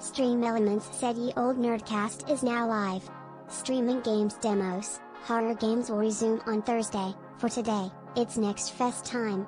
Stream Elements said Ye Old Nerdcast is now live. Streaming games demos, horror games will resume on Thursday. For today, it's Next Fest time.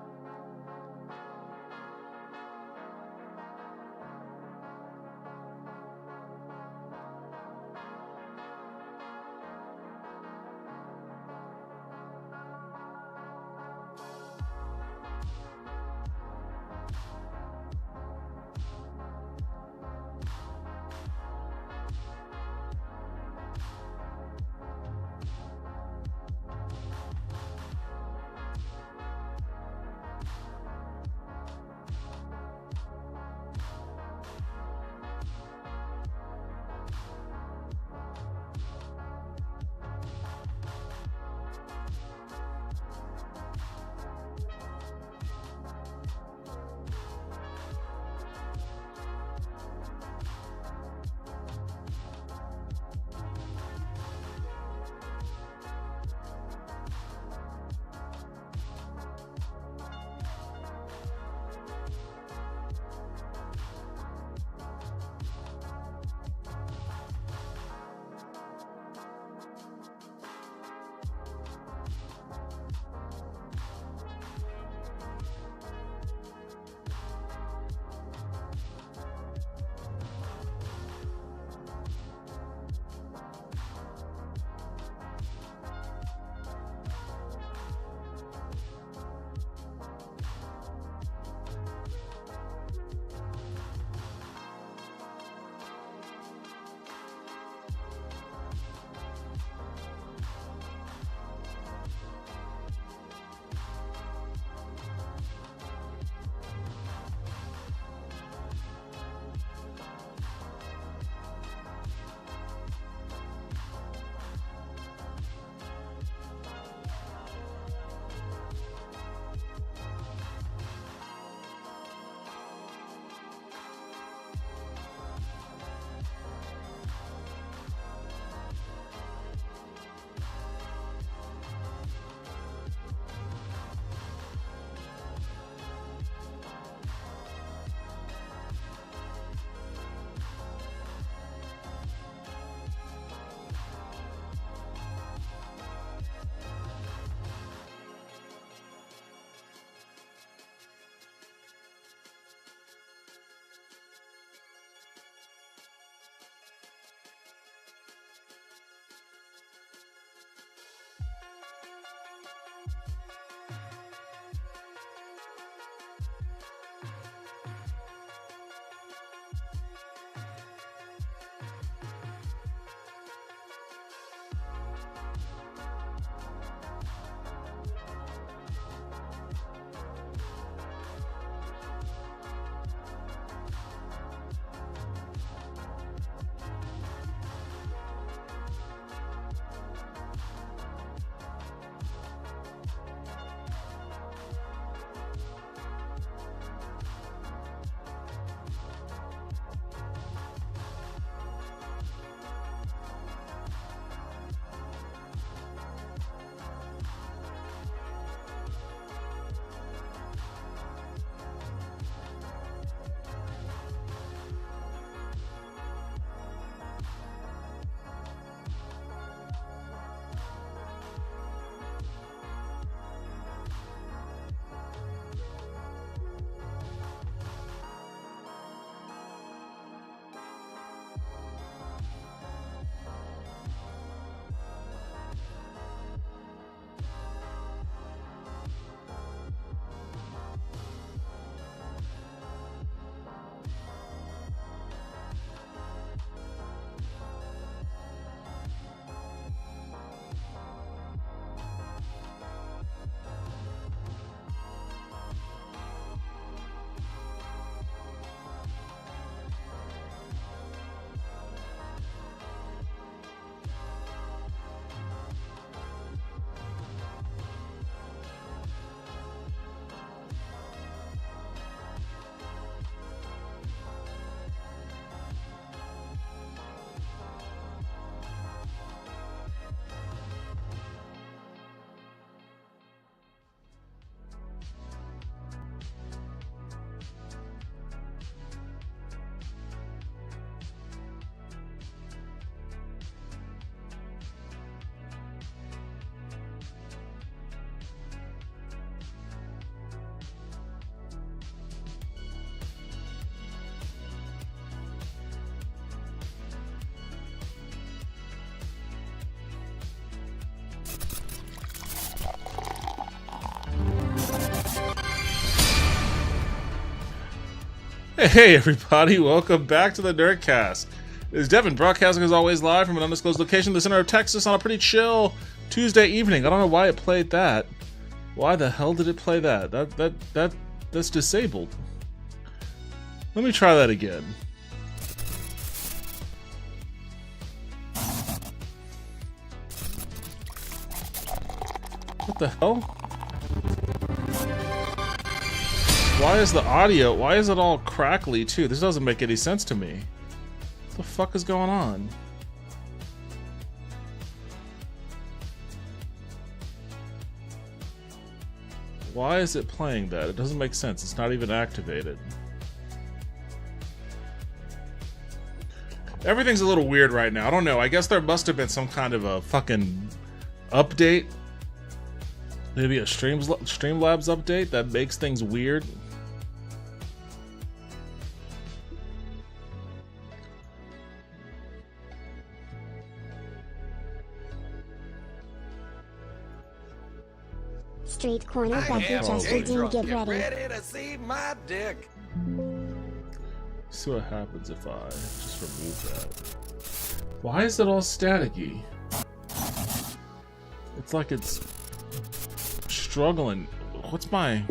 Hey everybody, welcome back to the Nerdcast. It's Devin, broadcasting as always live from an undisclosed location in the center of Texas on a pretty chill Tuesday evening. I don't know why it played that. Why the hell did it play that? That's disabled. Let me try that again. What the hell? Why is the audio, why is it all crackly too? This doesn't make any sense to me. What the fuck is going on? Why is it playing that? It doesn't make sense. It's not even activated. Everything's a little weird right now. I don't know. I guess there must have been some kind of a fucking update. Maybe a Streamlabs update that makes things weird. Street corner Becky Justin Dean, get ready. To see my dick. See what happens if I just remove that. Why is it all staticky? It's like it's struggling. What's my...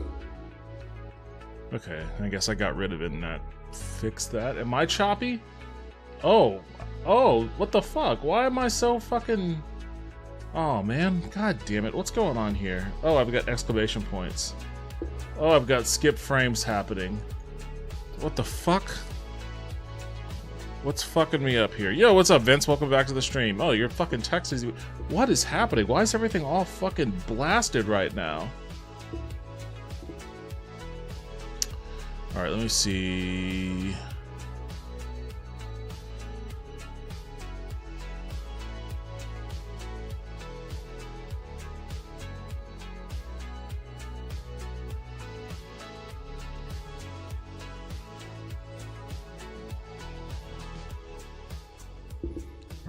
Okay, I guess I got rid of it and that fixed that. Am I choppy? Oh, what the fuck? Why am I so fucking... Oh man, god damn it, what's going on here? Oh, I've got exclamation points. Oh, I've got skip frames happening. What the fuck? What's fucking me up here? Yo, what's up, Vince? Welcome back to the stream. Oh, your fucking text is... What is happening? Why is everything all fucking blasted right now? Alright, let me see...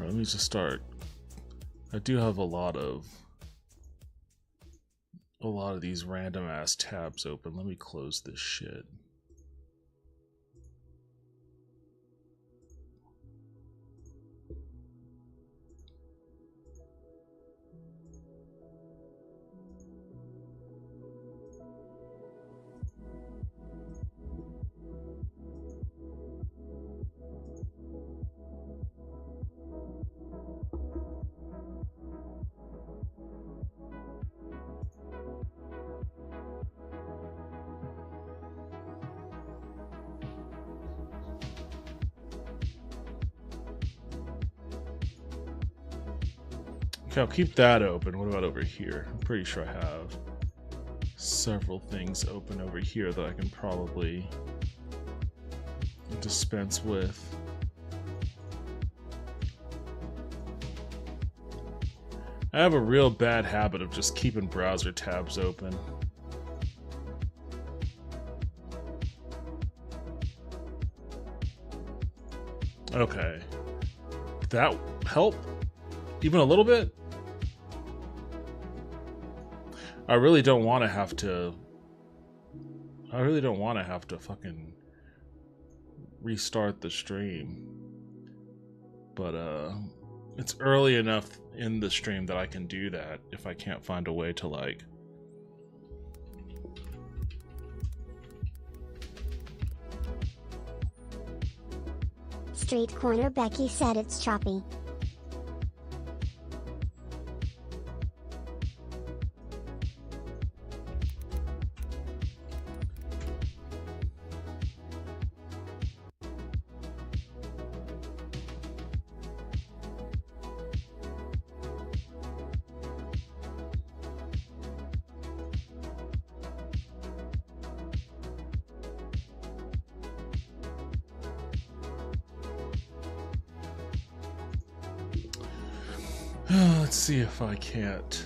Let me just start. I do have a lot of these random ass tabs open. Let me close this shit. Okay, I'll keep that open. What about over here? I'm pretty sure I have several things open over here that I can probably dispense with. I have a real bad habit of just keeping browser tabs open. Okay. Did that help? Even a little bit? I really don't want to have to fucking restart the stream. But it's early enough in the stream that I can do that if I can't find a way to like... Street corner Becky said it's choppy. Let's see if I can't.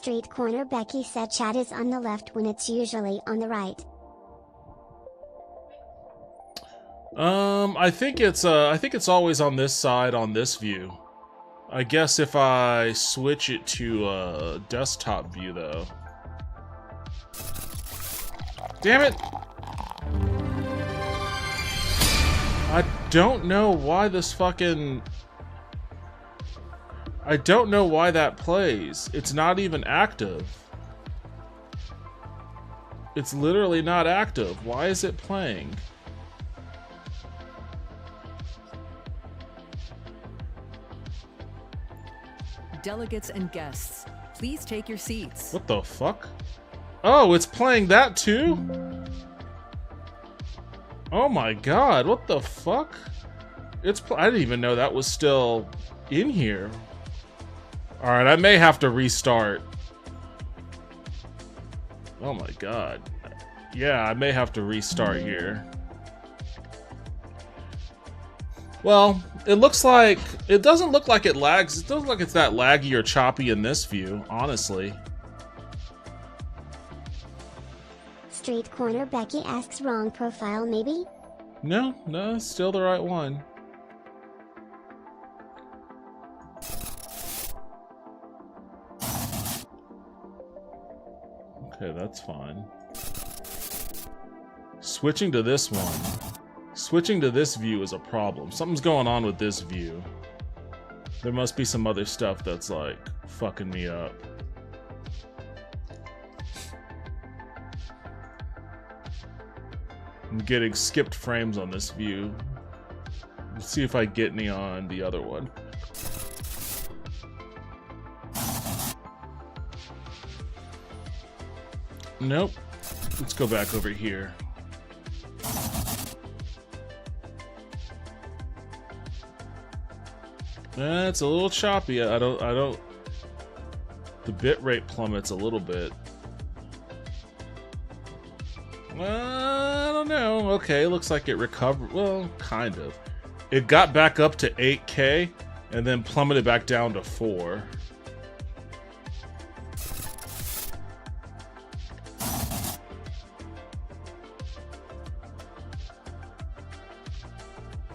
Street Corner Becky said chat is on the left when it's usually on the right. I think it's always on this side on this view. I guess if I switch it to desktop view though. Damn it! I don't know why this fucking... I don't know why that plays. It's not even active. It's literally not active. Why is it playing? Delegates and guests, please take your seats. What the fuck? Oh, it's playing that too? Oh my god, what the fuck? I didn't even know that was still in here. Alright, I may have to restart. Oh my god. Yeah, I may have to restart here. Well, it doesn't look like it lags. It doesn't look like it's that laggy or choppy in this view, honestly. Street Corner Becky asks wrong profile maybe? No, it's still the right one. Okay, that's fine. Switching to this one. Switching to this view is a problem. Something's going on with this view. There must be some other stuff that's like fucking me up. I'm getting skipped frames on this view. Let's see if I get any on the other one. Nope. Let's go back over here. It's a little choppy. I don't. The bitrate plummets a little bit. I don't know. Okay, looks like it recovered. Well, kind of. It got back up to 8K and then plummeted back down to 4.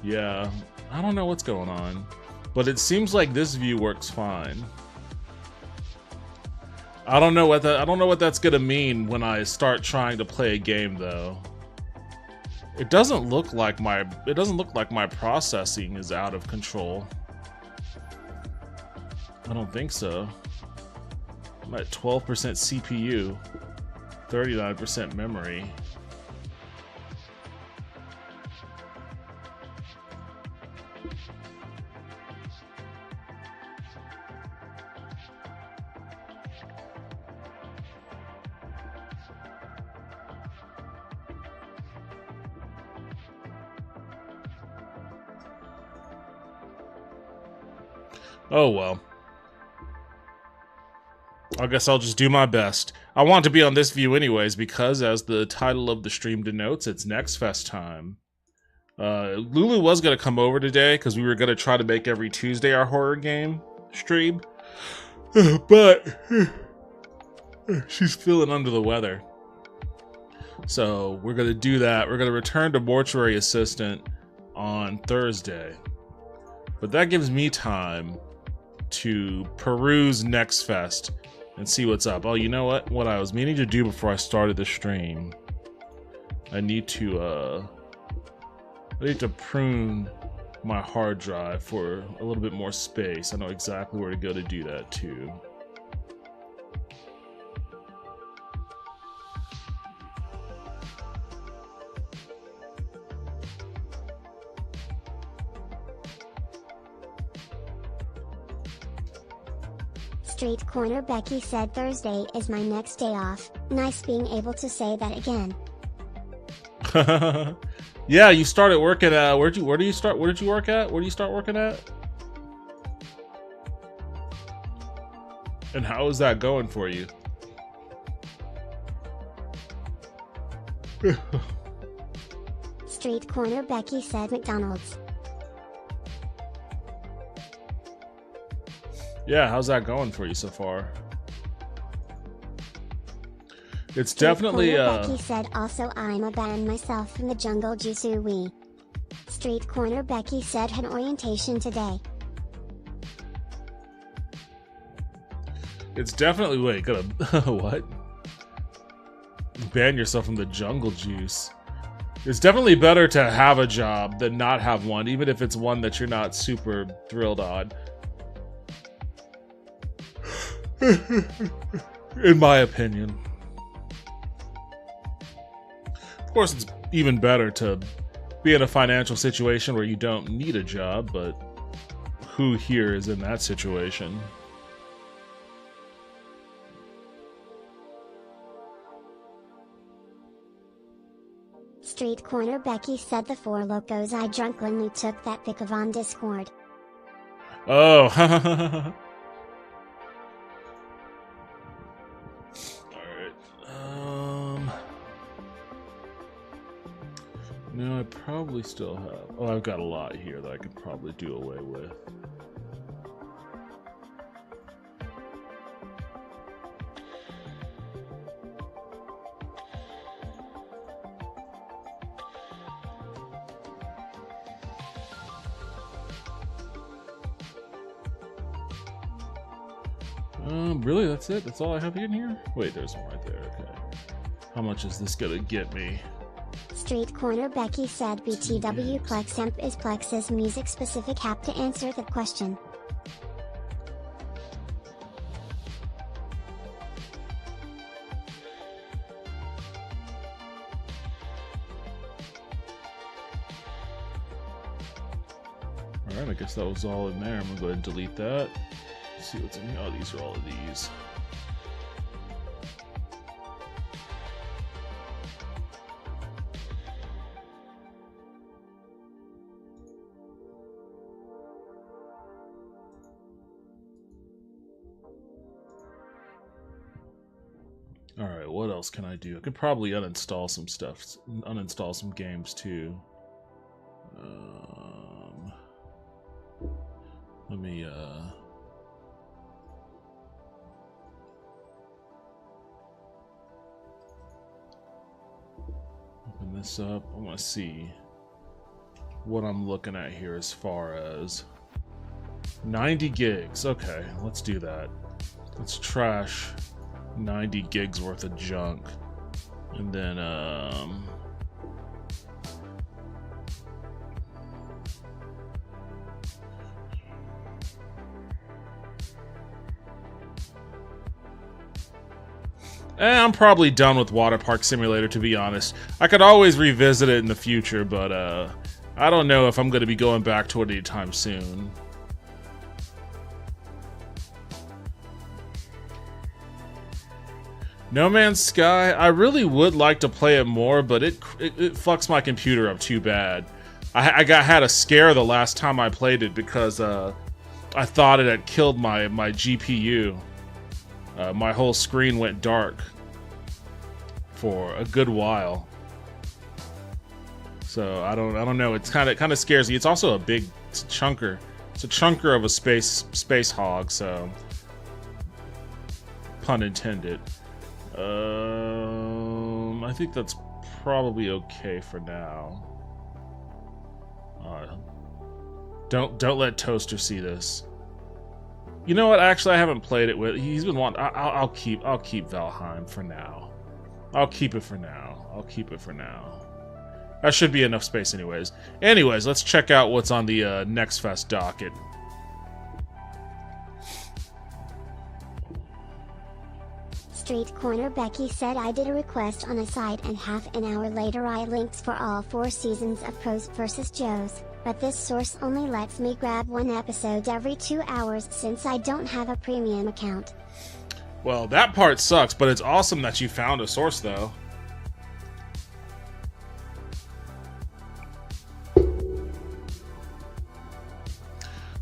Yeah, I don't know what's going on, but it seems like this view works fine. I don't know what that's gonna mean when I start trying to play a game though. It doesn't look like my processing is out of control. I don't think so. I'm at 12% CPU, 39% memory. Oh well. I guess I'll just do my best. I want to be on this view anyways because, as the title of the stream denotes, it's Next Fest time. Lulu was going to come over today because we were going to try to make every Tuesday our horror game stream. But she's feeling under the weather. So we're going to do that. We're going to return to Mortuary Assistant on Thursday. But that gives me time to peruse Next Fest and see what's up. Oh, you know what? What I was meaning to do before I started the stream, I need to prune my hard drive for a little bit more space. I know exactly where to go to do that too. Street Corner Becky said Thursday is my next day off. Nice being able to say that again. Yeah, you started working at where did you start working at? And how is that going for you? Street Corner Becky said McDonald's. Yeah, how's that going for you so far? It's definitely Becky said also I'm a ban myself from the Jungle Juice Wii. Street Corner Becky said had orientation today. It's definitely wait, gotta what? Ban yourself from the Jungle Juice. It's definitely better to have a job than not have one, even if it's one that you're not super thrilled on. In my opinion. Of course, it's even better to be in a financial situation where you don't need a job, but who here is in that situation? Street Corner Becky said the Four Locos I drunkenly took that pic of on Discord. Oh, alright. No, I probably still have. Oh, I've got a lot here that I could probably do away with. Really? That's it? That's all I have in here? Wait, there's one right there. Okay. How much is this gonna get me? Street Corner Becky said BTW Plexamp is Plex's music specific. Have to answer that question. Alright, I guess that was all in there. I'm gonna go ahead and delete that. Let's see what's in here. Oh, these are all of these. Alright, what else can I do? I could probably uninstall some stuff. Uninstall some games too. Let me open this up. I want to see what I'm looking at here as far as 90 gigs. Okay, let's do that. Let's trash 90 gigs worth of junk. And then I'm probably done with Water Park Simulator, to be honest. I could always revisit it in the future, but I don't know if I'm going to be going back to it anytime soon. No Man's Sky, I really would like to play it more, but it fucks my computer up too bad. I had a scare the last time I played it because I thought it had killed my GPU. My whole screen went dark for a good while. So I don't know. It's kind of scares me. It's also a big chunker. It's a chunker of a space hog. So pun intended. I think that's probably okay for now. Don't let Toaster see this. You know what? Actually, I haven't played it with. He's been wanting. I'll keep Valheim for now. I'll keep it for now. That should be enough space, anyways. Anyways, let's check out what's on the Next Fest docket. Street Corner Becky said I did a request on a site and half an hour later I linked for all 4 seasons of Pros vs. Joes, but this source only lets me grab 1 episode every 2 hours since I don't have a premium account. Well, that part sucks, but it's awesome that you found a source, though.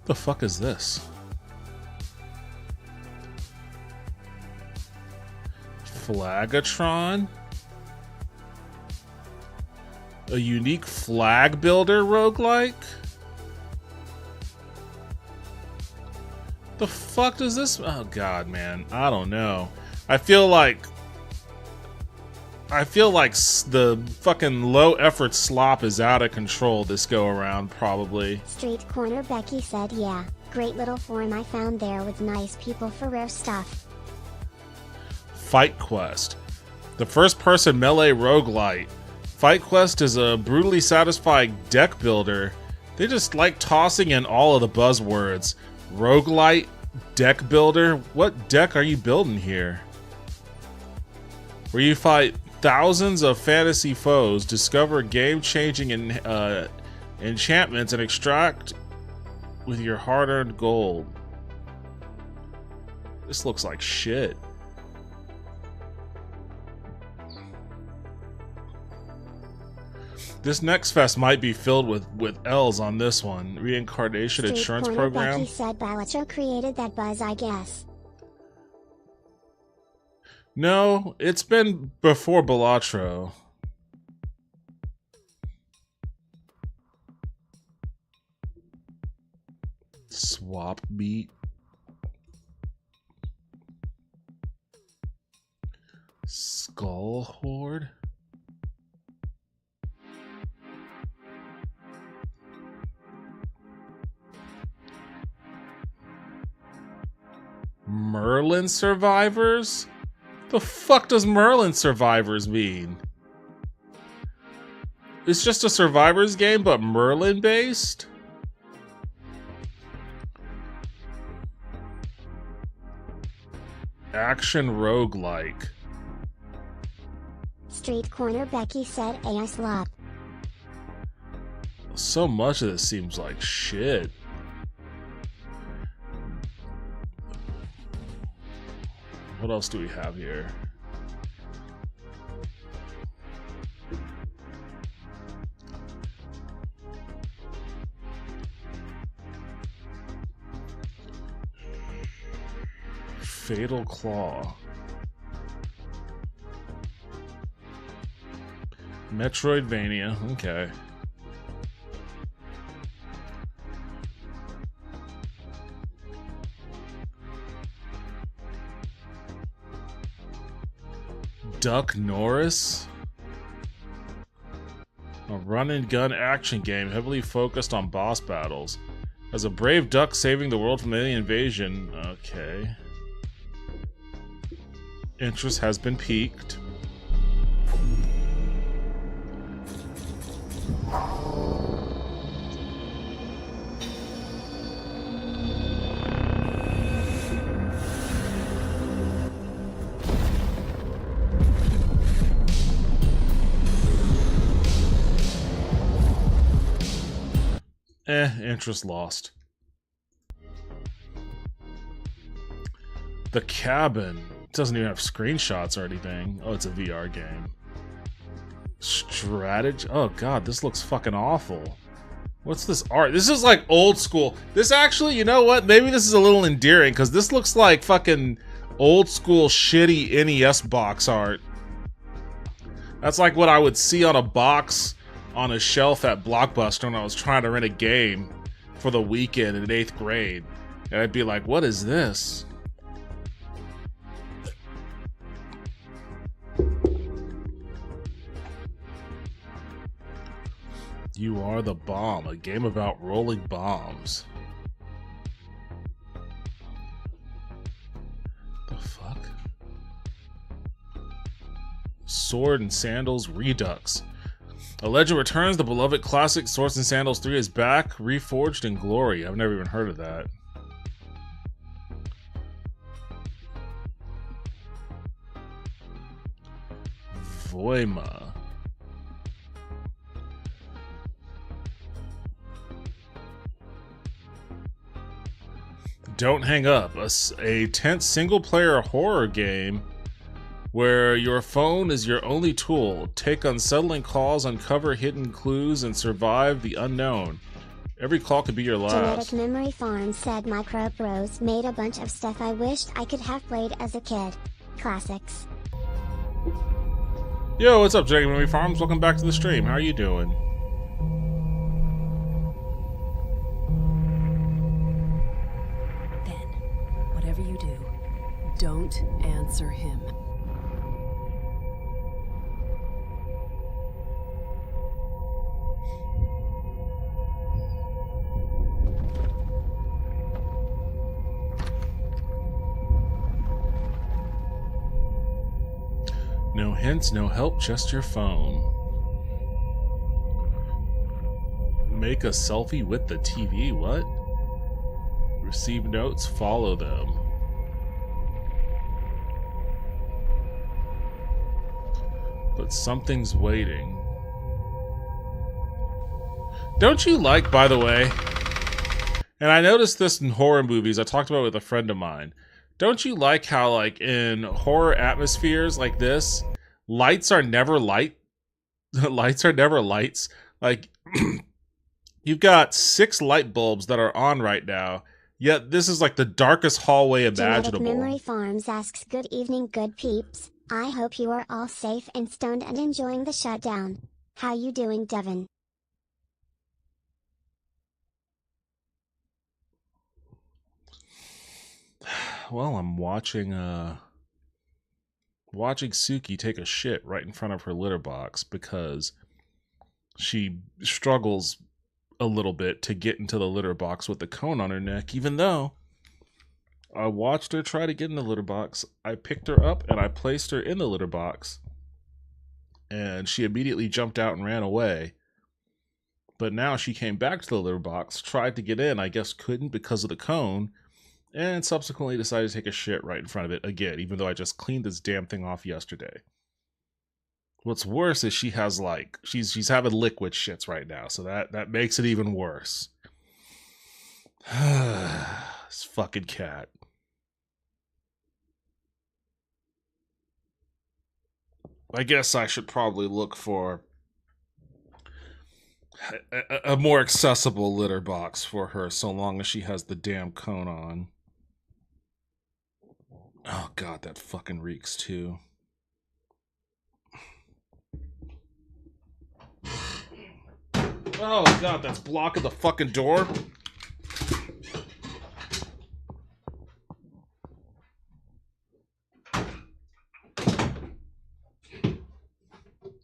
The fuck is this? Flagatron? A unique flag builder roguelike? The fuck does this? Oh god, man. I don't know. I feel like I feel like the fucking low effort slop is out of control this go around, probably. Street Corner Becky said, yeah, great little forum I found there with nice people for rare stuff. Fight Quest. The first person melee roguelite. Fight Quest is a brutally satisfying deck builder. They just like tossing in all of the buzzwords. Roguelite, deck builder. What deck are you building here? Where you fight thousands of fantasy foes, discover game-changing enchantments, and extract with your hard-earned gold. This looks like shit. This next fest might be filled with L's on this one. Reincarnation Street Insurance Corner Program. Becky said Balatro created that buzz, I guess. No, it's been before Balatro. Swap beat. Skull Horde. Merlin Survivors? The fuck does Merlin Survivors mean? It's just a Survivors game, but Merlin based? Action roguelike. Street Corner Becky said AI slop. So much of this seems like shit. What else do we have here? Fatal Claw. Metroidvania, okay. Duck Norris? A run-and-gun action game heavily focused on boss battles. As a brave duck saving the world from alien invasion. Okay. Interest has been piqued. Interest lost. The Cabin. It doesn't even have screenshots or anything. Oh, it's a VR game. Strategy. Oh god, this looks fucking awful. What's this art? This is like old school. This actually, you know what? Maybe this is a little endearing because this looks like fucking old school shitty NES box art. That's like what I would see on a box on a shelf at Blockbuster when I was trying to rent a game for the weekend in 8th grade. And I'd be like, what is this? You Are the Bomb, a game about rolling bombs. The fuck? Sword and Sandals Redux. A Legend Returns, the beloved classic Swords and Sandals 3 is back, reforged in glory. I've never even heard of that. Voima. Don't Hang Up, a tense single-player horror game where your phone is your only tool. Take unsettling calls, uncover hidden clues, and survive the unknown. Every call could be your last. Genetic Memory Farm said Micro Bros made a bunch of stuff I wished I could have played as a kid. Classics. Yo, what's up, Genetic Memory Farms? Welcome back to the stream. How are you doing? Ben, whatever you do, don't answer him. No hints, no help, just your phone. Make a selfie with the TV, what? Receive notes, follow them. But something's waiting. Don't you like, by the way, and I noticed this in horror movies, I talked about it with a friend of mine. Don't you like how, like, in horror atmospheres like this, lights are never light? Lights are never lights. Like, you've got 6 light bulbs that are on right now, yet this is like the darkest hallway imaginable. Genetic Memory Farms asks, good evening, good peeps. I hope you are all safe and stoned and enjoying the shutdown. How you doing, Devin? Well, I'm watching Suki take a shit right in front of her litter box because she struggles a little bit to get into the litter box with the cone on her neck, even though I watched her try to get in the litter box. I picked her up and I placed her in the litter box, and she immediately jumped out and ran away. But now she came back to the litter box, tried to get in, I guess couldn't because of the cone, and subsequently decided to take a shit right in front of it again, even though I just cleaned this damn thing off yesterday. What's worse is she has, like, she's having liquid shits right now, so that makes it even worse. This fucking cat. I guess I should probably look for a more accessible litter box for her, so long as she has the damn cone on. Oh god, that fucking reeks too. Oh god, that's blocking the fucking door.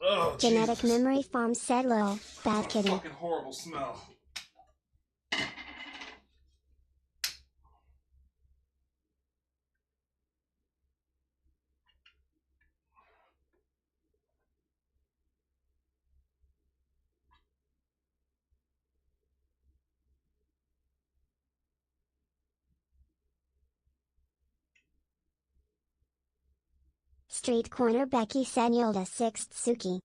Oh, Genetic Jesus. Memory Farm said, lol, bad kitty. Fucking horrible smell. Street Corner Becky said, Yolda 6th Suki.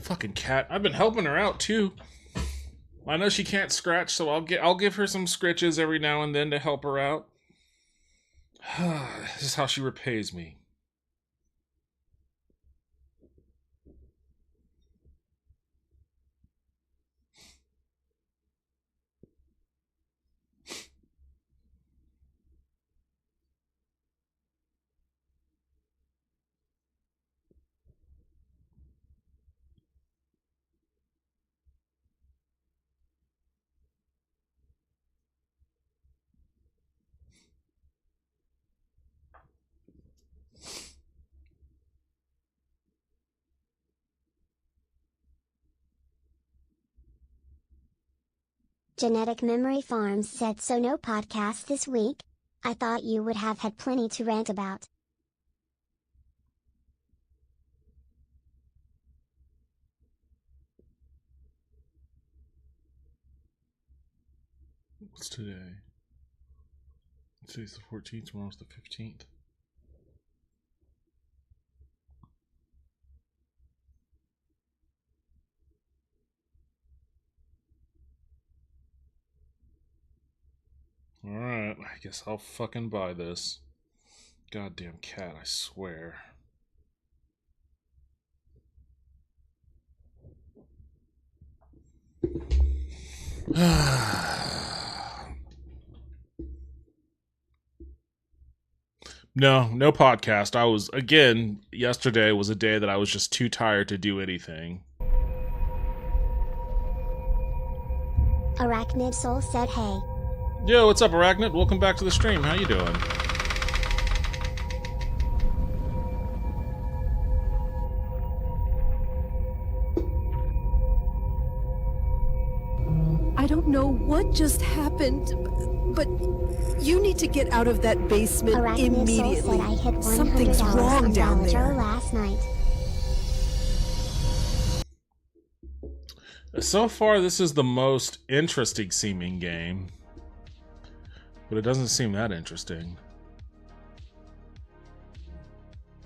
Fucking cat. I've been helping her out too. I know she can't scratch, so I'll give her some scritches every now and then to help her out. This is how she repays me. Genetic Memory Farms said, so no podcast this week? I thought you would have had plenty to rant about. What's today? Today's the 14th, tomorrow's the 15th. Alright, I guess I'll fucking buy this. Goddamn cat, I swear. No podcast. I was, again, yesterday was a day that I was just too tired to do anything. Arachnid Soul said, hey. Yo, what's up, Arachnid? Welcome back to the stream. How you doing? don't know what just happened, but you need to get out of that basement Arachnid Soul immediately. said I hit $100 Something's wrong on down Dollar Joe there. last night. So far, this is the most interesting seeming game. But it doesn't seem that interesting.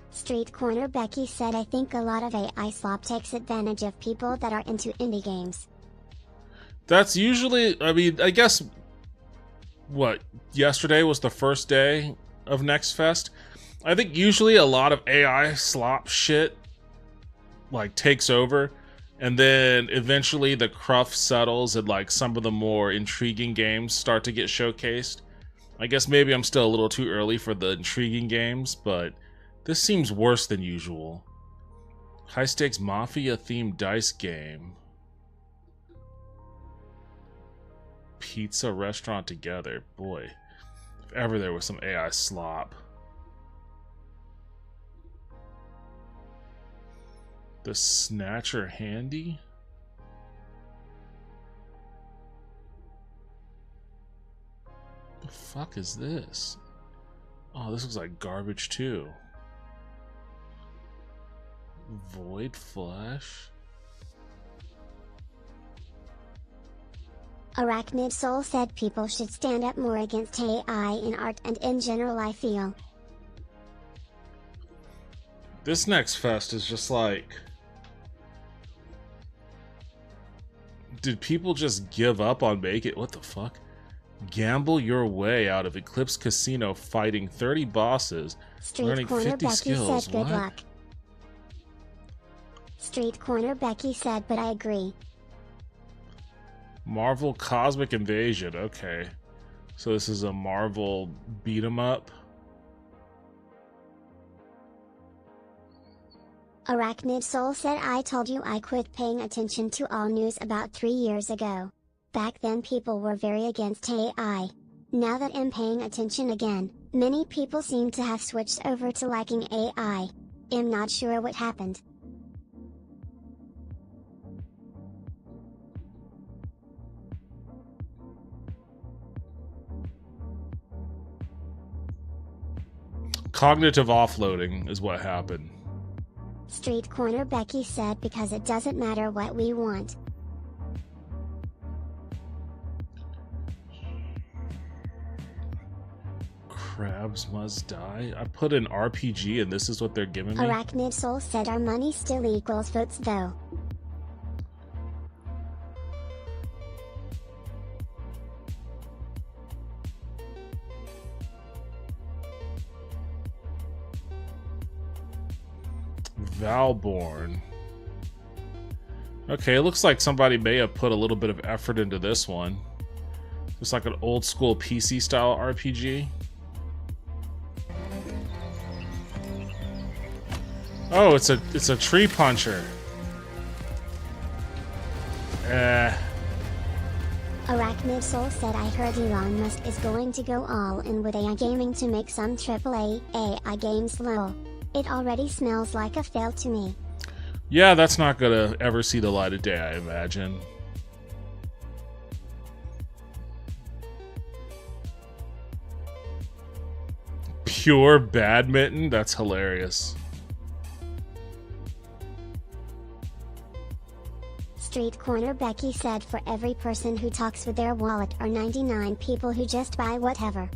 Street Corner Becky said I think a lot of AI slop takes advantage of people that are into indie games. That's usually, I mean, I guess, what, yesterday was the first day of Next Fest? I think usually a lot of AI slop shit, like, takes over, and then eventually the cruff settles and, like, some of the more intriguing games start to get showcased. I guess maybe I'm still a little too early for the intriguing games, but this seems worse than usual. High-stakes Mafia-themed dice game. Pizza restaurant together. Boy, if ever there was some AI slop. The Snatcher handy? The fuck is this? Oh, this looks like garbage too. Void Flesh? Arachnid Soul said people should stand up more against AI in art and in general I feel. This Next Fest is just like... Did people just give up on Make It? What the fuck? Gamble your way out of Eclipse Casino fighting 30 bosses, Street learning Corner 50 Becky skills. said good What? luck. Street Corner Becky said but I agree. Marvel Cosmic Invasion. Okay. So this is a Marvel beat 'em up. Arachnid Soul said I told you I quit paying attention to all news about 3 years ago. Back then people were very against AI. Now that I'm paying attention again, many people seem to have switched over to liking AI. I'm not sure what happened. Cognitive offloading is what happened. Street Corner Becky said because it doesn't matter what we want. Crabs must die? I put an RPG and this is what they're giving me? Arachnid Soul said our money still equals votes though. Valborn. Okay, it looks like somebody may have put a little bit of effort into this one. It's like an old school PC style RPG. Oh, it's a tree puncher. Arachnid Soul said I heard Elon Musk is going to go all in with AI gaming to make some AAA AI games lol. It already smells like a fail to me. Yeah, that's not gonna ever see the light of day, I imagine. Pure badminton? That's hilarious. Street Corner Becky said for every person who talks with their wallet are 99 people who just buy whatever.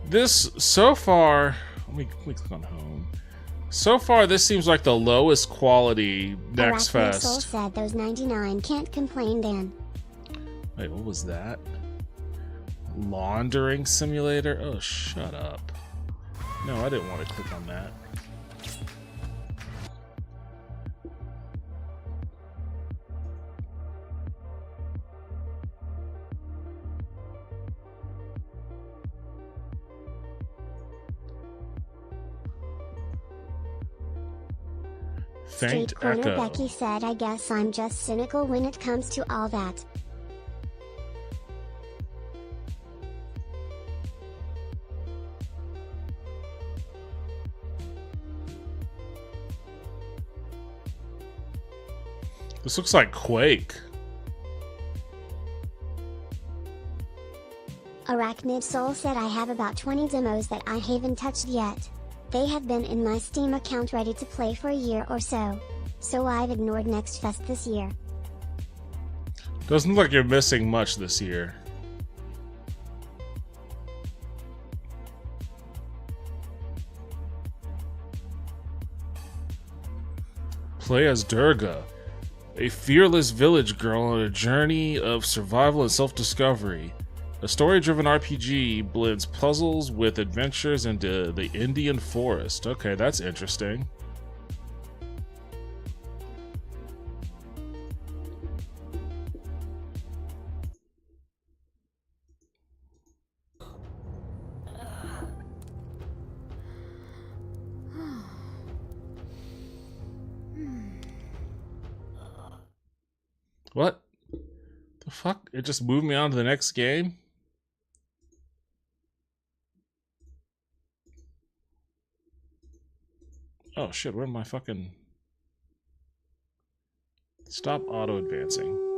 This, so far, let me click on home. So far, this seems like the lowest quality Next Arachnid Soul Fest. said those 99 can't complain then. Wait, what was that? Laundering simulator? Oh, shut up. No, I didn't want to click on that. Faint Street Corner echo. Becky said I guess I'm just cynical when it comes to all that. This looks like Quake. Arachnid Soul said I have about 20 demos that I haven't touched yet. They have been in my Steam account ready to play for a year or so. So I've ignored Next Fest this year. Doesn't look like you're missing much this year. Play as Durga, a fearless village girl on a journey of survival and self-discovery. A story-driven RPG blends puzzles with adventures into the Indian forest. Okay, that's interesting. What? The fuck? It just moved me on to the next game? Oh shit, where am I fucking... Stop auto-advancing.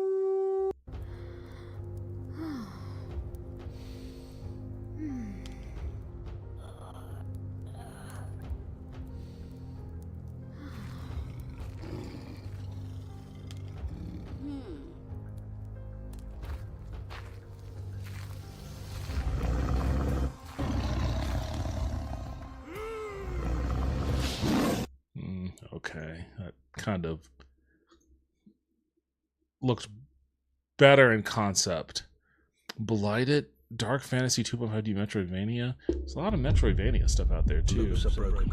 Okay, that kind of looked better in concept. Blighted, Dark Fantasy 2.5D Metroidvania. There's a lot of Metroidvania stuff out there too. Loops are broken.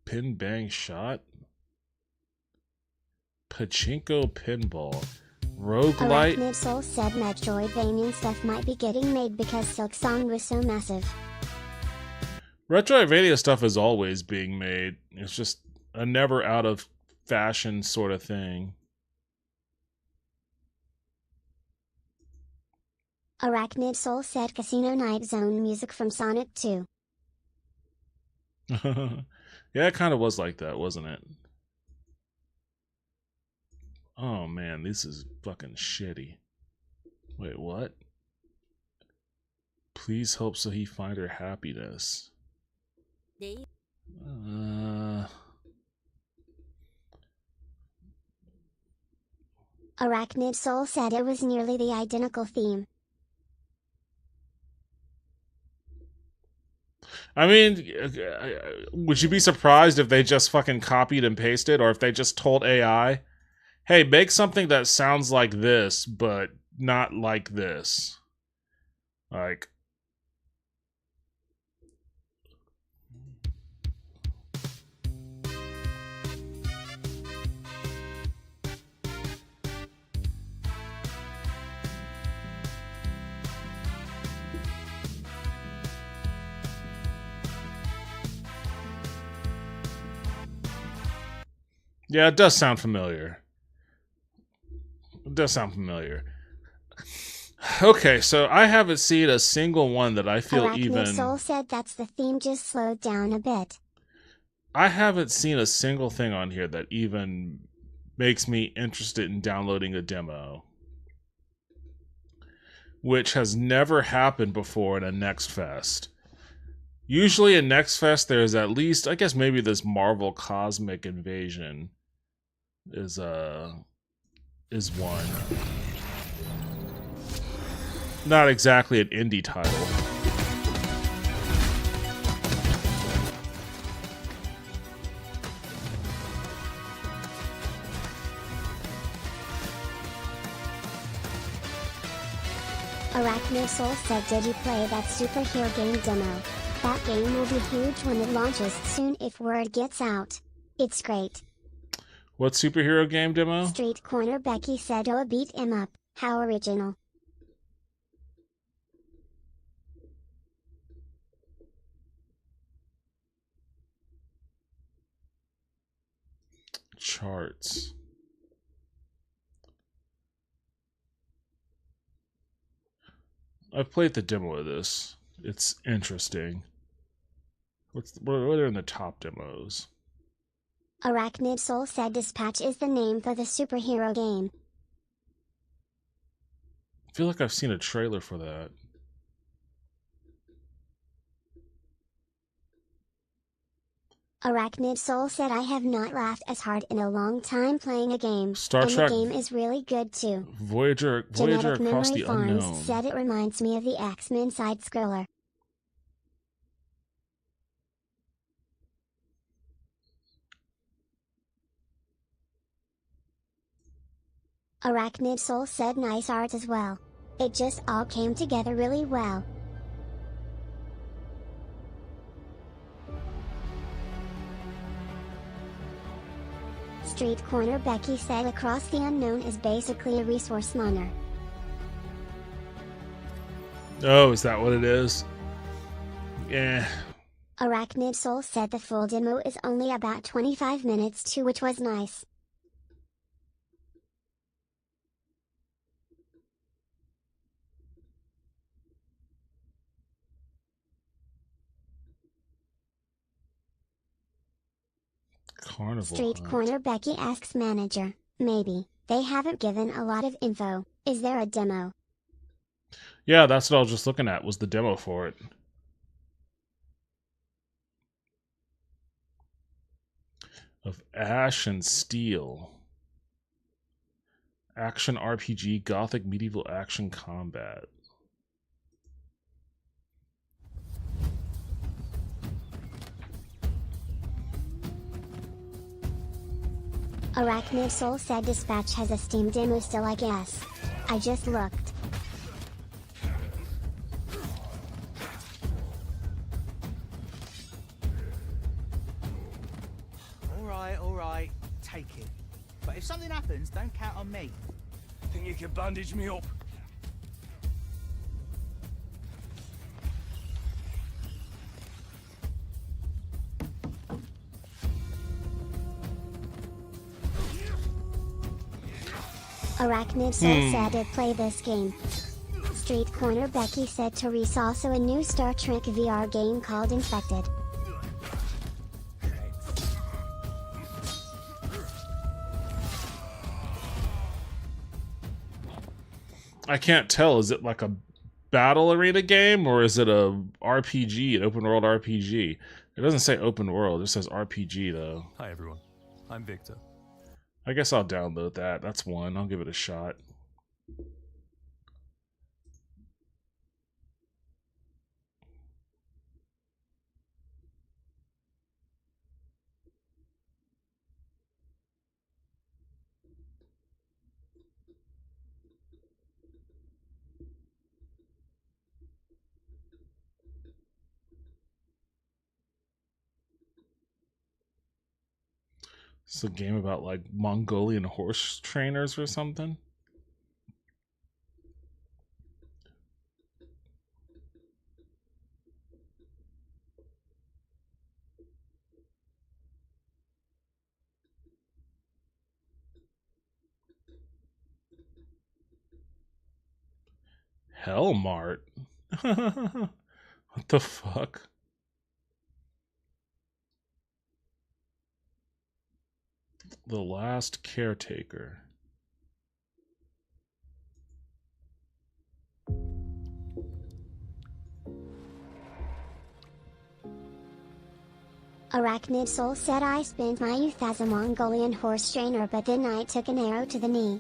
Pin bang shot. Pachinko pinball. Roguelite. Arachnid Soul said Metroidvania stuff might be getting made because Silksong was so massive. Metroidvania stuff is always being made. It's just a never out of fashion sort of thing. Arachnid Soul said Casino Night Zone music from Sonic 2. Yeah, it kind of was like that, wasn't it? Oh man, this is fucking shitty. Wait, what? Please hope so he find her happiness. Arachnid Soul said it was nearly the identical theme. I mean, would you be surprised if they just fucking copied and pasted, or if they just told AI, hey, make something that sounds like this, but not like this? Like... Yeah, it does sound familiar. It does sound familiar. Okay, so I haven't seen a single one that I feel Arachnid Soul said that's the theme, just slowed down a bit. I haven't seen a single thing on here that even makes me interested in downloading a demo. Which has never happened before in a Next Fest. Usually in Next Fest there's at least, I guess maybe this Marvel Cosmic Invasion is one. Not exactly an indie title. Arachnid Soul said, did you play that superhero game demo? That game will be huge when it launches soon if word gets out. It's great. What superhero game demo? Street Corner Becky said, oh, beat him up. How original. charts. I've played the demo of this. It's interesting. What are in the top demos? Arachnid Soul said Dispatch is the name for the superhero game. I feel like I've seen a trailer for that. Arachnid Soul said I have not laughed as hard in a long time playing a game. Star and Trek the game is really good too. Voyager Genetic Across Memory the Farms Unknown. said it reminds me of the X-Men side-scroller. Arachnid Soul said nice art as well. It just all came together really well. Street Corner Becky said Across the Unknown is basically a resource miner. Oh, is that what it is? Yeah. Arachnid Soul said the full demo is only about 25 minutes too, which was nice. Carnival Street Hunt. Corner Becky asks manager, maybe, they haven't given a lot of info, is there a demo? Yeah, that's what I was just looking at, was the demo for it. Of Ash and Steel. Action RPG, Gothic medieval action combat. Arachnid Soul said Dispatch has a Steam demo still, I guess. I just looked. Alright, take it. But if something happens, don't count on me. Think you can bandage me up? Arachnid Soul said to play this game. Street Corner Becky said to release also a new Star Trek VR game called Infected. I can't tell, is it like a battle arena game or is it a RPG, an open world RPG? It doesn't say open world, it says RPG though. Hi everyone, I'm Victor. I guess I'll download that. That's one. I'll give it a shot. It's a game about like Mongolian horse trainers or something. Hellmart? What the fuck? The Last Caretaker. Arachnid Soul said I spent my youth as a Mongolian horse trainer, but then I took an arrow to the knee.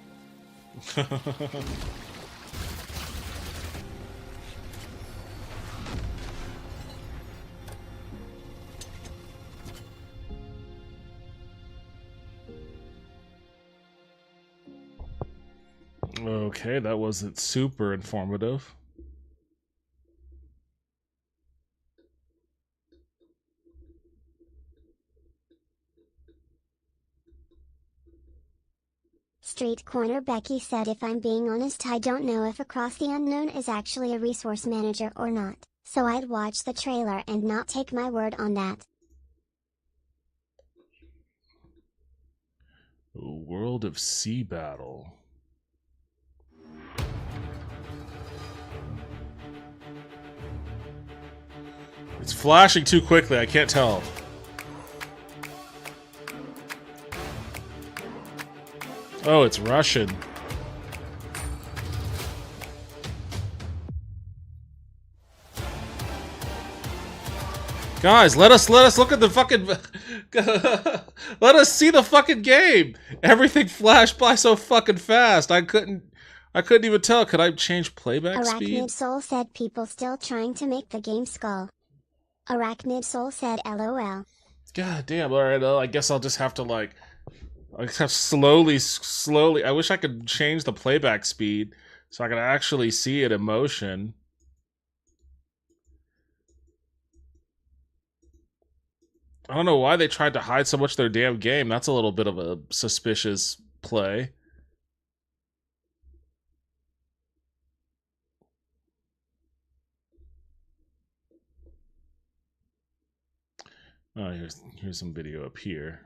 Okay, that wasn't super informative. Street Corner Becky said if I'm being honest, I don't know if Across the Unknown is actually a resource manager or not, so I'd watch the trailer and not take my word on that. World of Sea Battle. It's flashing too quickly, I can't tell. Oh, it's Russian. Guys, let us look at the fucking let us see the fucking game. Everything flashed by so fucking fast. I couldn't even tell. Could I change playback speed? Arachnid Soul said people still trying to make the game skull. Arachnid Soul said LOL. God damn, alright, I guess I'll just have to like I just have slowly I wish I could change the playback speed so I could actually see it in motion. I don't know why they tried to hide so much of their damn game. That's a little bit of a suspicious play. Oh, here's some video up here.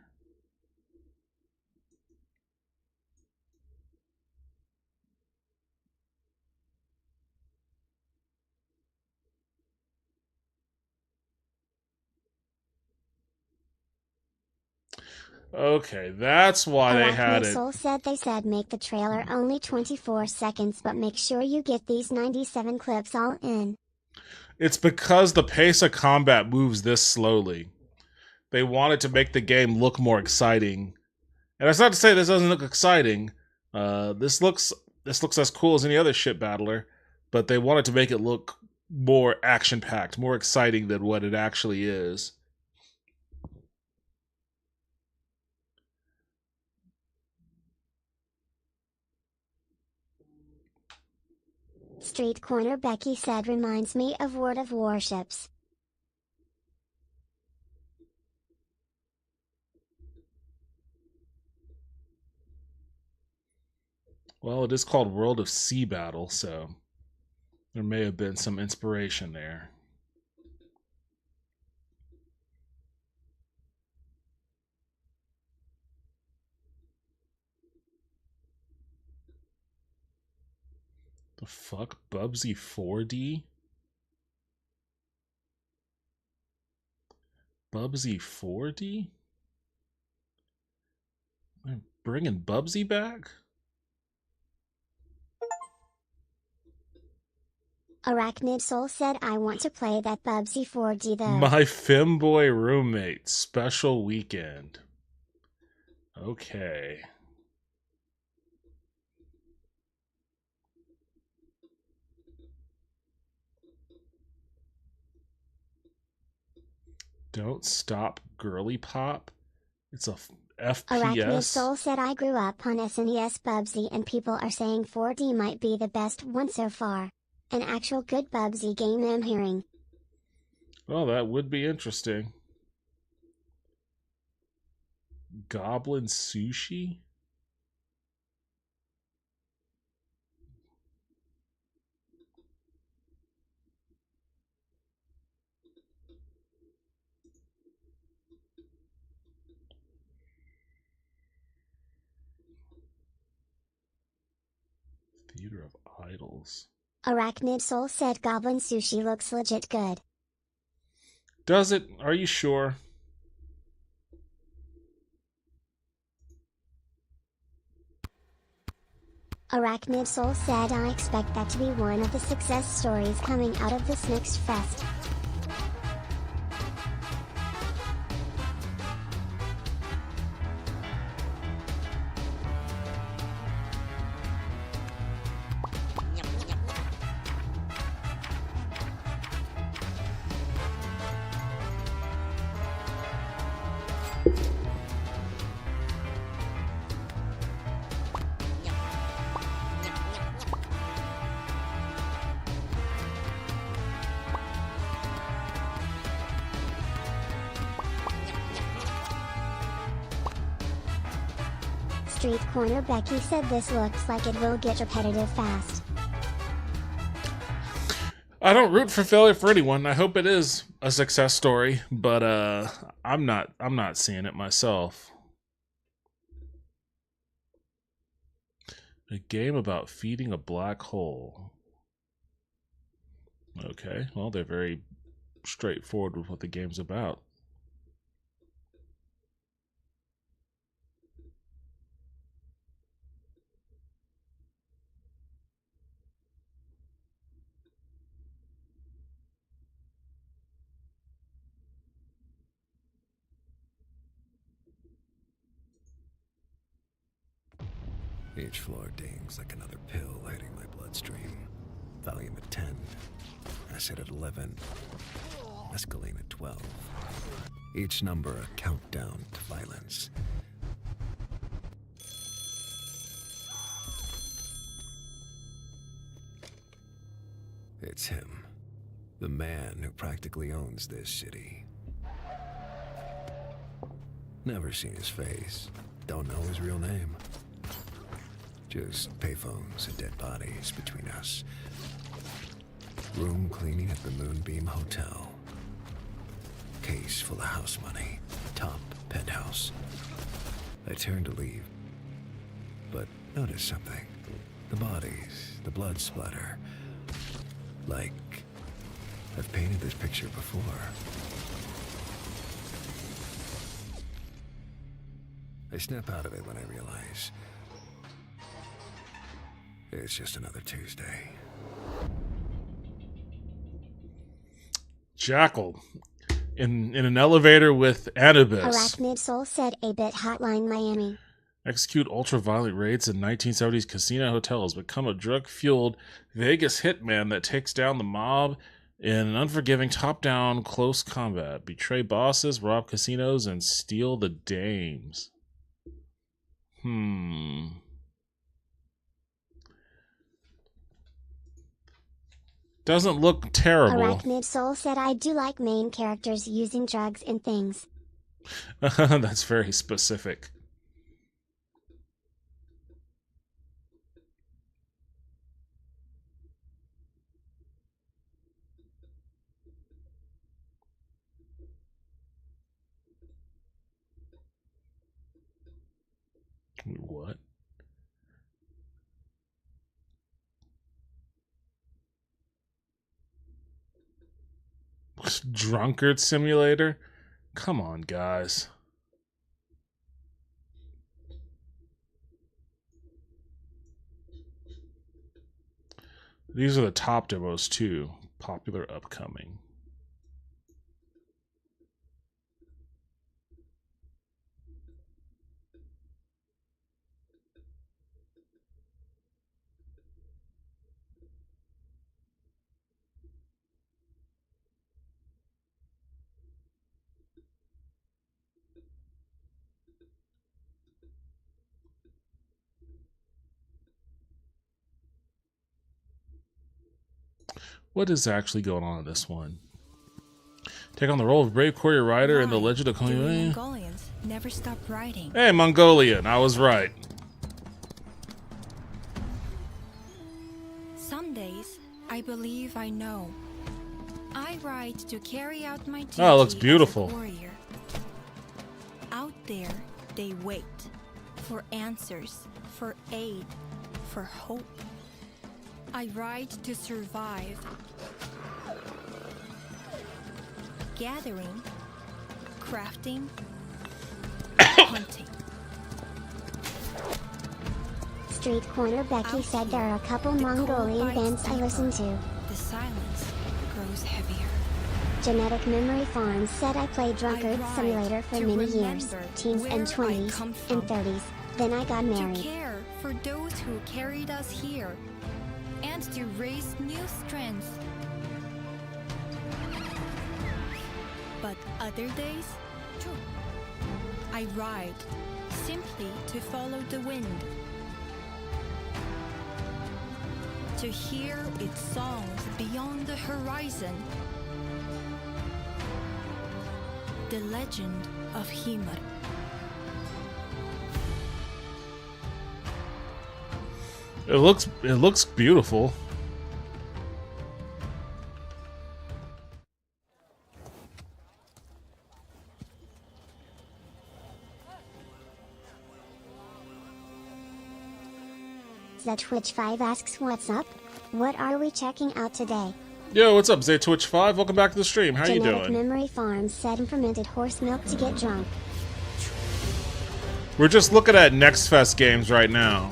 Okay, that's why they had it. Soul said they said make the trailer only 24 seconds, but make sure you get these 97 clips all in. It's because the pace of combat moves this slowly. They wanted to make the game look more exciting. And that's not to say this doesn't look exciting. This looks as cool as any other ship battler, but they wanted to make it look more action-packed, more exciting than what it actually is. Street Corner Becky said reminds me of World of Warships. Well, it is called World of Sea Battle, so there may have been some inspiration there. The fuck? Bubsy 4D? Bubsy 4D? They're bringing Bubsy back? Arachnid Soul said I want to play that Bubsy 4D though. My femboy roommate special weekend. Okay. Don't Stop Girly Pop. It's a FPS. Arachnid Soul said I grew up on SNES Bubsy and people are saying 4D might be the best one so far. An actual good Bubsy game I'm hearing. Well, that would be interesting. Goblin Sushi? Theater of Idols. Arachnid Soul said Goblin Sushi looks legit good. Does it? Are you sure? Arachnid Soul said I expect that to be one of the success stories coming out of this next fest. Street Corner Becky said this looks like it will get repetitive fast. I don't root for failure for anyone. I hope it is a success story, but I'm not seeing it myself. A game about feeding a black hole. Okay, well, they're very straightforward with what the game's about. Each floor dings like another pill hitting my bloodstream. Volume at 10, acid at 11, mescaline at 12. Each number a countdown to violence. It's him, the man who practically owns this city. Never seen his face, don't know his real name. Just payphones and dead bodies between us. Room cleaning at the Moonbeam Hotel. Case full of house money. Top penthouse. I turned to leave, but noticed something. The bodies, the blood splatter. Like I've painted this picture before. I snap out of it when I realize it's just another Tuesday. Jackal. In an elevator with Anubis. Arachnid Soul said A-Bit Hotline Miami. Execute ultraviolet raids in 1970s casino hotels. Become a drug-fueled Vegas hitman that takes down the mob in an unforgiving top-down close combat. Betray bosses, rob casinos, and steal the dames. Doesn't look terrible. Arachnid Soul said I do like main characters using drugs and things. That's very specific. What? Drunkard simulator? Come on, guys. These are the top demos too. Popular upcoming. What is actually going on in this one? Take on the role of brave courier rider in the Legend of Konoe. Mongolians never stop riding. Hey, Mongolian, I was right. Some days, I believe I know. I ride to carry out my duty Oh, it looks as a beautiful. warrior. Out there, they wait for answers, for aid, for hope. I ride to survive. Gathering, crafting, hunting. Street Corner Becky said there are a couple Mongolian bands I listen to. The silence grows heavier. Genetic Memory Farms said I played Drunkard I ride Simulator for to many years, remember teens and where I 20s come and from. 30s. Then I got To married. care for those who carried us here, and to raise new strength. But other days, I ride simply to follow the wind, to hear its songs beyond the horizon. The legend of Himar. It looks beautiful. The Twitch5 asks what's up? What are we checking out today? Yo, what's up, Twitch5? Welcome back to the stream. How you Genetic doing? Memory Farms said fermented horse milk to get drunk. We're just looking at Next Fest games right now.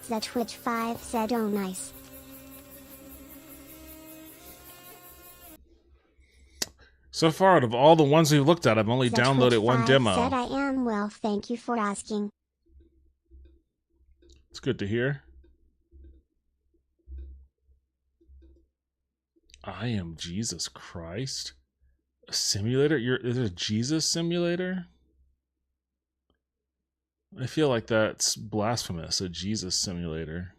The Twitch5 said oh nice. So far, out of all the ones we've looked at, I've only The downloaded one Twitch5 demo. said I am well, thank you for asking. It's good to hear. I am Jesus Christ. A simulator? Is it a Jesus simulator? I feel like that's blasphemous, a Jesus simulator.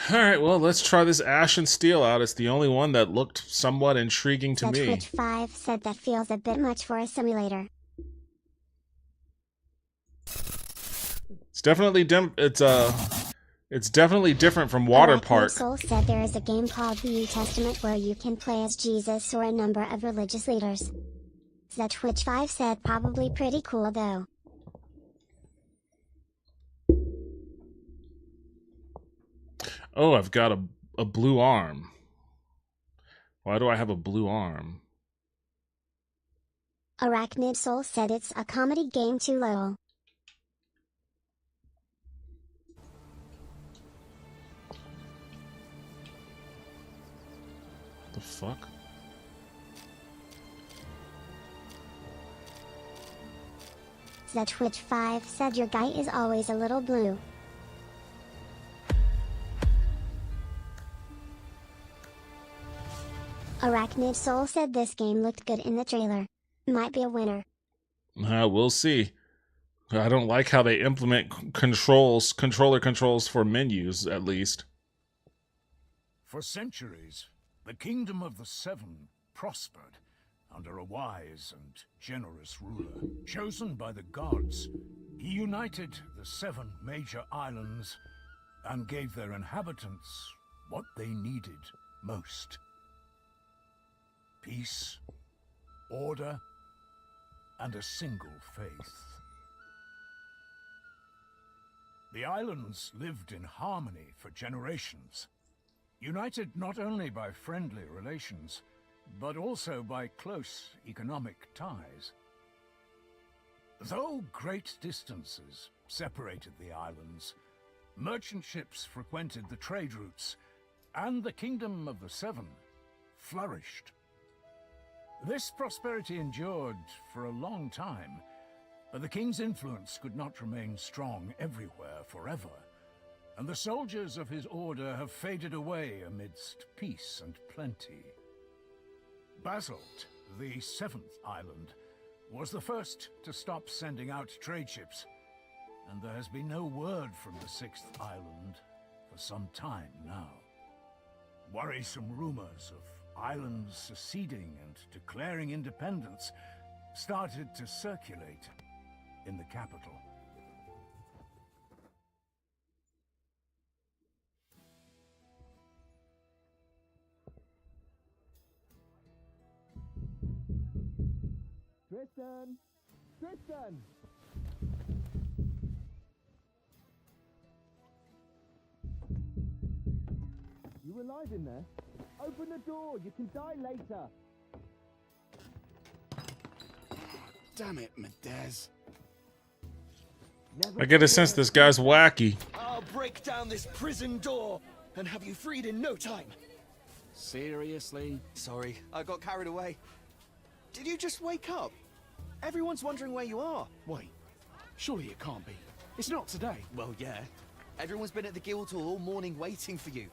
Alright, well, let's try this Ash and Steel out. It's the only one that looked somewhat intriguing to The me. Twitch5 said that feels a bit much for a simulator. It's definitely it's definitely different from Water Arachne Park. Soul said there is a game called the New Testament where you can play as Jesus or a number of religious leaders. The Twitch5 said probably pretty cool though. Oh, I've got a blue arm. Why do I have a blue arm? Arachnid Soul said it's a comedy game too lol. The fuck? The Twitch5 said your guy is always a little blue. Arachnid Soul said this game looked good in the trailer. Might be a winner. We'll see. I don't like how they implement controller controls for menus, at least. For centuries, the Kingdom of the Seven prospered under a wise and generous ruler. Chosen by the gods, he united the 7 major islands and gave their inhabitants what they needed most. Peace, order, and a single faith. The islands lived in harmony for generations, united not only by friendly relations, but also by close economic ties. Though great distances separated the islands, merchant ships frequented the trade routes, and the Kingdom of the Seven flourished. This prosperity endured for a long time, but the king's influence could not remain strong everywhere forever, and the soldiers of his order have faded away amidst peace and plenty. Basalt, the 7th island, was the first to stop sending out trade ships, and there has been no word from the 6th island for some time now. Worrisome rumors of islands seceding and declaring independence started to circulate in the capital. Tristan! Tristan! You alive in there? Open the door, you can die later. Damn it, Medez. I get a sense this guy's wacky. I'll break down this prison door and have you freed in no time. Seriously? Sorry, I got carried away. Did you just wake up? Everyone's wondering where you are. Wait, surely it can't be. It's not today. Well, yeah. Everyone's been at the Guildhall all morning waiting for you.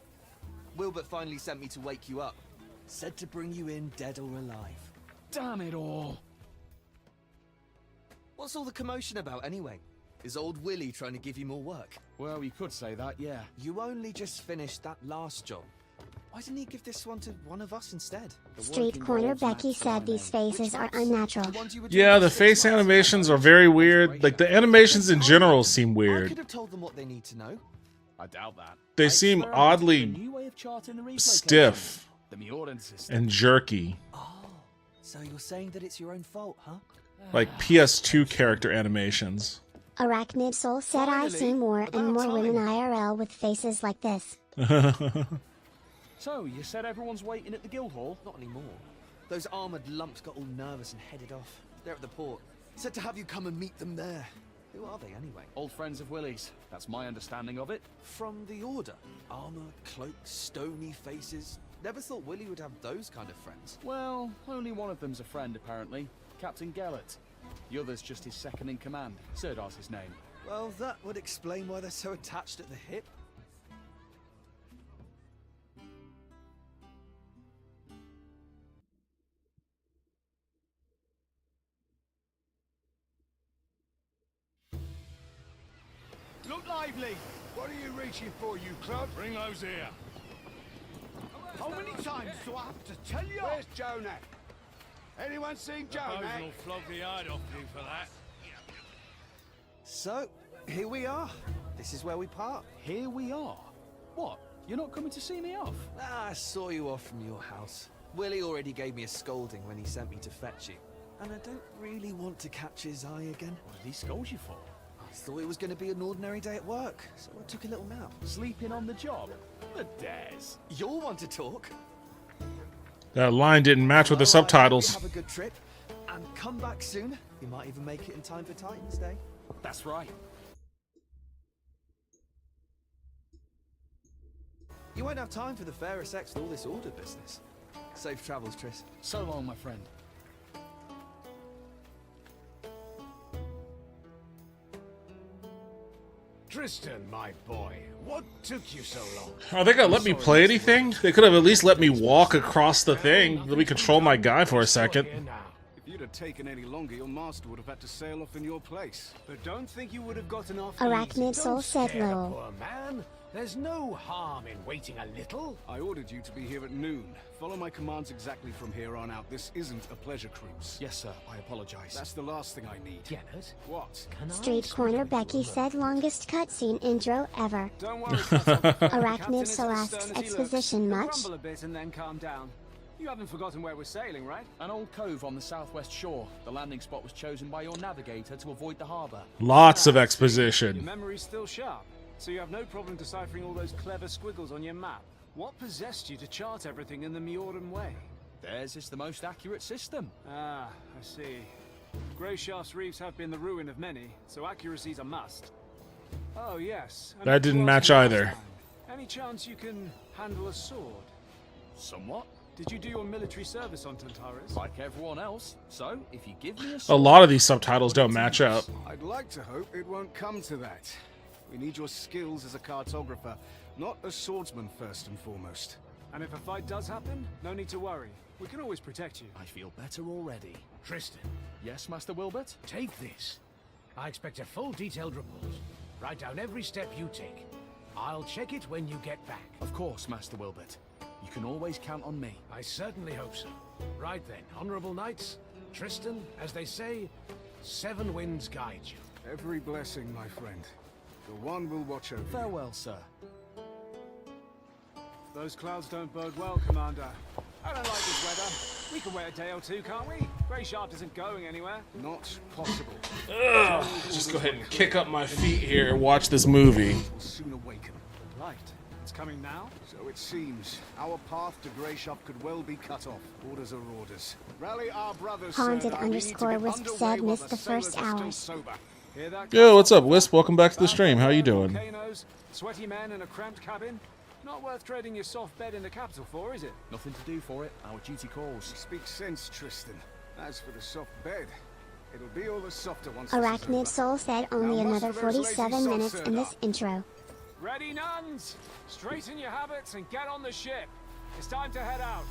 Wilbert finally sent me to wake you up. Said to bring you in dead or alive. Damn it all. What's all the commotion about anyway? Is old Willie trying to give you more work? Well, you could say that, yeah. You only just finished that last job. Why didn't he give this one to one of us instead? Street Corner Becky said these faces are unnatural. The ones you were doing Yeah, for the 6 face months? animations are very weird. Like, the animations in general seem I weird. could have told them what they need to know. I doubt that. They I seem experimented with a oddly new way of charting the reef stiff locations. The Mjordan system. and jerky. Oh, so you're saying that it's your own fault, huh? Like PS2 character animations. Arachnid Soul said I see more and more women IRL with faces like this. So, you said everyone's waiting at the guild hall? Not anymore. Those armored lumps got all nervous and headed off. They're at the port. Said to have you come and meet them there. Who are they anyway? Old friends of Willie's. That's my understanding of it. From the Order. Armor, cloaks, stony faces. Never thought Willie would have those kind of friends. Well, only one of them's a friend, apparently. Captain Gellert. The other's just his second in command. Sirdar's his name. Well, that would explain why they're so attached at the hip. Look lively! What are you reaching for, you club? Bring those here. How many times do I have to tell you? Where's Jonah? Anyone seen Jonah? I'll flog the hide off you for that. So, here we are. This is where we part. Here we are. What? You're not coming to see me off? I saw you off from your house. Willie already gave me a scolding when he sent me to fetch you. And I don't really want to catch his eye again. What did he scold you for? I thought it was going to be an ordinary day at work, so I took a little nap. Sleeping on the job? The dares. You'll want to talk. That line didn't match with the All right, subtitles. Have a good trip, and come back soon. You might even make it in time for Titan's Day. That's right. You won't have time for the fairer sex and all this Order business. Safe travels, Triss. So long, my friend. Tristan, my boy, what took you so long? Are they gonna let me play anything? They could have at least let me walk across the thing. Let me control my guy for a second. Here now. If you'd have taken any longer, your master would have had to sail off in your place. But don't think you would have gotten off Arachnid easy. Soul Don't said scare the no. poor man. There's no harm in waiting a little. I ordered you to be here at noon. Follow my commands exactly from here on out. This isn't a pleasure cruise. Yes, sir. I apologize. That's the last thing I need. Janet, What? can I Street speak Corner with Becky you? said longest cutscene intro ever. Don't worry, Arachnid Arachnid Soul asks exposition much? Grumble a bit and then calm down. You haven't forgotten where we're sailing, right? An old cove on the southwest shore. The landing spot was chosen by your navigator to avoid the harbor. Lots of Your exposition. memory's still sharp, so you have no problem deciphering all those clever squiggles on your map. What possessed you to chart everything in the Mjordan way? Theirs is the most accurate system. Ah, I see. Greyshaft's reefs have been the ruin of many, so accuracy's a must. Oh, yes. and That didn't of match course, either. last time, any chance you can handle a sword? Somewhat. Did you do your military service on Tantarus? Like everyone else. So, if you give me a A sword... lot of these subtitles don't match up. I'd like to hope it won't come to that. We need your skills as a cartographer, not a swordsman first and foremost. And if a fight does happen, no need to worry. We can always protect you. I feel better already. Tristan, Yes, Master Wilbert? take this. I expect a full detailed report. Write down every step you take. I'll check it when you get back. Of course, Master Wilbert. You can always count on me. I certainly hope so. Right then, honorable knights, Tristan, as they say, 7 winds guide you. Every blessing, my friend. The one will watch over you. Farewell, sir. Those clouds don't bode well, Commander. I don't like this weather. We can wait a day or two, can't we? Greyshaft isn't going anywhere. Not possible. Just go ahead and kick up my feet here and watch this movie. Will soon awaken. Right. It's coming now? So it seems. Our path to Greyshaft could well be cut off. Orders are orders. Rally our brothers, Haunted Sirdar. We need to underscore get Wisp underway said while missed the first sailors are still hours. sober. Hear that? Yo, what's up, Wisp? Welcome back to the stream. How you doing? Volcanoes, sweaty men in a cramped cabin. Not worth trading your soft bed in the capital for, is it? Nothing to do for it. Our duty calls. Speak sense, Tristan. As for the soft bed, it'll be all the softer once this is Arachnid over. Soul said only Now, another muster those lazy 47 sods, minutes in this Sirdar. intro. Ready, nuns? Straighten your habits and get on the ship. It's time to head out.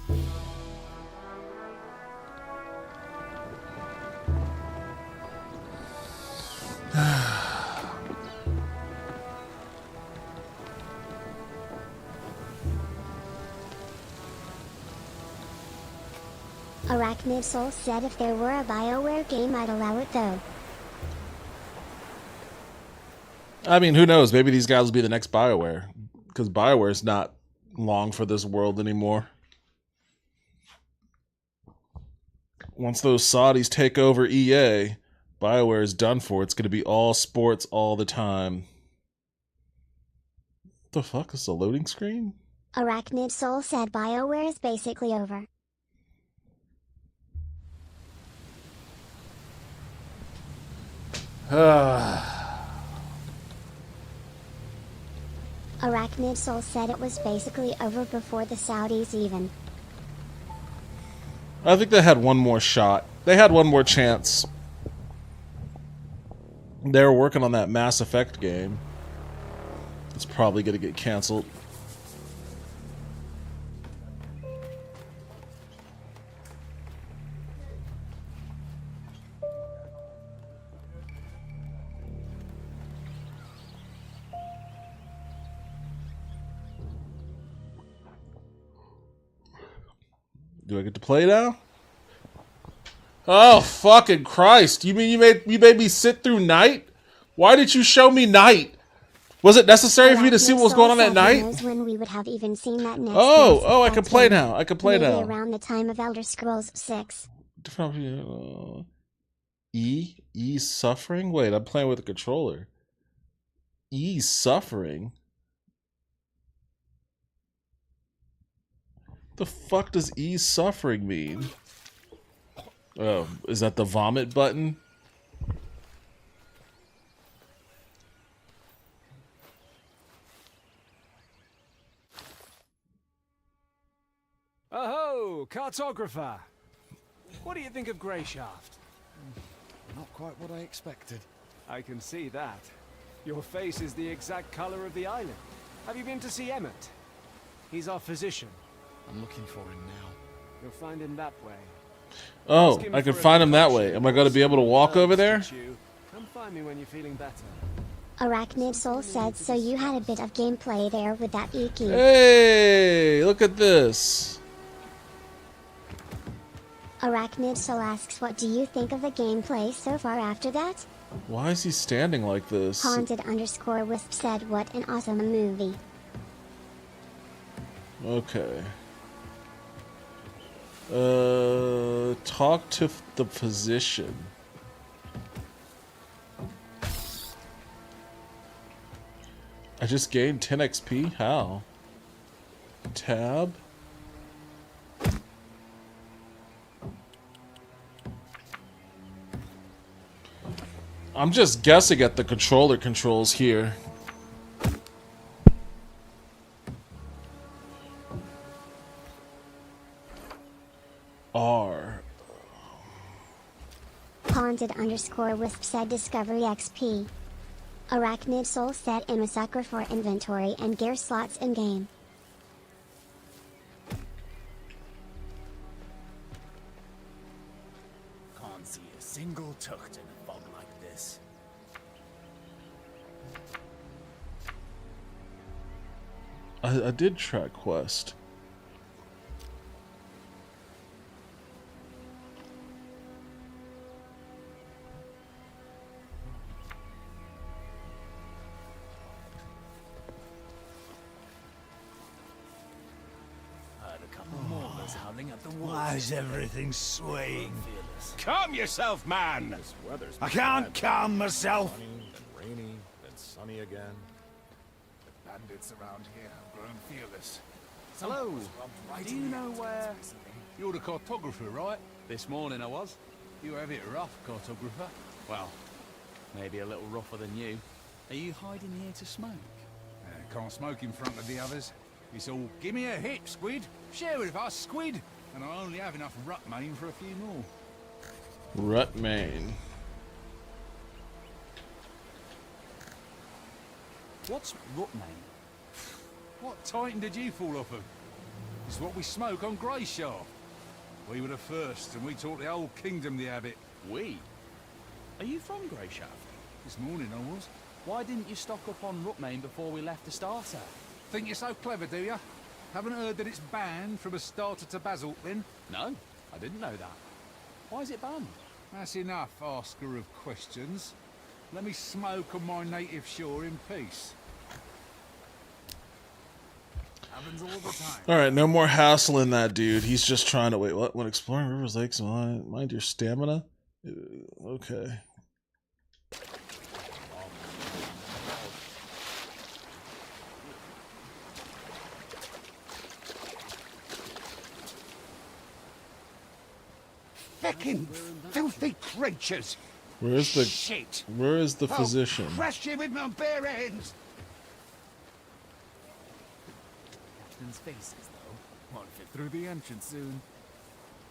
Arachnid Soul said if there were a BioWare game I'd allow it though. I mean, who knows? Maybe these guys will be the next BioWare. Because BioWare's not long for this world anymore. Once those Saudis take over EA, BioWare is done for. It's going to be all sports all the time. What the fuck is the loading screen? Arachnid Soul said BioWare is basically over. Arachnid Soul said it was basically over before the Saudis even. I think they had one more shot. They had one more chance. They were working on that Mass Effect game. It's probably going to get canceled. Do I get to play now? Oh, fucking Christ. You mean you made me sit through night? Why did you show me night? Was it necessary for me to see what was going on at night? When we would have even seen that next I can play now. I can play maybe now. around the time of Elder Scrolls 6. E suffering? Wait, I'm playing with a controller. E suffering? The fuck does E suffering mean? Oh, is that the vomit button? Oh, cartographer! What do you think of Greyshaft? Not quite what I expected. I can see that. Your face is the exact color of the island. Have you been to see Emmett? He's our physician. I'm looking for him now. You'll find him that way. Oh, I can find him that way. Am I going to be able to walk over there? Come find me when you're feeling better. Arachnid Soul said so you had a bit of gameplay there with that E-key. Hey, look at this. Arachnid Soul asks what do you think of the gameplay so far after that? Why is he standing like this? Haunted_Wisp said what an awesome movie. Okay. Talk to the physician. I just gained 10 XP? How? Tab? I'm just guessing at the controller controls here. R. Haunted_Wisp said Discovery XP. Arachnid Soul said I'm a sucker for inventory and gear slots in game. Can't see a single tucht in a fog like this. I did track quest. Why is everything swaying? Calm yourself, man! I can't calm myself! Rainy, then sunny again. The bandits around here have grown fearless. Hello. Do you know where... You're the cartographer, right? This morning I was. You have it rough, cartographer. Well, maybe a little rougher than you. Are you hiding here to smoke? Can't smoke in front of the others. It's all, give me a hit, Squid. Share with us, Squid. And I only have enough Rutmane for a few more. Rutmane. What's Rutmane? What titan did you fall off of? It's what we smoke on Greyshaft. We were the first, and we taught the whole kingdom the habit. We? Are you from Greyshaft? This morning I was. Why didn't you stock up on Rutmane before we left the starter? Think you're so clever, do you? Haven't heard that it's banned from a starter to Basalt, then? No. I didn't know that. Why is it banned? That's enough, asker of questions. Let me smoke on my native shore in peace. Happens all the time. All right, no more hassling that dude. He's just trying to wait. What? When exploring rivers, lakes, mind your stamina. Okay. Feckin' filthy creatures! Where's the Shit! Where is the I'll physician? crush you with my bare hands! Captain's faces, though, won't fit through the entrance soon.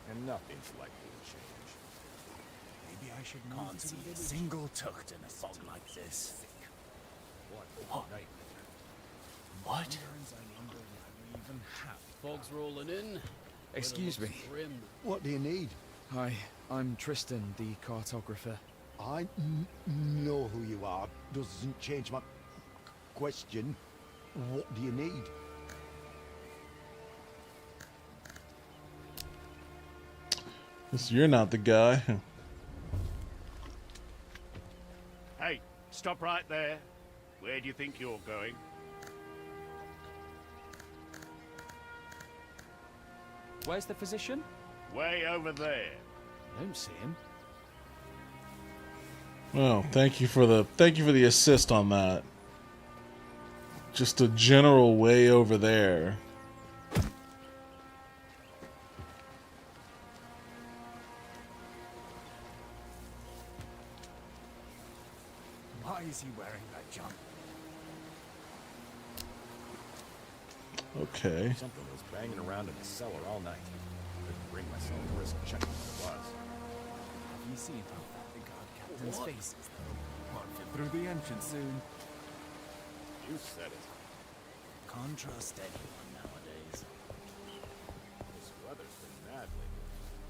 And nothing's likely to change. Maybe I should can't see a single tucht in a fog like this. What? What? Fog's rolling in. Excuse me. Grim. What do you need? Hi, I'm Tristan, the cartographer. I know who you are. Doesn't change my question. What do you need? You're not the guy. Hey, stop right there. Where do you think you're going? Where's the physician? Way over there. I don't see him. Well, thank you for the assist on that. Just a general way over there. Why is he wearing that junk? Okay. Something was banging around in the cellar all night. Couldn't bring myself to risk checking what it was. Have you seen how fat the guard captain's faces, though? Won't fit through the entrance soon. You said it. Can't trust anyone nowadays. This weather's been mad lately.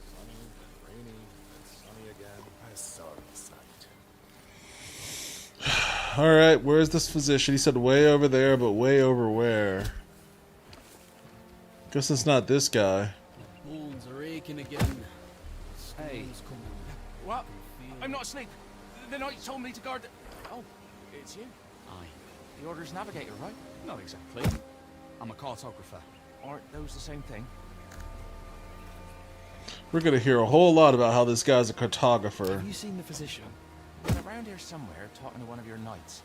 Sunny, then rainy, then sunny again. A sorry sight. Alright, where's this physician? He said way over there, but way over where? Guess it's not this guy. Bones are aching again. Hey. What? I'm not asleep. The knight told me to guard the... Oh, it's you. Aye. The Order's navigator, right? Not exactly. I'm a cartographer. Aren't those the same thing? We're gonna hear a whole lot about how this guy's a cartographer. Have you seen the physician? Been around here somewhere talking to one of your knights.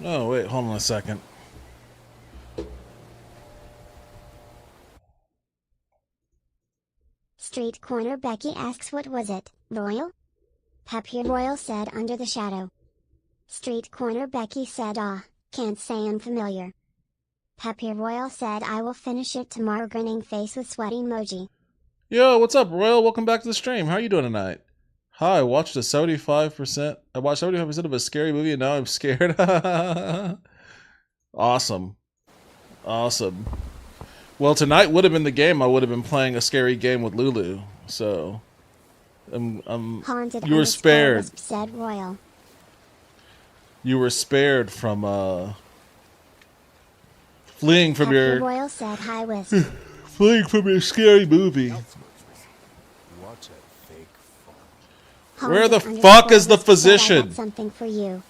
Oh, wait, hold on a second. Street Corner Becky asks what was it, Royal? Papier Royal said under the shadow. Street Corner Becky said can't say unfamiliar. Papier Royal said I will finish it tomorrow, grinning face with sweaty emoji. Yo, what's up, Royal? Welcome back to the stream. How are you doing tonight? Hi, I watched 75% of a scary movie and now I'm scared. Awesome. Awesome. Well, tonight would have been the game. I would have been playing a scary game with Lulu. So, Haunted you were spared. Said Royal. You were spared from fleeing from Papier your Royal said hi Wisp. fleeing from your scary movie. What a fake fun. Where the Haunted fuck is the Wisp said, I physician? got something for you.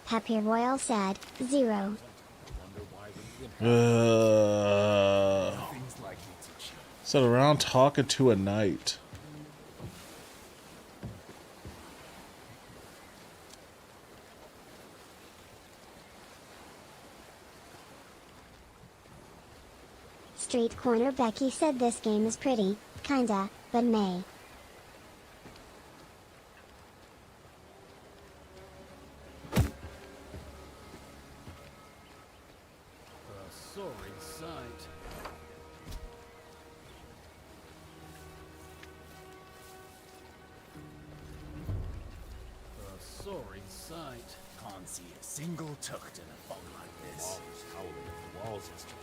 Papier Royal said 0. Sit around talking to a knight. Street Corner Becky said this game is pretty, kinda, but may. A sorry sight. A sorry sight. Can't see a single tucht in a fog like this. Walls howling at the walls yesterday.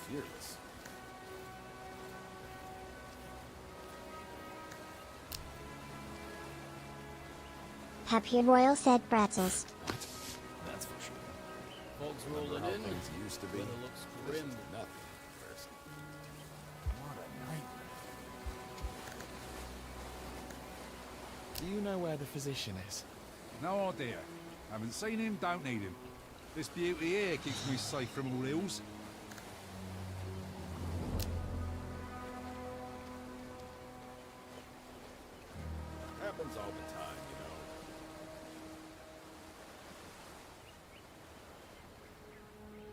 fearless. Happy Royal said pretzels. That's for sure. Fog's Remember rolling how in. things used to be? Weather looks This is grim. nothing in comparison. What a nightmare. Do you know where the physician is? No idea. Haven't seen him, don't need him. This beauty here keeps me safe from all ills. Happens all the time, you know.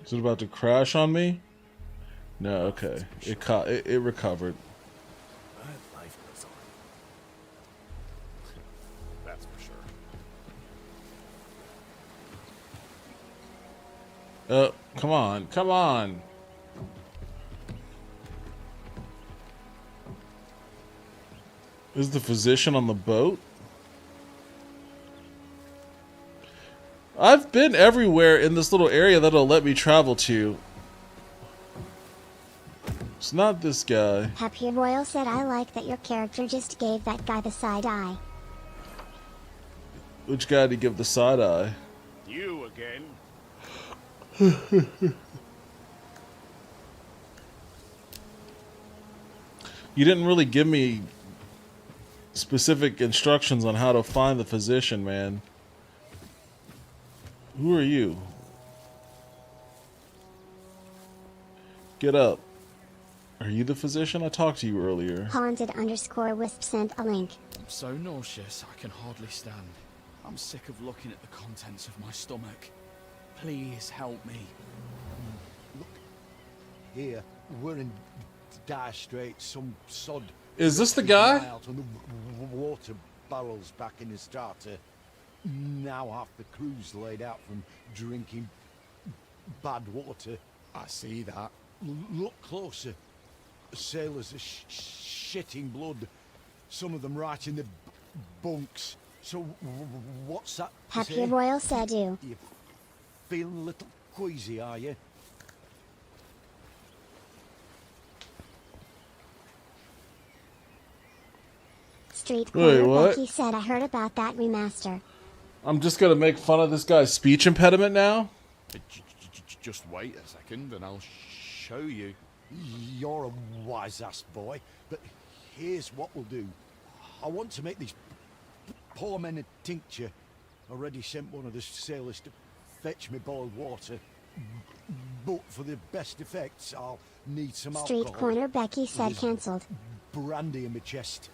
Is it about to crash on me? No, okay. It recovered. But life goes on. That's for sure. Come on, come on. Is the physician on the boat? I've been everywhere in this little area that'll let me travel to. It's not this guy. Happy Royal said I like that your character just gave that guy the side eye. Which guy did he give the side eye? You again? You didn't really give me specific instructions on how to find the physician, man. Who are you? Get up. Are you the physician? I talked to you earlier. Haunted_wisp sent a link. I'm so nauseous I can hardly stand. I'm sick of looking at the contents of my stomach. Please help me. Look, here, we're in dire straits. Some sod. Is this the guy? Out on the water barrels back in the starter. Now half the crew's laid out from drinking bad water. I see that. Look closer. Sailors are shitting blood. Some of them right in the bunks. So what's that? Happy Royal said you. You feeling a little queasy, are you? Street Wait, Corner what? Becky said I heard about that remaster. I'm just gonna make fun of this guy's speech impediment now? Just wait a second and I'll show you. You're a wise-ass boy, but here's what we'll do. I want to make these poor men a tincture. Already sent one of the sailors to fetch me boiled water. But for the best effects, I'll need some Street alcohol. Corner Becky said There's cancelled. brandy in my chest.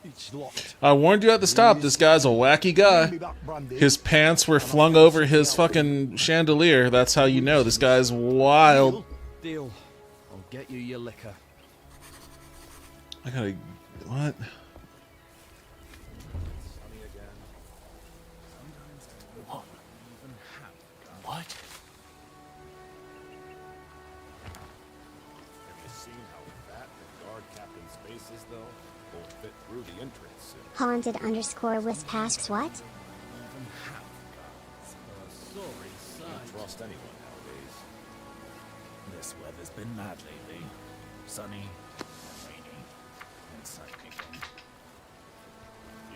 It's locked. I warned you at the stop, this guy's a wacky guy. His pants were flung over his fucking chandelier. That's how you know this guy's wild. Deal. I'll get you your liquor. I gotta... What? What? Have you seen how fat the guard captain's face is, though? Won't fit through the entrance. Haunted_wisp asks what? Can't trust anyone nowadays. This weather's been mad lately. Sunny, rainy, and sunny again.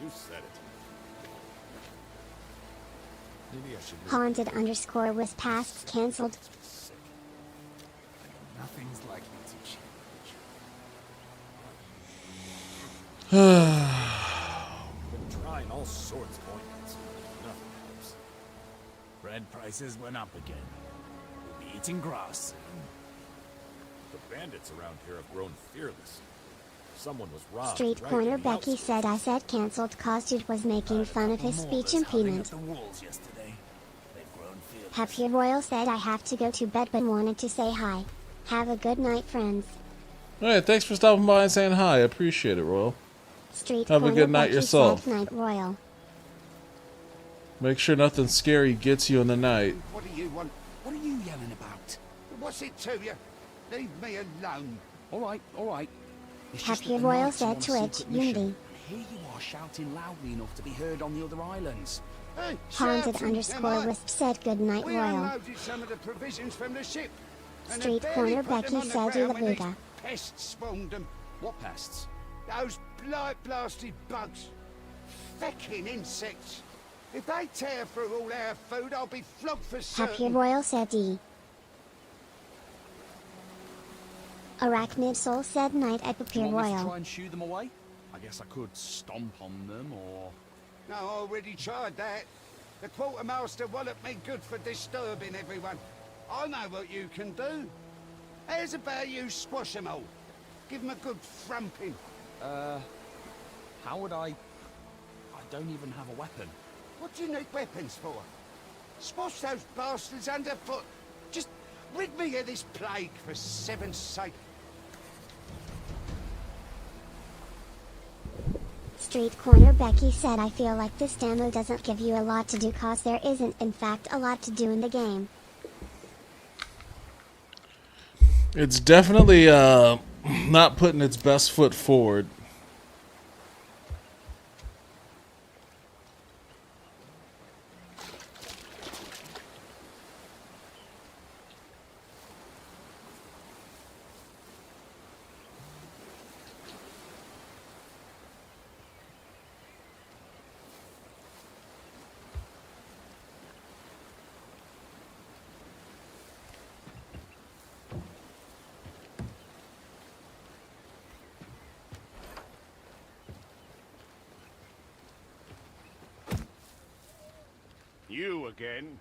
You said it. Maybe I should Haunted_wisp asks cancelled. Nothing's likely to change. Been trying all sorts of ointments. Nothing helps. Bread prices went up again. We'll be eating grass soon. The bandits around here have grown fearless. Someone was robbed. Street right Corner in the Becky outskirts. said I said cancelled cause dude was making fun of his speech impediment. The walls yesterday. They've grown fearless. Happy Royal said I have to go to bed but wanted to say hi. Have a good night, friends. Alright, thanks for stopping by and saying hi. I appreciate it, Royal. Street Have a Corner good night Becky yourself. said night Royal. Make sure nothing scary gets you in the night. What do you want? What are you yelling about? What's it to you? Leave me alone. All right, all right. It's just Happy that the Royal Knights said want a Twitch, secret mission. Unity. Here you are shouting loudly enough to be heard on the other islands. Hey, Haunted_wisp said good night We Royal. unloaded some of the provisions from the ship. And Street they corner barely put them Becky on the said ground when these Ulabuga. pests swarmed them. What pests? Those blight-blasted bugs. Fecking insects. If they tear through all our food, I'll be flogged for Happy certain. Royal said D. Arachnid Soul said night at Do Papier you want me to Royal. try and shoo them away? I guess I could stomp on them, or... No, I already tried that. The quartermaster walloped me good for disturbing everyone. I know what you can do. How's about you squash them all? Give them a good thrumping. How would I don't even have a weapon. What do you need weapons for? Squash those bastards underfoot. Just rid me of this plague, for seven's sake. Street corner Becky said I feel like this demo doesn't give you a lot to do cause there isn't in fact a lot to do in the game. It's definitely not putting its best foot forward. You again?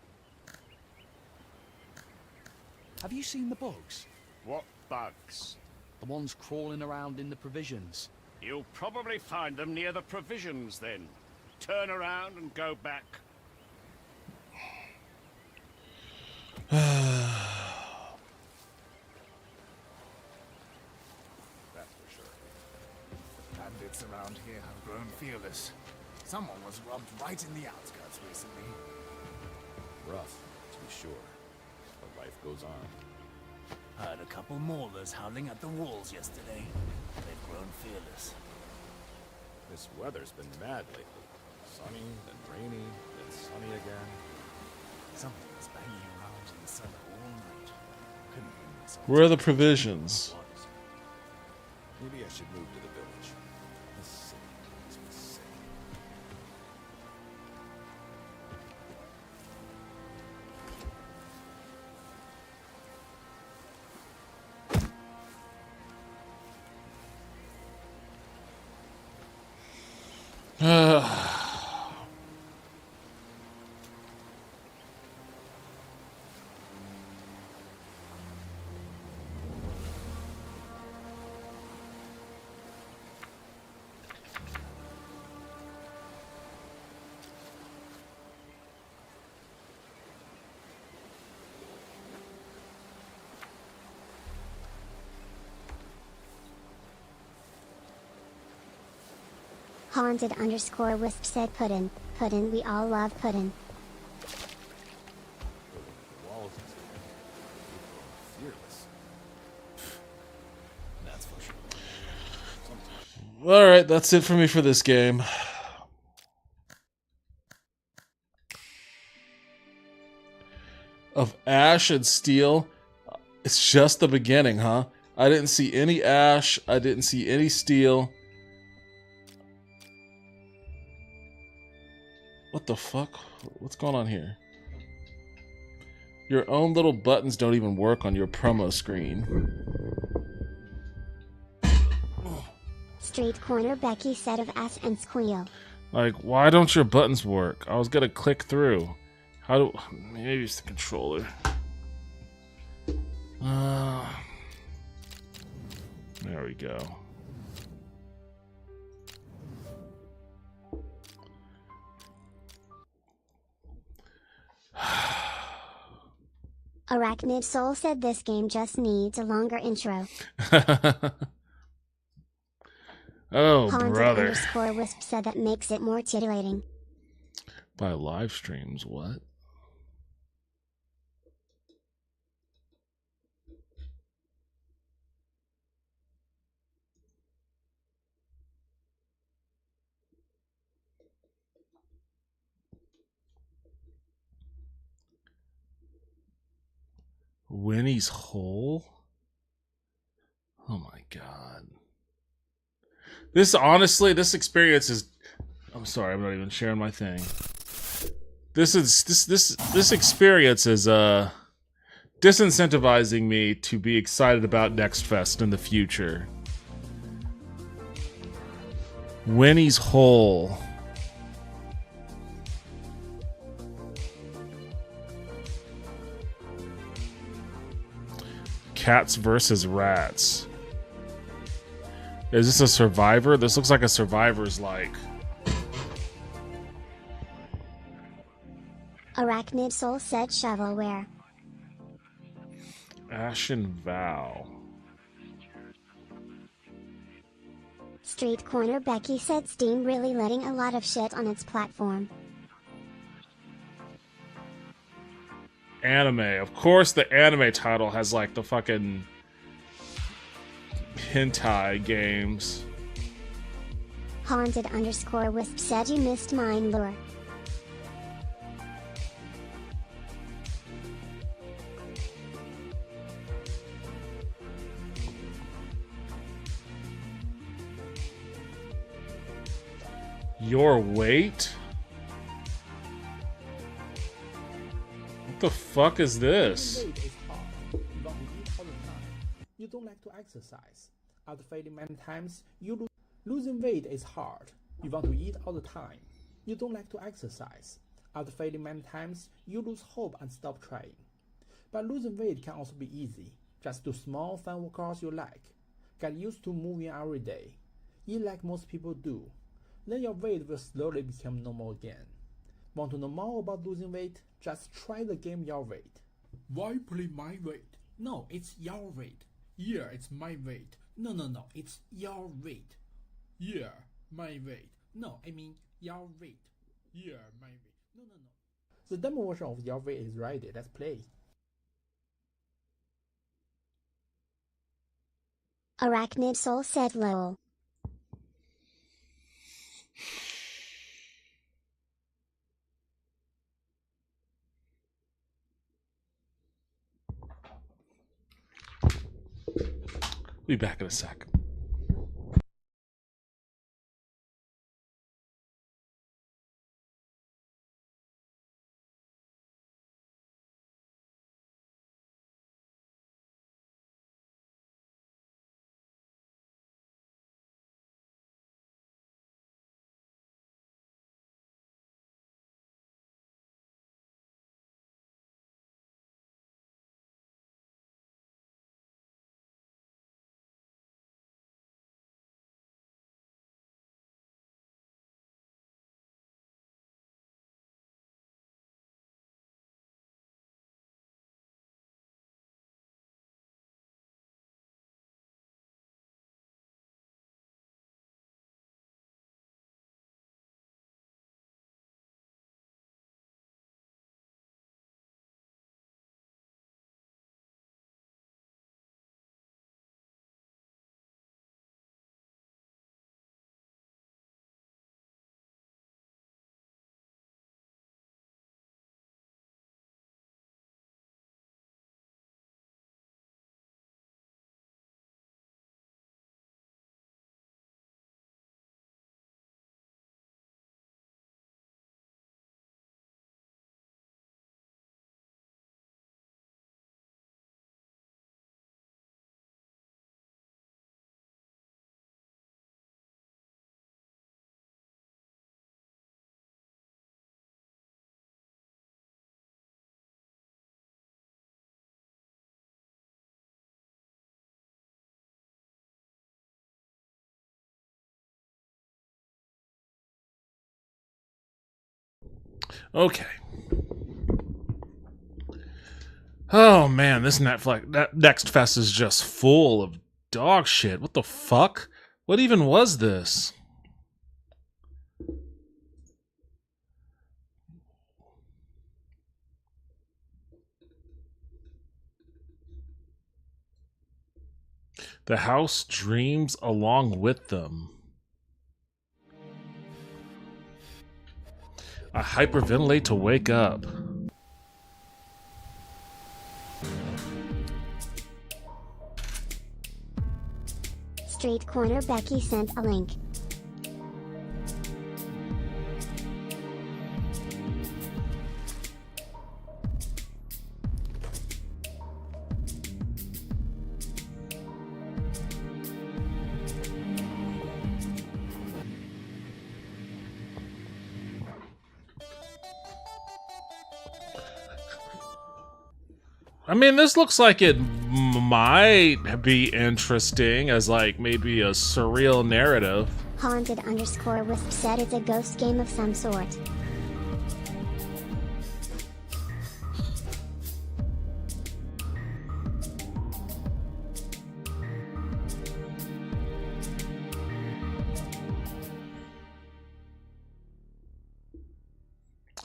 Have you seen the bugs? What bugs? The ones crawling around in the provisions. You'll probably find them near the provisions then. Turn around and go back. That's for sure. Bandits around here have grown fearless. Someone was robbed right in the outskirts recently. Rough, to be sure. But life goes on. Heard a couple maulers howling at the walls yesterday. They've grown fearless. This weather's been mad lately. Sunny, then rainy, then sunny again. Something was banging around in the cellar all night. Couldn't bring myself. Where are the provisions? Maybe I should move to the village. This city makes me sick. Haunted _ Wisp said Puddin'. Puddin', we all love Puddin'. The walls and stuff. You've grown fearless. That's for sure. Sometimes. Alright, that's it for me for this game. Of ash and steel, it's just the beginning, huh? I didn't see any ash, I didn't see any steel. What the fuck? What's going on here? Your own little buttons don't even work on your promo screen. Street corner Becky said of ass and squeal. Like, why don't your buttons work? I was gonna click through. How do... Maybe it's the controller. There we go. Arachnid Soul said this game just needs a longer intro. Oh, Haunted brother. _ Wisp said that makes it more titillating. By live streams, what? Winnie's Hole? Oh my god. This experience is... I'm sorry, I'm not even sharing my thing. This experience is disincentivizing me to be excited about Next Fest in the future. Winnie's Hole. Cats versus rats. Is this a Survivor? This looks like a Survivor's like. Arachnid Soul said shovelware. Ashen Vow. Street Corner Becky said Steam really letting a lot of shit on its platform. Anime. Of course the anime title has like the fucking hentai games. Haunted_Wisp said you missed mine lure. Your weight? What the fuck is this? You don't like to exercise. After failing many times, losing weight is hard. You want to eat all the time. You don't like to exercise. After failing many times, you lose hope and stop trying. But losing weight can also be easy. Just do small, fun workouts you like. Get used to moving every day. Eat like most people do. Then your weight will slowly become normal again. Want to know more about losing weight? Just try the game Your Weight. Why play my weight? No, it's your weight. Yeah, it's my weight. No, it's your weight. Yeah, my weight. No, I mean your weight. Yeah, my weight. No. The demo version of Your Weight is ready. Let's play. Arachnid Soul said lol. Be back in a sec. Okay. Oh man, this Next Fest is just full of dog shit. What the fuck? What even was this? The house dreams along with them. I hyperventilate to wake up. Street Corner Becky sent a link. I mean, this looks like it might be interesting as, like, maybe a surreal narrative. Haunted_Wisp said it's a ghost game of some sort.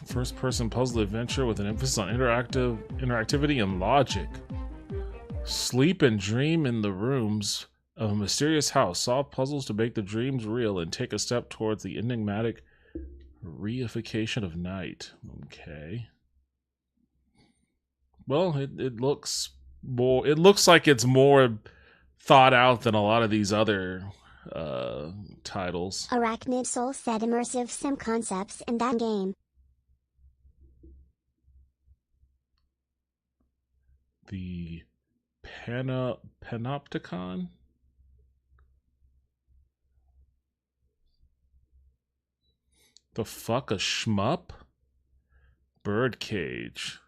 First-person puzzle adventure with an emphasis on interactivity and logic. Sleep and dream in the rooms of a mysterious house. Solve puzzles to make the dreams real and take a step towards the enigmatic reification of night. Okay. Well, it looks more. It looks like it's more thought out than a lot of these other titles. Arachnid Soul said immersive sim concepts in that game. The Panopticon? The fuck, a shmup? Birdcage.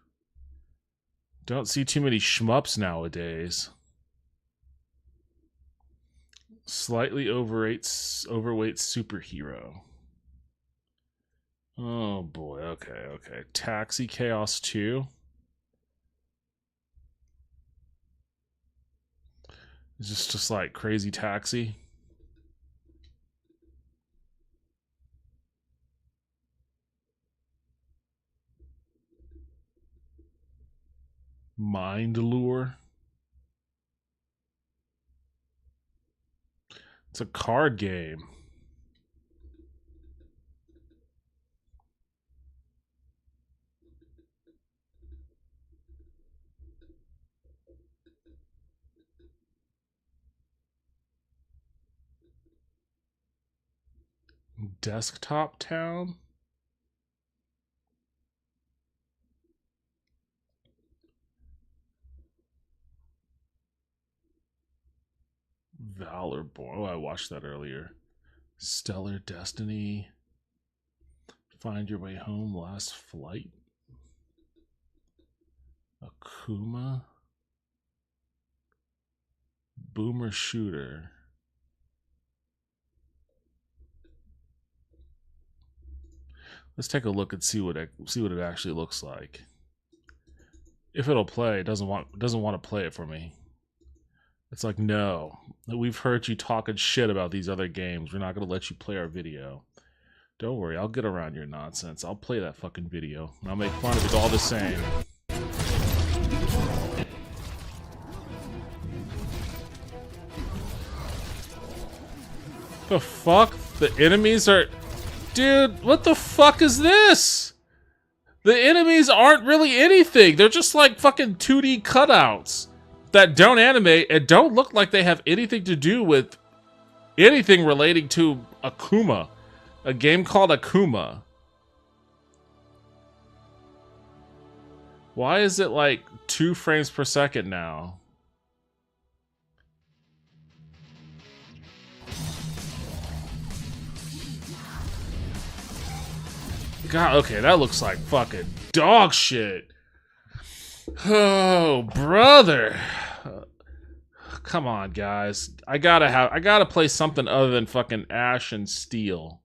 Don't see too many shmups nowadays. Slightly overweight superhero. Oh boy, okay. Taxi Chaos 2. Is this just like Crazy Taxi? Mind Lure? It's a card game. Desktop Town? Valorborn. Oh, I watched that earlier. Stellar Destiny. Find Your Way Home. Last Flight. Akuma. Boomer Shooter. Let's take a look and see what it actually looks like. If it'll play, it doesn't want to play it for me. It's like, no, we've heard you talking shit about these other games. We're not gonna let you play our video. Don't worry, I'll get around your nonsense. I'll play that fucking video. And I'll make fun of it all the same. The fuck? The enemies are... Dude, what the fuck is this? The enemies aren't really anything. They're just like fucking 2D cutouts that don't animate and don't look like they have anything to do with anything relating to Akuma. A game called Akuma. Why is it like 2 frames per second now? God, okay, that looks like fucking dog shit. Oh, brother. Come on, guys. I gotta play something other than fucking Ash and Steel.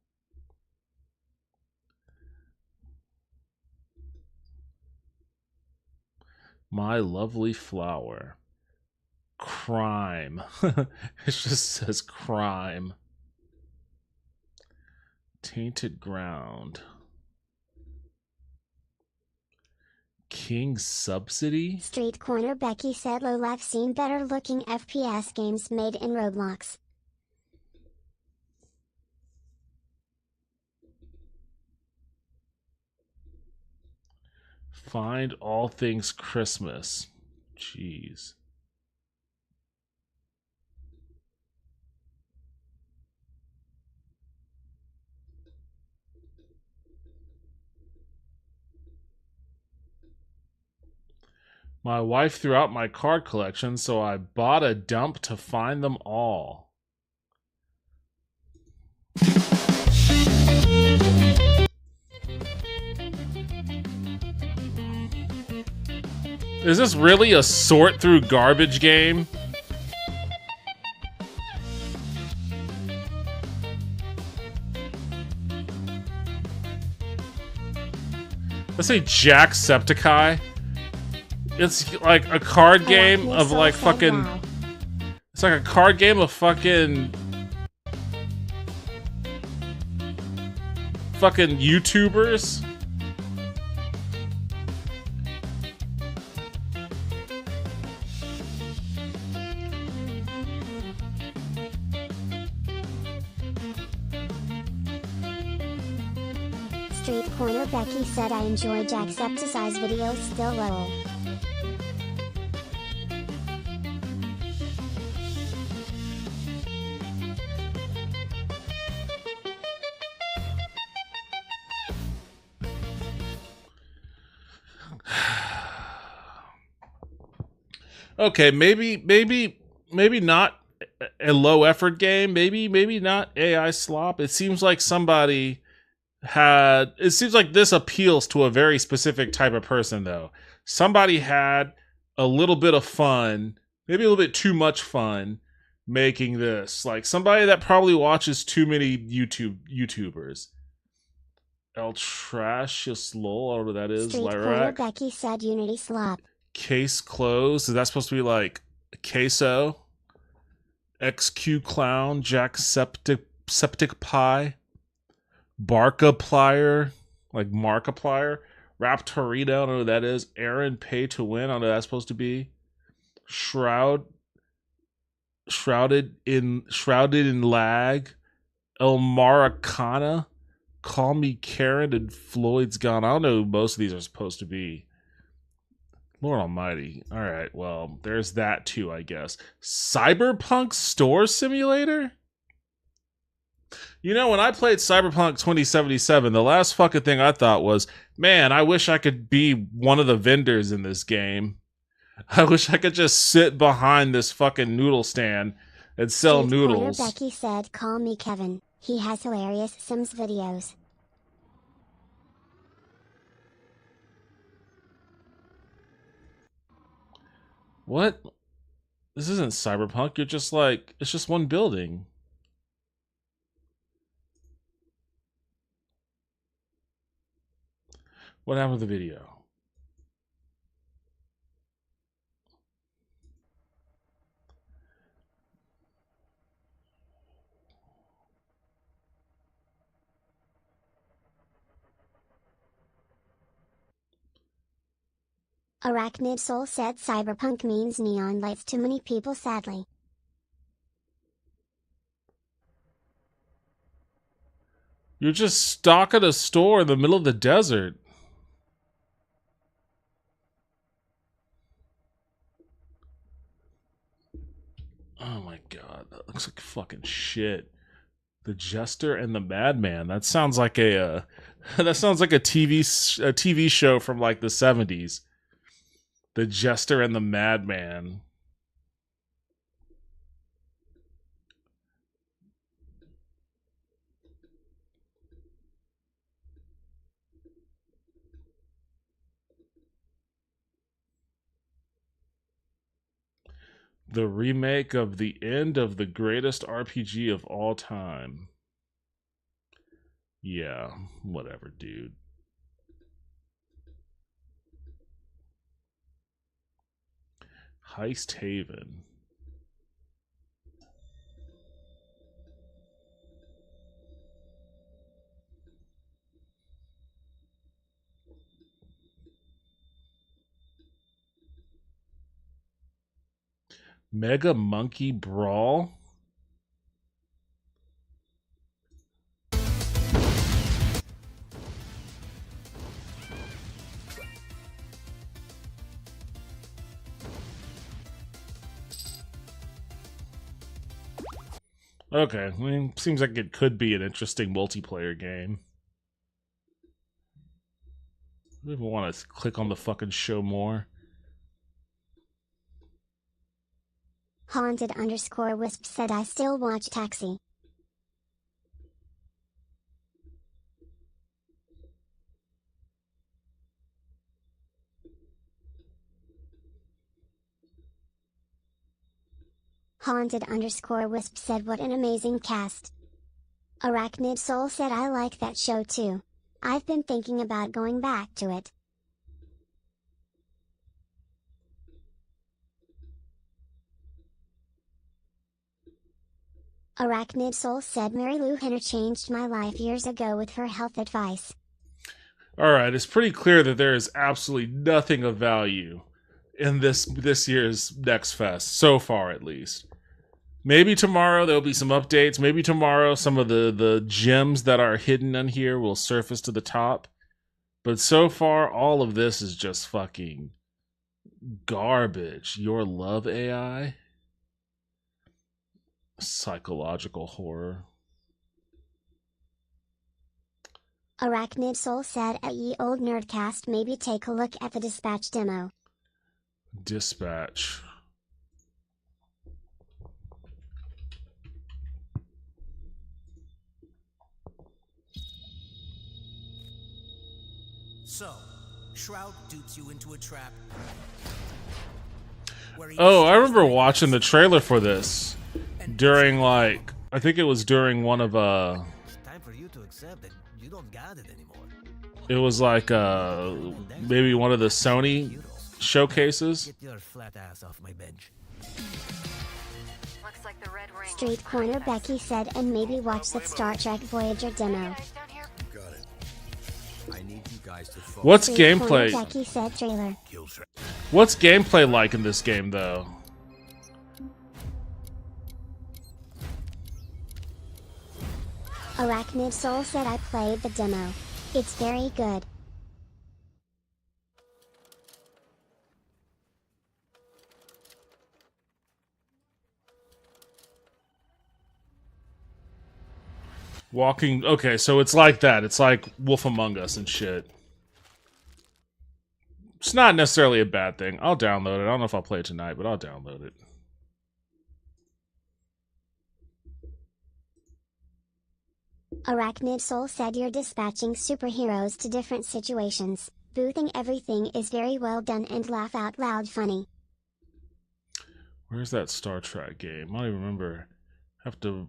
My Lovely Flower. Crime. It just says crime. Tainted Ground. King Subsidy? Street Corner Becky said lol, I've seen better looking FPS games made in Roblox. Find All Things Christmas. Jeez. My wife threw out my card collection, so I bought a dump to find them all. Is this really a sort through garbage game? Let's say Jacksepticeye. It's like a card game of like fucking... It's like a card game of fucking YouTubers. Street Corner Becky said I enjoy Jacksepticeye's videos still lol. Okay, maybe not a low effort game. Maybe not AI slop. It seems like somebody had... It seems like this appeals to a very specific type of person, though. Somebody had a little bit of fun, maybe a little bit too much fun, making this. Like somebody that probably watches too many YouTubers. El Trashus lol, whatever that is. Street Corner Becky said Unity slop. Case closed. Is that supposed to be like queso? XQ Clown, Jackseptic Pie, Barkaplier, like Markiplier, Raptorito, I don't know what that is. Aaron Pay to Win, I don't know what that's supposed to be. Shrouded in Lag, El Maracana, Call Me Karen, and Floyd's Gone. I don't know who most of these are supposed to be. Lord almighty. Alright, well, there's that too, I guess. Cyberpunk Store Simulator? You know, when I played Cyberpunk 2077, the last fucking thing I thought was, man, I wish I could be one of the vendors in this game. I wish I could just sit behind this fucking noodle stand and sell Street noodles. Corner Becky said call me Kevin. He has hilarious Sims videos. What? This isn't Cyberpunk. You're just like, it's just one building. What happened with the video? Arachnid Soul said cyberpunk means neon lights to many people sadly. You're just stuck at a store in the middle of the desert. Oh my god, that looks like fucking shit. The Jester and the Madman. That sounds like a that sounds like a TV show from like the 70s. The Jester and the Madman. The remake of the end of the greatest RPG of all time. Yeah, whatever, dude. Heist Haven. Mega Monkey Brawl? Okay, I mean, seems like it could be an interesting multiplayer game. I don't even want to click on the fucking show more. Haunted_Wisp said I still watch Taxi. Haunted_Wisp said what an amazing cast. Arachnid Soul said I like that show too. I've been thinking about going back to it. Arachnid Soul said Mary Lou Henner changed my life years ago with her health advice. Alright, it's pretty clear that there is absolutely nothing of value in this year's Next Fest, so far at least. Maybe tomorrow there'll be some updates. Maybe tomorrow some of the gems that are hidden in here will surface to the top. But so far, all of this is just fucking garbage. Your love AI? Psychological horror. Arachnid Soul said at Ye Old Nerdcast maybe take a look at the Dispatch demo. Dispatch. So, Shroud dupes you into a trap. Oh, I remember watching the trailer for this during, like, I think it was during one of, Time for you to accept that you don't got it anymore. it was like, maybe one of the Sony showcases. Get your flat ass off my bench. Looks like the red ring. Street Corner Becky said and maybe watch that Star Trek Voyager demo. Got it. I need you guys to focus. What's Street Corner gameplay? Becky said trailer. What's gameplay like in this game, though? Arachnid Soul said I played the demo. It's very good. Walking. Okay, so it's like that. It's like Wolf Among Us and shit. It's not necessarily a bad thing. I'll download it. I don't know if I'll play it tonight, but I'll download it. Arachnid Soul said you're dispatching superheroes to different situations. Boothing everything is very well done and laugh out loud funny. Where's that Star Trek game? I don't even remember. Have to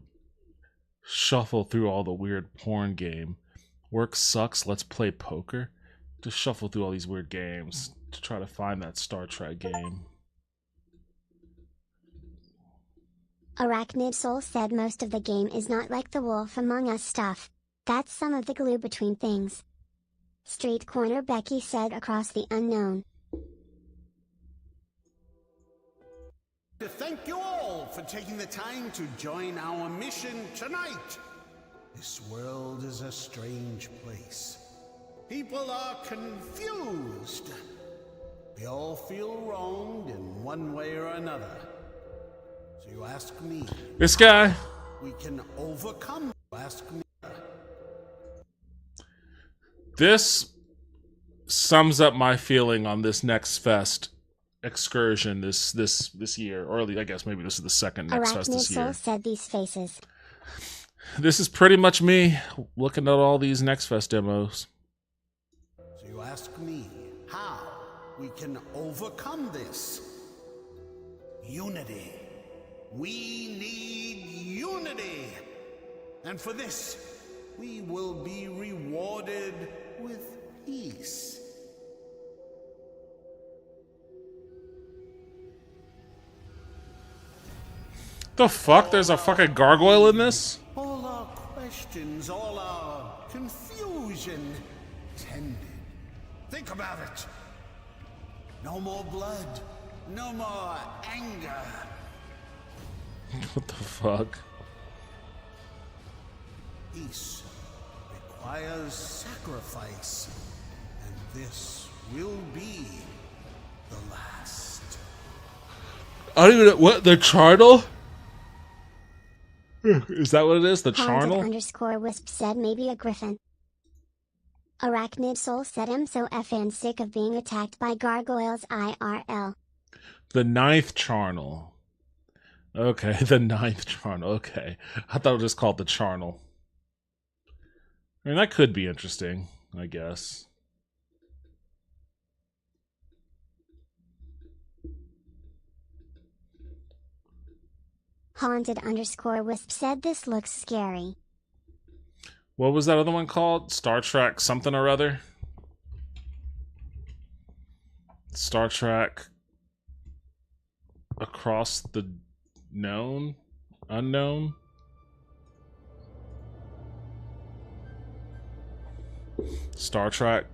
shuffle through all the weird porn game. Work sucks. Let's play poker. Just shuffle through all these weird games to try to find that Star Trek game. Arachnid Soul said most of the game is not like the Wolf Among Us stuff. That's some of the glue between things. Street Corner Becky said Across the Unknown. To thank you all for taking the time to join our mission tonight. This world is a strange place. People are confused. They all feel wronged in one way or another. So you ask me. This guy. We can overcome. Ask me. This sums up my feeling on this Next Fest excursion this year, or I guess maybe this is the second Next Fest this year. Arachnid Soul said these faces. This is pretty much me looking at all these Next Fest demos. So you ask me how we can overcome this. Unity. We need unity. And for this, we will be rewarded with peace. The fuck? There's a fucking gargoyle in this? All our questions, all our confusion tended. Think about it. No more blood. No more anger. What the fuck? Peace requires sacrifice, and this will be the last. I don't even know what the charnel? Is that what it is? The charnel? Haunted_Wisp said maybe a griffin. Arachnid Soul said I'm so effing sick of being attacked by gargoyles IRL. The ninth charnel. Okay, the 9th charnel. Okay. I thought it was just called the charnel. I mean, that could be interesting, I guess. Haunted_Wisp said this looks scary. What was that other one called? Star Trek something or other? Star Trek Across the Known? Unknown? Star Trek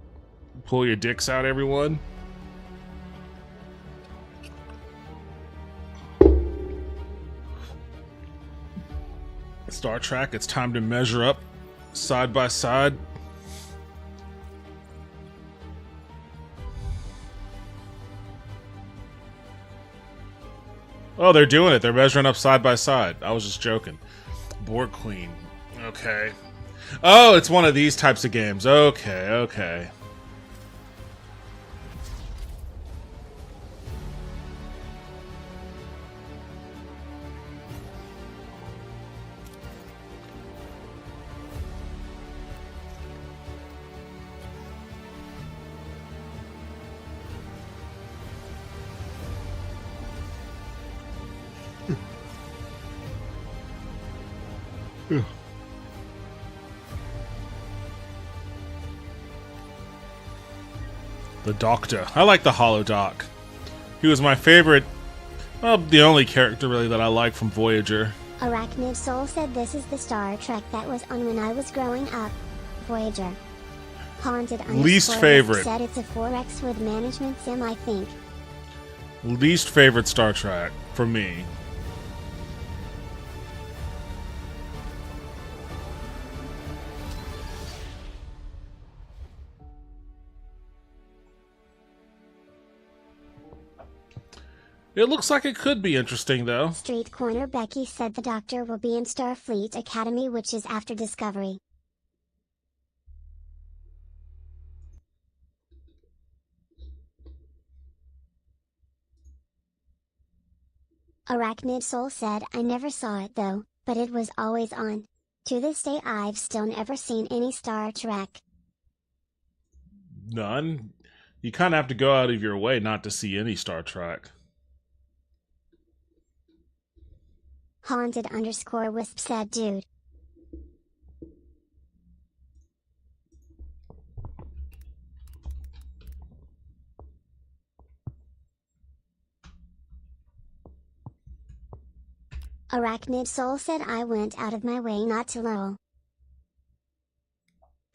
Pull Your Dicks Out, everyone? Star Trek, it's time to measure up side by side. Oh, they're doing it. They're measuring up side by side. I was just joking. Borg Queen. Okay. Oh, it's one of these types of games. Okay, okay. The Doctor. I like the Holodoc. He was my favorite, well, the only character really that I like from Voyager. Arachnid Soul said this is the Star Trek that was on when I was growing up. Voyager. Least favorite. Said it's a 4X with management sim, I think. Least favorite Star Trek for me. It looks like it could be interesting, though. Street Corner Becky said the Doctor will be in Starfleet Academy, which is after Discovery. Arachnid Soul said I never saw it though, but it was always on. To this day I've still never seen any Star Trek. None? You kind of have to go out of your way not to see any Star Trek. Haunted_Wisp said dude. Arachnid Soul said I went out of my way not to lol.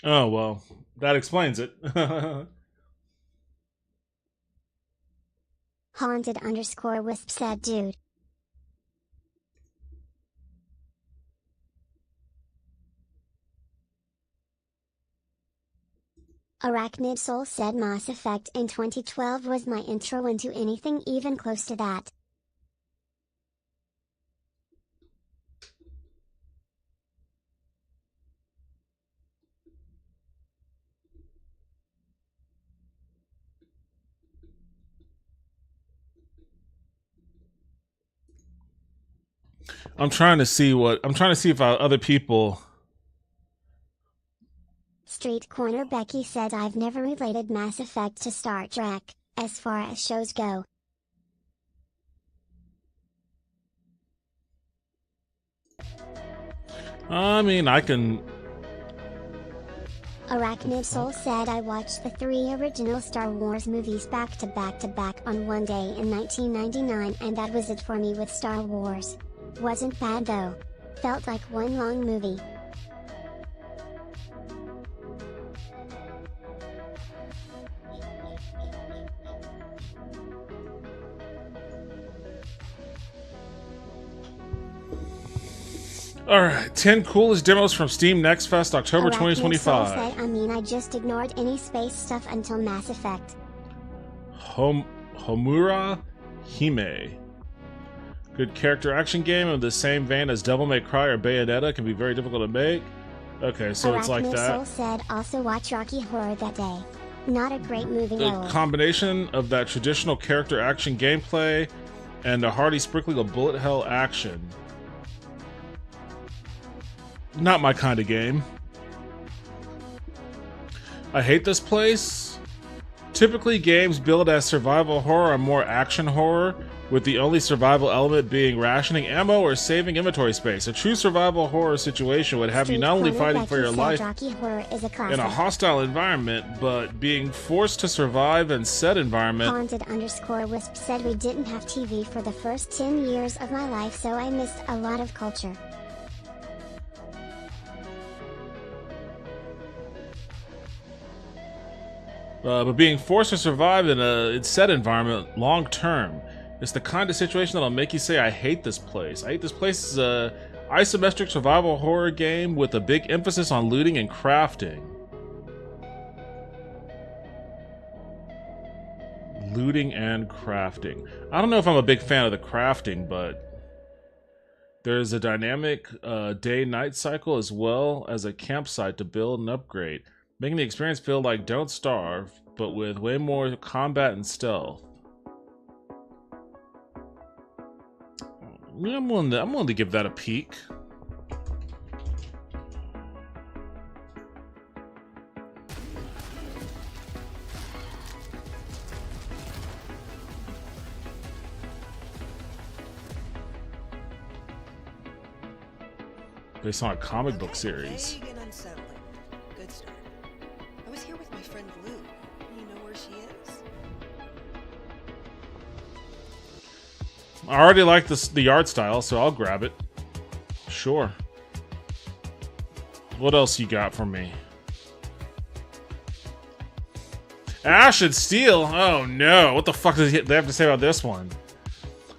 Oh, well, that explains it. Haunted_Wisp said dude. Arachnid Soul said Mass Effect in 2012 was my intro into anything even close to that. I'm trying to see if other people. Street Corner Becky said I've never related Mass Effect to Star Trek, as far as shows go. I mean, I can... Arachnid Soul said I watched the 3 original Star Wars movies back to back to back on one day in 1999 and that was it for me with Star Wars. Wasn't bad though. Felt like one long movie. Alright, 10 coolest demos from Steam Next Fest, October Arachnid 2025. Soul said, I mean I just ignored any space stuff until Mass Effect. Homura Hime. Good character action game in the same vein as Devil May Cry or Bayonetta, can be very difficult to make. Okay, so it's like Arachnid that. Soul said also watch Rocky Horror that day. Not a great movie The though. combination of that traditional character action gameplay and a hearty sprinkling of bullet hell action. Not my kind of game. I hate this place. Typically, games billed as survival horror are more action horror, with the only survival element being rationing ammo or saving inventory space. A true survival horror situation would have you not only fighting for your life in a hostile environment, but being forced to survive in said environment. Haunted_Wisp said we didn't have TV for the first 10 years of my life, so I missed a lot of culture. But being forced to survive in a said environment long term, it's the kind of situation that'll make you say, I hate this place. I hate this place is a isometric survival horror game with a big emphasis on looting and crafting. Looting and crafting. I don't know if I'm a big fan of the crafting, but there's a dynamic day-night cycle as well as a campsite to build and upgrade, making the experience feel like Don't Starve, but with way more combat and stealth. I'm willing to give that a peek. Based on a comic book series. Vague and unsettling. Good start. I was here with my friend Lou. You know where she is? I already like the art style, so I'll grab it. Sure. What else you got for me? Ash and Steel? Oh no! What the fuck does they have to say about this one?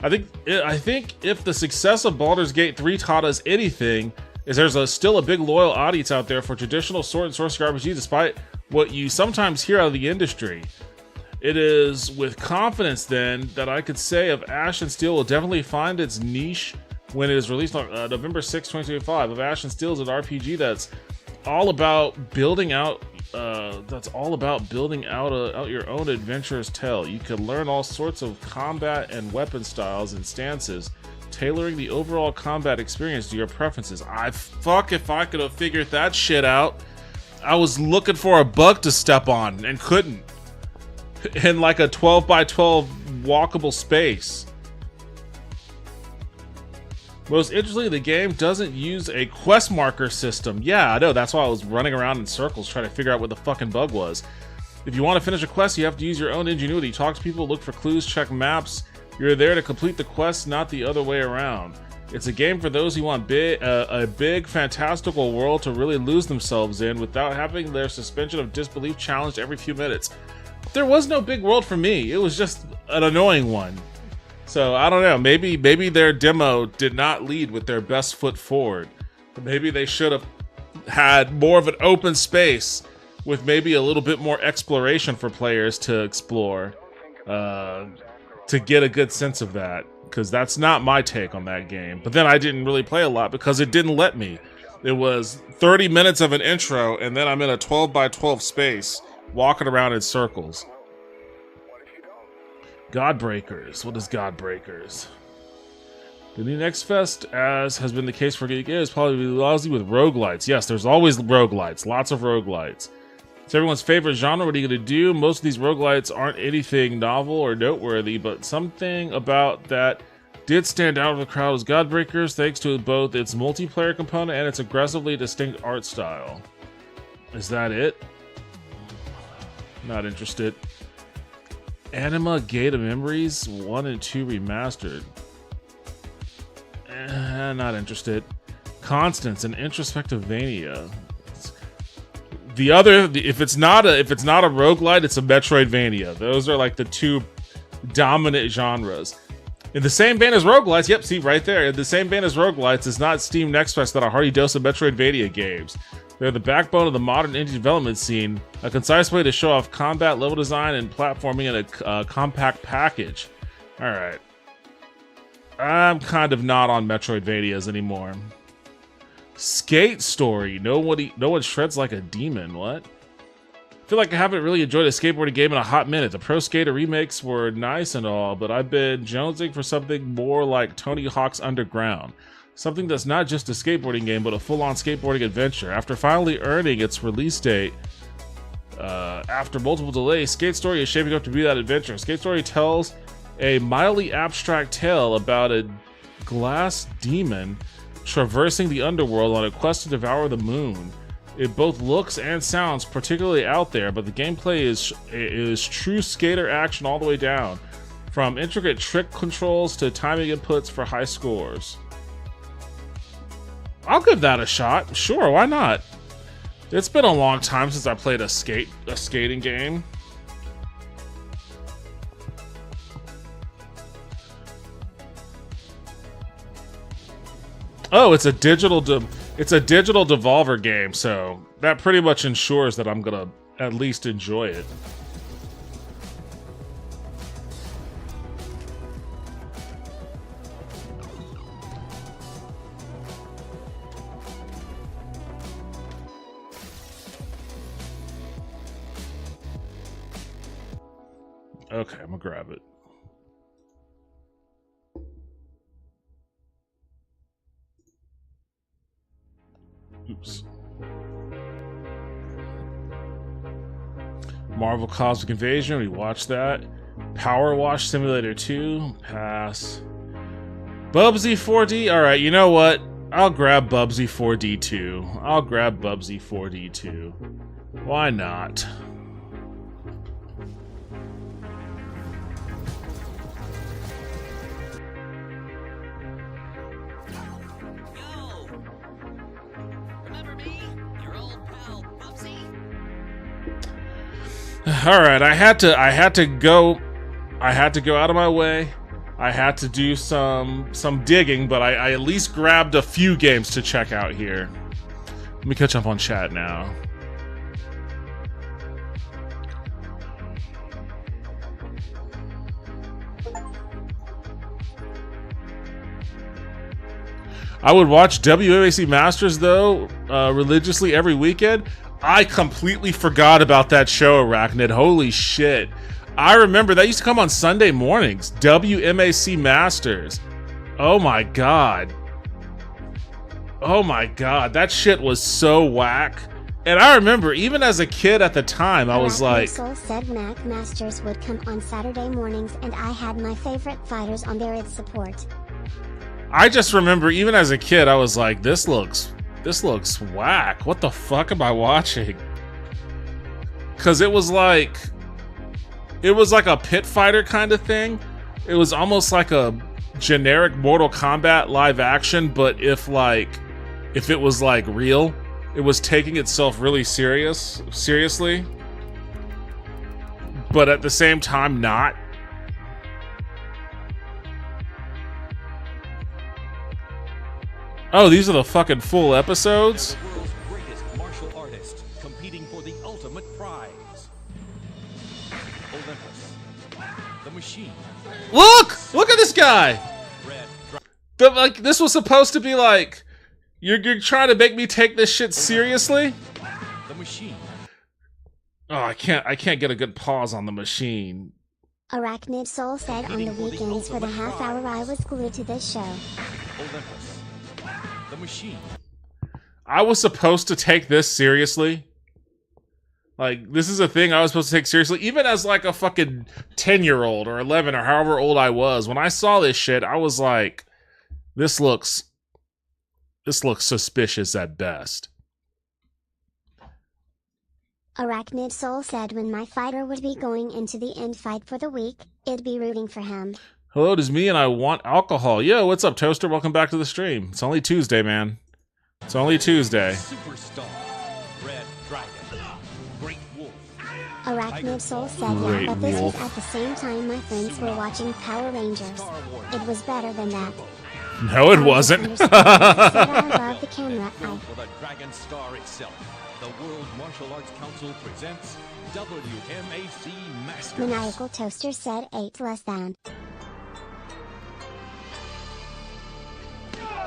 I think if the success of Baldur's Gate 3 taught us anything, is there's still a big loyal audience out there for traditional sword and sorcery RPG, despite what you sometimes hear out of the industry. It is with confidence, then, that I could say of Ash and Steel will definitely find its niche when it is released on November 6, 2025. Of Ash and Steel is an RPG that's all about building out. Out your own adventurous tale. You can learn all sorts of combat and weapon styles and stances, tailoring the overall combat experience to your preferences. Fuck if I could have figured that shit out. I was looking for a bug to step on and couldn't. In like a 12 by 12 walkable space. Most interestingly, the game doesn't use a quest marker system. Yeah, I know, that's why I was running around in circles trying to figure out what the fucking bug was. If you want to finish a quest, you have to use your own ingenuity. Talk to people, look for clues, check maps. You're there to complete the quest, not the other way around. It's a game for those who want a big, fantastical world to really lose themselves in without having their suspension of disbelief challenged every few minutes. There was no big world for me. It was just an annoying one. So, I don't know. Maybe their demo did not lead with their best foot forward. But maybe they should have had more of an open space with maybe a little bit more exploration for players to explore to get a good sense of that. Because that's not my take on that game. But then I didn't really play a lot because it didn't let me. It was 30 minutes of an intro and then I'm in a 12 by 12 space walking around in circles. Godbreakers. What is Godbreakers? The new Next Fest, as has been the case for Geek, is probably lousy with roguelites. Yes, there's always roguelites. Lots of roguelites. It's everyone's favorite genre. What are you going to do? Most of these roguelites aren't anything novel or noteworthy, but something about that did stand out of the crowd was Godbreakers, thanks to both its multiplayer component and its aggressively distinct art style. Is that it? Not interested. Anima Gate of Memories 1 and 2 remastered. Not interested. Constance and Introspectivania. If it's not a roguelite, it's a Metroidvania. Those are like the two dominant genres. In the same vein as roguelites, yep, see right there. In the same vein as roguelites, it's not Steam Next Fest that a hearty dose of Metroidvania games. They're the backbone of the modern indie development scene, a concise way to show off combat, level design, and platforming in a compact package. Alright. I'm kind of not on Metroidvanias anymore. Skate Story. No one shreds like a demon. What? feel like I haven't really enjoyed a skateboarding game in a hot minute. The Pro Skater remakes were nice and all, but I've been jonesing for something more like Tony Hawk's Underground. Something that's not just a skateboarding game, but a full-on skateboarding adventure. After finally earning its release date, after multiple delays, Skate Story is shaping up to be that adventure. Skate Story tells a mildly abstract tale about a glass demon traversing the underworld on a quest to devour the moon. It both looks and sounds particularly out there, but the gameplay is true skater action all the way down, from intricate trick controls to timing inputs for high scores. I'll give that a shot. Sure, why not? It's been a long time since I played a skating game. Oh, it's a digital Devolver game, so that pretty much ensures that I'm gonna at least enjoy it. Okay, I'm gonna grab it. Oops. Marvel Cosmic Invasion, we watched that. Power Wash Simulator 2, pass. Bubsy 4D, alright, you know what? I'll grab Bubsy 4D 2. I'll grab Bubsy 4D 2. Why not? All right, I had to go out of my way. I had to do some digging, but I at least grabbed a few games to check out here. Let me catch up on chat now. I would watch WMAC Masters though religiously every weekend. I completely forgot about that show, Arachnid. Holy shit. I remember that used to come on Sunday mornings. WMAC Masters. Oh my god. Oh my god. That shit was so whack. And I remember, even as a kid at the time, I was like... Soul said Mac Masters would come on Saturday mornings and I had my favorite fighters on there as support. I just remember, even as a kid, I was like, this looks whack. What the fuck am I watching? Because it was like a pit fighter kind of thing. It was almost like a generic Mortal Kombat live action, but if it was like real, it was taking itself really seriously, but at the same time not. Oh, these are the fucking full episodes? The world's greatest martial artist competing for the ultimate prize. Olympus. The machine. Look! Look at this guy! This was supposed to be like, you're trying to make me take this shit seriously? The machine. Oh, I can't get a good pause on the machine. Arachnid Soul said on the weekends for the half hour I was glued to this show. Olympus. The machine. I was supposed to take this seriously. Like, this is a thing I was supposed to take seriously, even as like a fucking 10-year-old or 11 or however old I was. When I saw this shit, I was like, this looks suspicious at best. Arachnid Soul said when my fighter would be going into the end fight for the week, it'd be rooting for him. Hello, it is me and I want alcohol. Yo, what's up, Toaster? Welcome back to the stream. It's only Tuesday, man. It's only Tuesday. Superstar. Red Dragon. Great Wolf. Arachnid Soul said yeah, but this was at the same time my friends were watching Power Rangers. It was better than that. No, it wasn't. I love the camera. For the Dragon Star itself, the World Martial Arts Council presents WMAC Masters. Maniacal Toaster said 8 less than.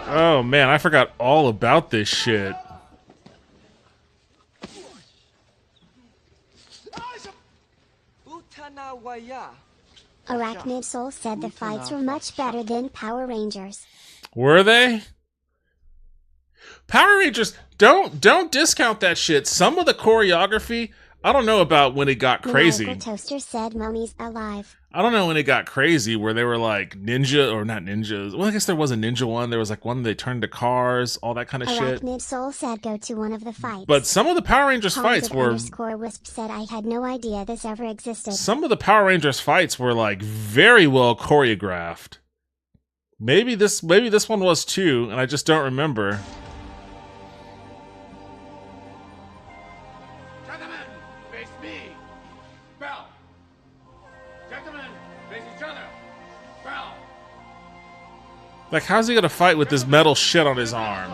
Oh man, I forgot all about this shit. Arachnid Soul said the fights were much better than Power Rangers. Were they? Power Rangers, don't discount that shit. Some of the choreography, I don't know about when it got crazy. Maniacal Toaster said Mommy's alive. I don't know when it got crazy where they were like ninja, or not ninjas. Well, I guess there was a ninja one. There was like one they turned to cars, all that kind of shit. Arachnid Soul said go to one of the fights. But some of the Power Rangers fights were... _Wisp said I had no idea this ever existed. Some of the Power Rangers fights were like very well choreographed. Maybe this one was too, and I just don't remember. Like, how's he gonna fight with this metal shit on his arm?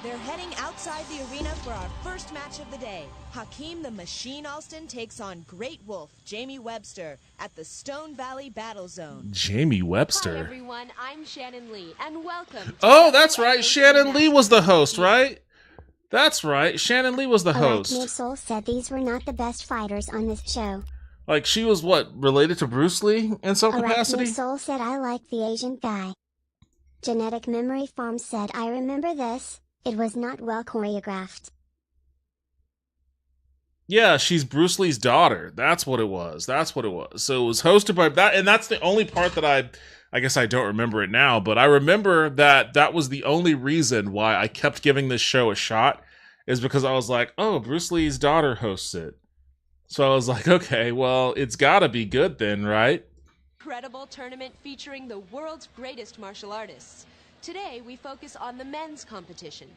They're heading outside the arena for our first match of the day. Hakeem the Machine Alston takes on Great Wolf Jamie Webster at the Stone Valley Battle Zone. Jamie Webster. Hi everyone, I'm Shannon Lee, and welcome. Oh, that's right. Shannon Lee was the host, right? That's right. Shannon Lee was the host. Arachnid Soul said these were not the best fighters on this show. Like, she was, what, related to Bruce Lee in some capacity? Arachnid Soul said I like the Asian guy. Genetic Memory Farm said I remember this. It was not well choreographed. Yeah, she's Bruce Lee's daughter. That's what it was. That's what it was. So it was hosted by that, and that's the only part that I guess I don't remember it now, but I remember that was the only reason why I kept giving this show a shot, is because I was like, oh, Bruce Lee's daughter hosts it. So I was like, okay, well, it's gotta be good then, right? Incredible tournament featuring the world's greatest martial artists. Today, we focus on the men's competition.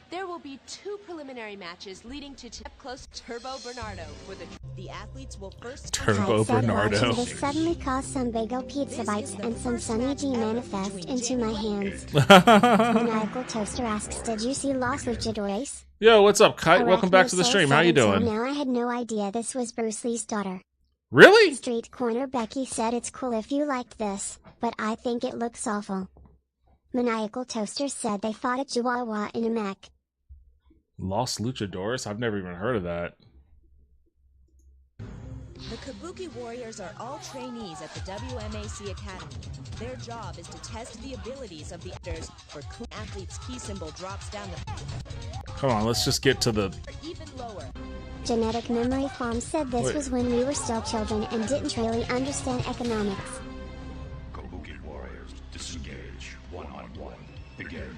There will be 2 preliminary matches leading to close Turbo Bernardo for the athletes will first Turbo Bernardo. This suddenly caused some bagel pizza bites and some Sunny G manifest into my hands. Maniacal Toaster asks, did you see Los Luchadores? Yo, what's up, Kite? Welcome back to the stream. How you doing? Now I had no idea this was Bruce Lee's daughter. Really? Street Corner Becky said it's cool if you liked this, but I think it looks awful. Maniacal Toaster said they fought a Chihuahua in a mech. Los Luchadores? I've never even heard of that. The Kabuki Warriors are all trainees at the WMAC Academy. Their job is to test the abilities of the actors for athletes' key symbol drops down the... Come on, let's just get to the... Even lower. Genetic Memory Farm said this was when we were still children and didn't really understand economics. Kabuki Warriors, disengage. One-on-one. Begin.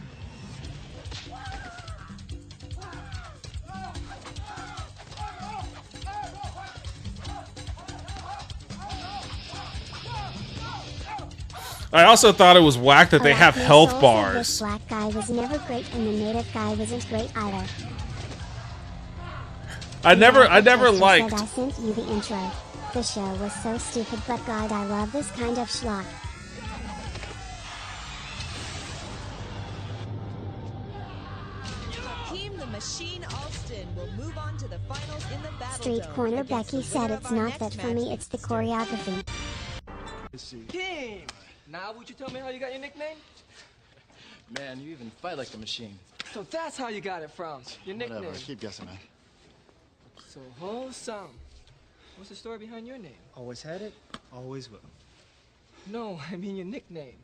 I also thought it was whack that they have health bars. This black guy was never great and the native guy wasn't great either. I never liked. I sent you the intro. The show was so stupid, but God, I love this kind of schlock. Hakeem the Machine Alston will move on to the finals in the battle Street zone Corner against Becky the said winner it's of our not next that for match me, it's the choreography. Hakeem! Now would you tell me how you got your nickname? Man, you even fight like a machine. So that's how you got it from, your nickname. Whatever, keep guessing, man. So wholesome. What's the story behind your name? Always had it, always will. No, I mean your nickname.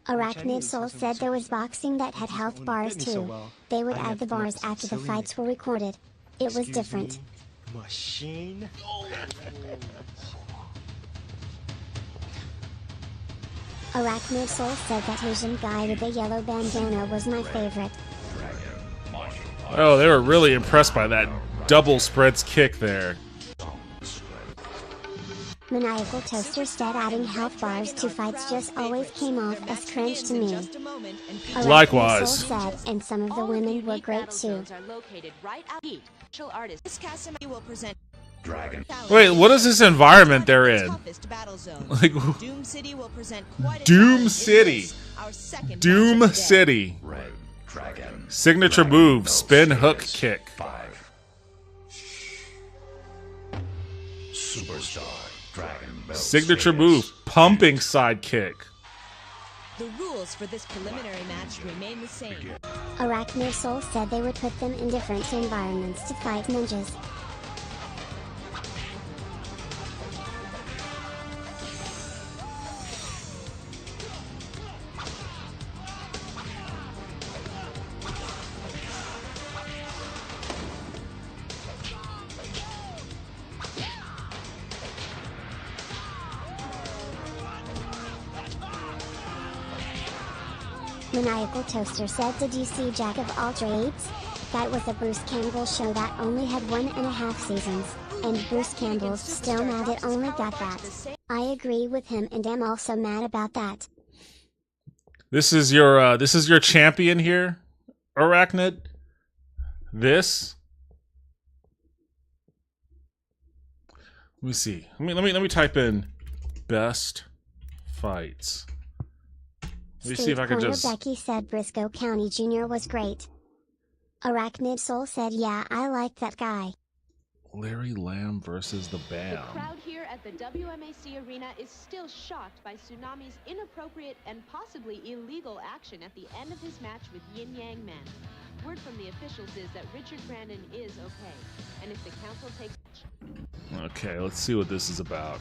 Arachnid Soul said there was boxing that had health bars too. They would add the bars after the fights were recorded. It was different. Machine? Arachnid Soul said that Asian guy with the yellow bandana was my favorite. Oh, they were really impressed by that double spreads kick there. Maniacal Toaster said adding health bars to fights just always came off as cringe to me. Likewise. Soul said, and some of the women were great too. are located right out each artist. This Casimir will present Dragon. Wait, what is this environment they're in? Like, Doom City will present quite a Doom City. our second Doom match of the day. City. Red Dragon. Signature move, spin hook kick. 5. Superstar Dragon Bell. Signature move, pumping side kick. The rules for this preliminary match remain the same. Arachnid Soul said they would put them in different environments to fight ninjas. Maniacal Toaster said, did you see Jack of All Trades? That was a Bruce Campbell show that only had 1.5 seasons, and Bruce Campbell's still mad it only got that. I agree with him and am also mad about that. This is your champion here, Arachnid? This? Let me see. Let me type in best fights. Let me see if I can just... Becky said Briscoe County Jr. was great. Arachnid Soul said, yeah, I like that guy. Larry Lamb versus the Bam. The crowd here at the WMAC arena is still shocked by Tsunami's inappropriate and possibly illegal action at the end of his match with Yin Yang Men. Word from the officials is that Richard Brandon is okay, and if the council takes... Okay, let's see what this is about.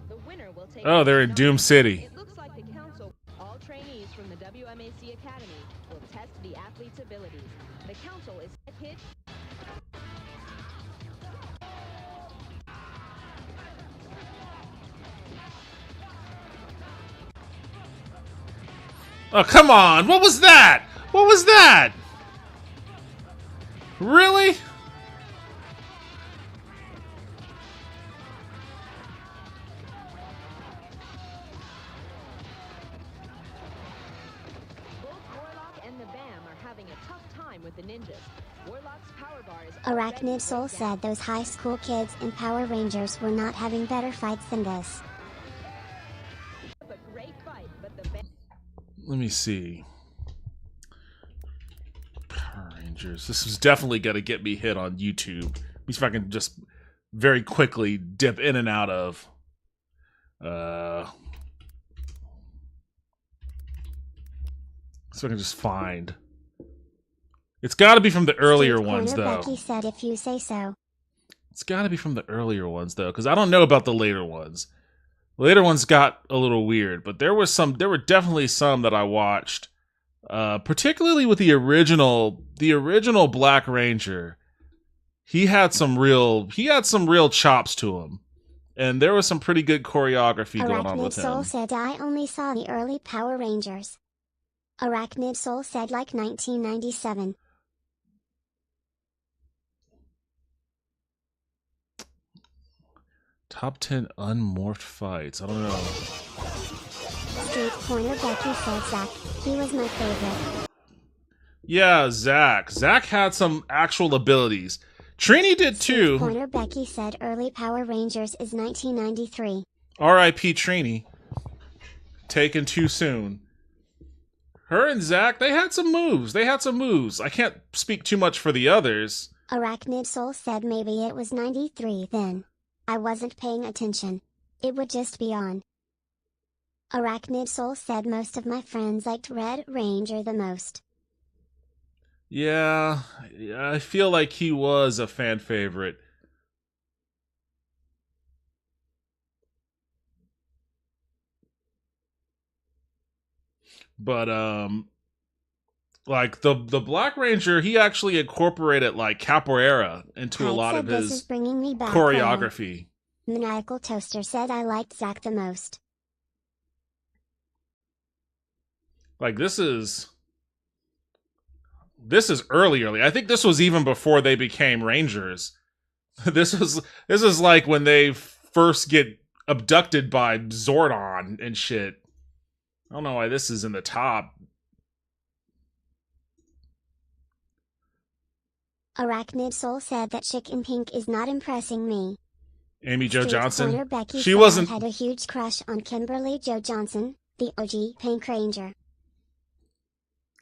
The winner will take... Oh, they're in Doom City. It looks like the council, all trainees from the WMAC Academy, will test the athlete's abilities. The council is hit. Oh, come on! What was that? What was that? Really? Arachnid Soul said those high school kids in Power Rangers were not having better fights than this. Let me see. Power Rangers. This is definitely gonna get me hit on YouTube. At least if I can just very quickly dip in and out of. So I can just find. It's got to be from the earlier ones, though. Becky said, if you say so. It's got to be from the earlier ones, though, because I don't know about the later ones. The later ones got a little weird, but there were definitely some that I watched, particularly with the original Black Ranger. He had some real chops to him, and there was some pretty good choreography going on with him. Arachnid Soul said, I only saw the early Power Rangers. Arachnid Soul said, like 1997. Top 10 unmorphed fights. I don't know. Street Corner Becky said Zack. He was my favorite. Yeah, Zack. Zack had some actual abilities. Trini did too. Street Corner Becky said early Power Rangers is 1993. R.I.P. Trini. Taken too soon. Her and Zack, they had some moves. I can't speak too much for the others. Arachnid Soul said maybe it was 93 then. I wasn't paying attention. It would just be on. Arachnid Soul said most of my friends liked Red Ranger the most. Yeah, I feel like he was a fan favorite. But like the Black Ranger, he actually incorporated like capoeira into a lot of his choreography. Maniacal Toaster said I liked Zack the most. Like this is early. I think this was even before they became Rangers. This is like when they first get abducted by Zordon and shit. I don't know why this is in the top. Arachnid Soul said that Chick in Pink is not impressing me. Amy Jo Johnson. Becky She wasn't. Had a huge crush on Kimberly Jo Johnson, the OG Pink Ranger.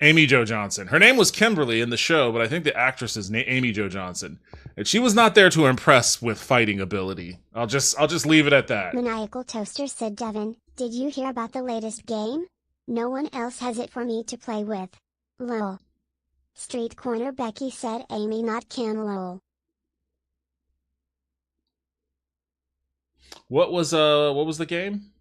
Amy Jo Johnson. Her name was Kimberly in the show, but I think the actress is Amy Jo Johnson, and she was not there to impress with fighting ability. I'll just leave it at that. Maniacal Toaster said, Devin, did you hear about the latest game? No one else has it for me to play with. Lol. Street Corner Becky said, Amy, not Kim. Lol. What was the game?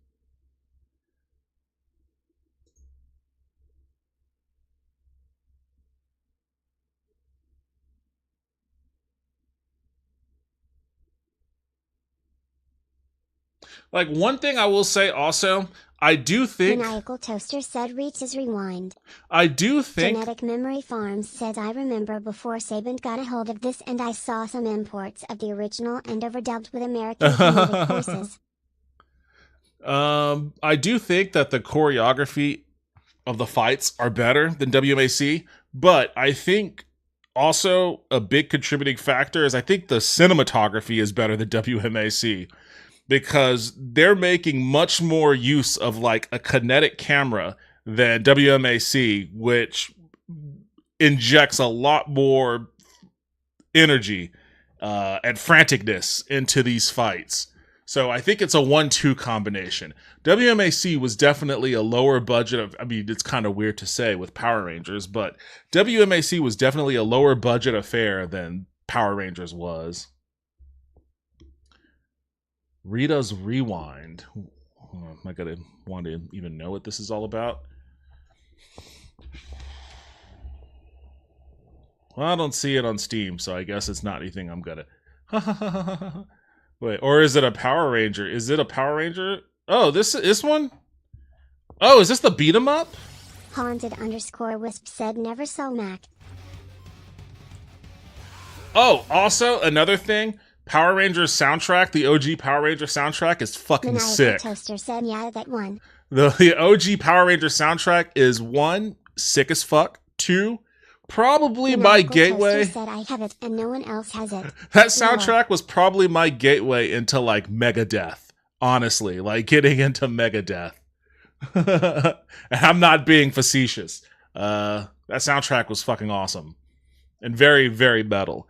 Like, one thing I will say also, I do think... Maniacal Toaster said reaches rewind. I do think... Genetic Memory Farms said I remember before Saban got a hold of this and I saw some imports of the original and overdubbed with American comedic voices. I do think that the choreography of the fights are better than WMAC, but I think also a big contributing factor is I think the cinematography is better than WMAC, because they're making much more use of like a kinetic camera than WMAC, which injects a lot more energy and franticness into these fights. So I think it's a 1-2 combination. WMAC was definitely a lower budget of, I mean, it's kind of weird to say with Power Rangers, but WMAC was definitely a lower budget affair than Power Rangers was. Rita's Rewind. Am I gonna want to even know what this is all about? Well, I don't see it on Steam, so I guess it's not anything I'm gonna... Wait, or is it a Power Ranger? Is it a Power Ranger? Oh, this one? Oh, is this the beat 'em up? Haunted_Wisp said never saw Mac. Oh, also another thing, Power Rangers soundtrack, the OG Power Ranger soundtrack is fucking Maniacal sick. Toaster said yeah, that one. The OG Power Ranger soundtrack is 1, sick as fuck. 2, probably my Maniacal gateway. Toaster said I have it and no one else has it. That soundtrack was probably my gateway into like Megadeth. Honestly, like getting into Megadeth. And I'm not being facetious. That soundtrack was fucking awesome. And very, very metal.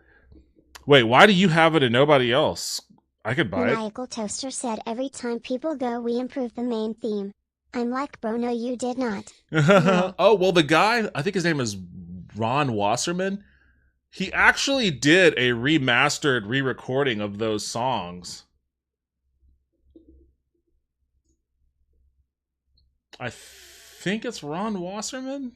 Wait, why do you have it and nobody else? I could buy it. Maniacal Toaster said every time people go we improve the main theme. I'm like, bro, no you did not. Oh, well, the guy, I think his name is Ron Wasserman. He actually did a remastered re-recording of those songs. I think it's Ron Wasserman.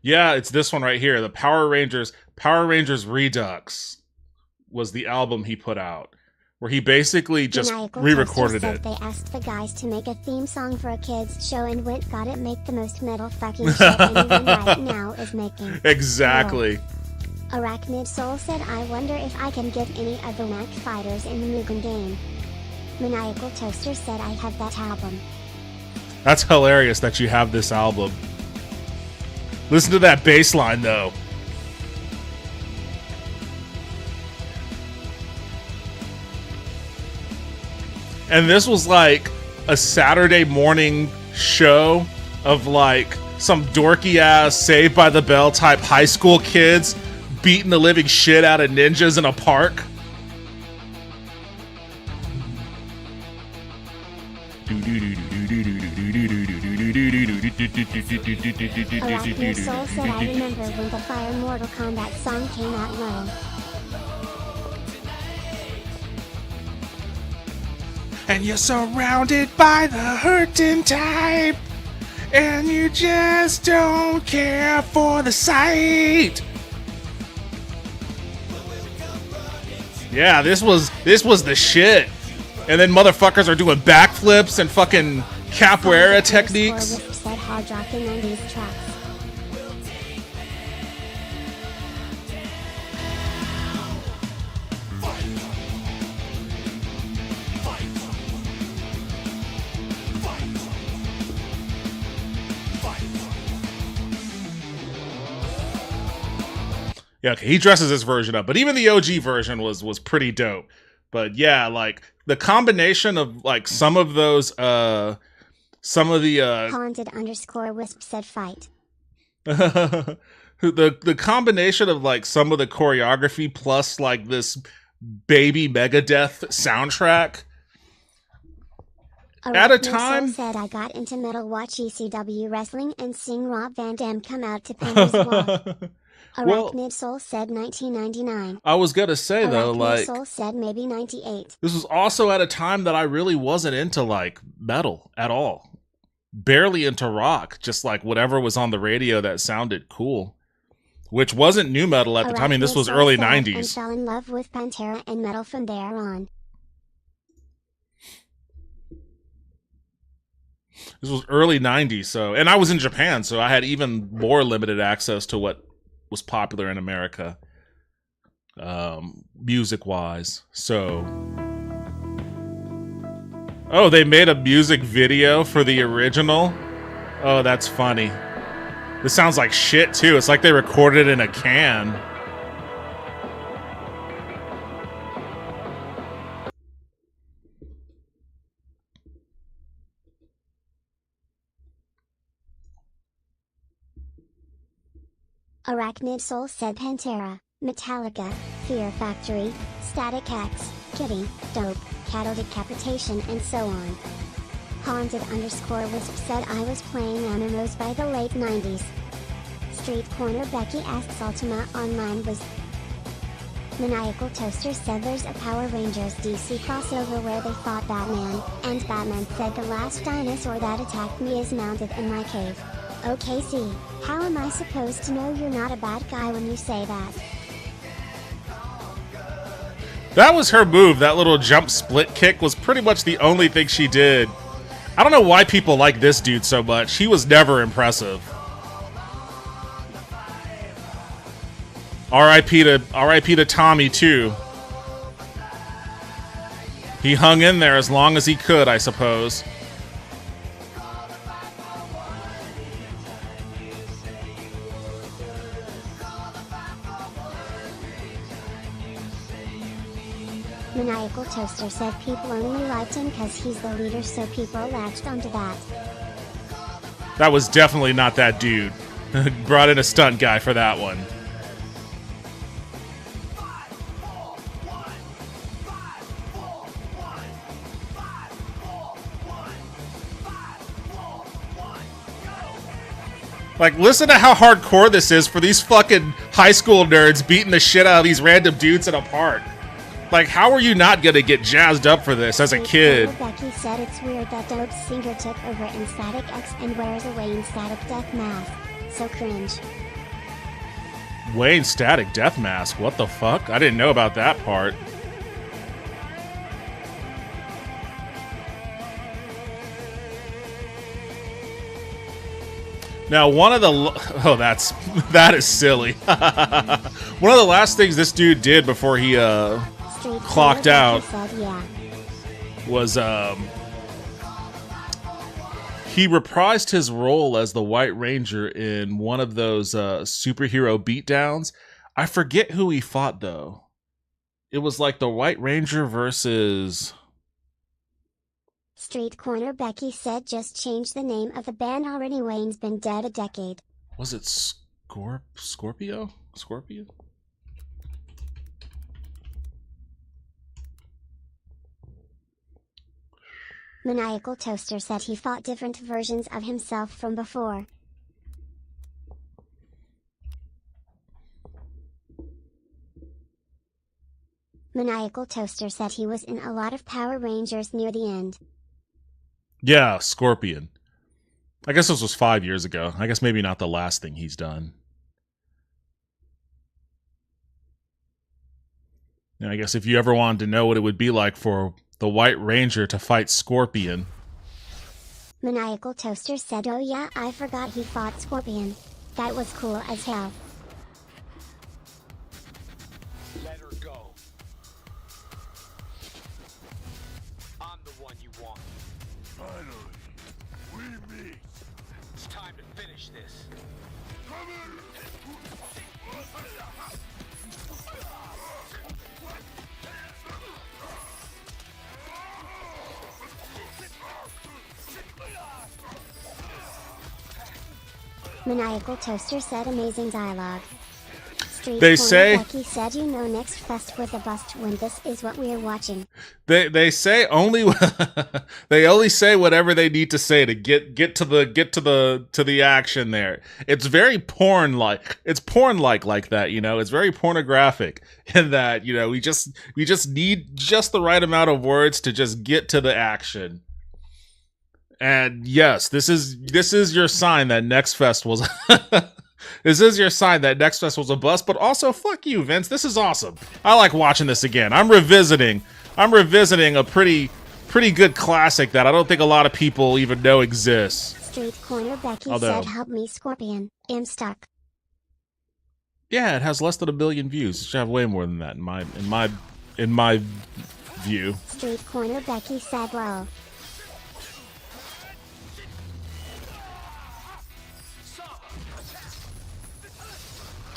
Yeah, it's this one right here. The Power Rangers Redux was the album he put out, where he basically just Maniacal re-recorded Toaster it. said they asked the guys to make a theme song for a kids show and went got it make the most metal fucking shit anyone right now is making. Exactly. Arachnid Soul said I wonder if I can get any of the Mac fighters in the Mugen game. Maniacal Toaster said I have that album. That's hilarious that you have this album. Listen to that bass line, though. And this was like a Saturday morning show of like some dorky ass Saved by the Bell type high school kids beating the living shit out of ninjas in a park. Arachnid Soul said I remember when the Fire Mortal Kombat song came out low. And you're surrounded by the hurting type, and you just don't care for the sight. Yeah, this was the shit. And then motherfuckers are doing backflips and fucking capoeira techniques. Said hard rocking on these tracks. Yeah, okay, he dresses his version up, but even the OG version was pretty dope. But yeah, like the combination of like some of those some of the Haunted_Wisp said fight. the combination of like some of the choreography plus like this baby Megadeth soundtrack at a time. Said I got into metal, watch ECW wrestling, and sing Rob Van Dam come out to Penny's Walk. Arachnid Soul said 1999. I was gonna say though, like Soul said maybe 98. This was also at a time that I really wasn't into like metal at all. barely into rock, just like whatever was on the radio that sounded cool, which wasn't new metal at the time. I mean, this was early 90s. And fell in love with Pantera and metal from there on. This was early 90s, so, and I was in Japan, so I had even more limited access to what was popular in America, music-wise. So, oh, they made a music video for the original? Oh, that's funny. This sounds like shit, too. It's like they recorded it in a can. Arachnid Soul said Pantera, Metallica, Fear Factory, Static X, Kitty, Dope, Cattle Decapitation and so on. Haunted_Wisp said I was playing MMOs by the late 90s. Street Corner Becky asks Ultima Online was... Maniacal Toaster said there's a Power Rangers DC crossover where they fought Batman, and Batman said the last dinosaur that attacked me is mounted in my cave. Okay, see, how am I supposed to know you're not a bad guy when you say that? That was her move. That little jump split kick was pretty much the only thing she did. I don't know why people like this dude so much. He was never impressive. R.I.P. to Tommy too. He hung in there as long as he could, I suppose. Maniacal Toaster said people only liked him because he's the leader, so people latched onto that. That was definitely not that dude. Brought in a stunt guy for that one. Like, listen to how hardcore this is for these fucking high school nerds beating the shit out of these random dudes in a park. Like, how are you not gonna get jazzed up for this as a kid? Becky said it's weird that Dope's singer took over in Static X and wears a Wayne Static death mask. So cringe. Wayne Static death mask? What the fuck? I didn't know about that part. Now, one of the... Oh, that is silly. One of the last things this dude did before he, clocked out was, he reprised his role as the White Ranger in one of those, superhero beatdowns. I forget who he fought, though. It was like the White Ranger versus... Street Corner Becky said just change the name of the band already. Wayne's been dead a decade. Was it Scorpio? Scorpion? Maniacal Toaster said he fought different versions of himself from before. Maniacal Toaster said he was in a lot of Power Rangers near the end. Yeah, Scorpion. I guess this was 5 years ago. I guess maybe not the last thing he's done. And I guess if you ever wanted to know what it would be like for the White Ranger to fight Scorpion. Maniacal Toaster said, oh yeah, I forgot he fought Scorpion. That was cool as hell. Let her go. I'm the one you want. Finally, we meet. It's time to finish this. Maniacal Toaster said amazing dialogue. Street They Corner say- Becky said you know next fest with a bust when this is what we're watching. They say only they only say whatever they need to say to get to the action there. It's very porn like. It's porn like that, you know. It's very pornographic in that, you know, we just need just the right amount of words to just get to the action. And yes, this is your sign that Next Fest was this is your sign that Next Fest was a bust, but also fuck you, Vince. This is awesome. I like watching this again. I'm revisiting a pretty good classic that I don't think a lot of people even know exists. Street Corner Becky said, "Help me, Scorpion. I'm stuck." Yeah, it has less than 1 billion views. It should have way more than that in my view. Street Corner Becky said, "Well."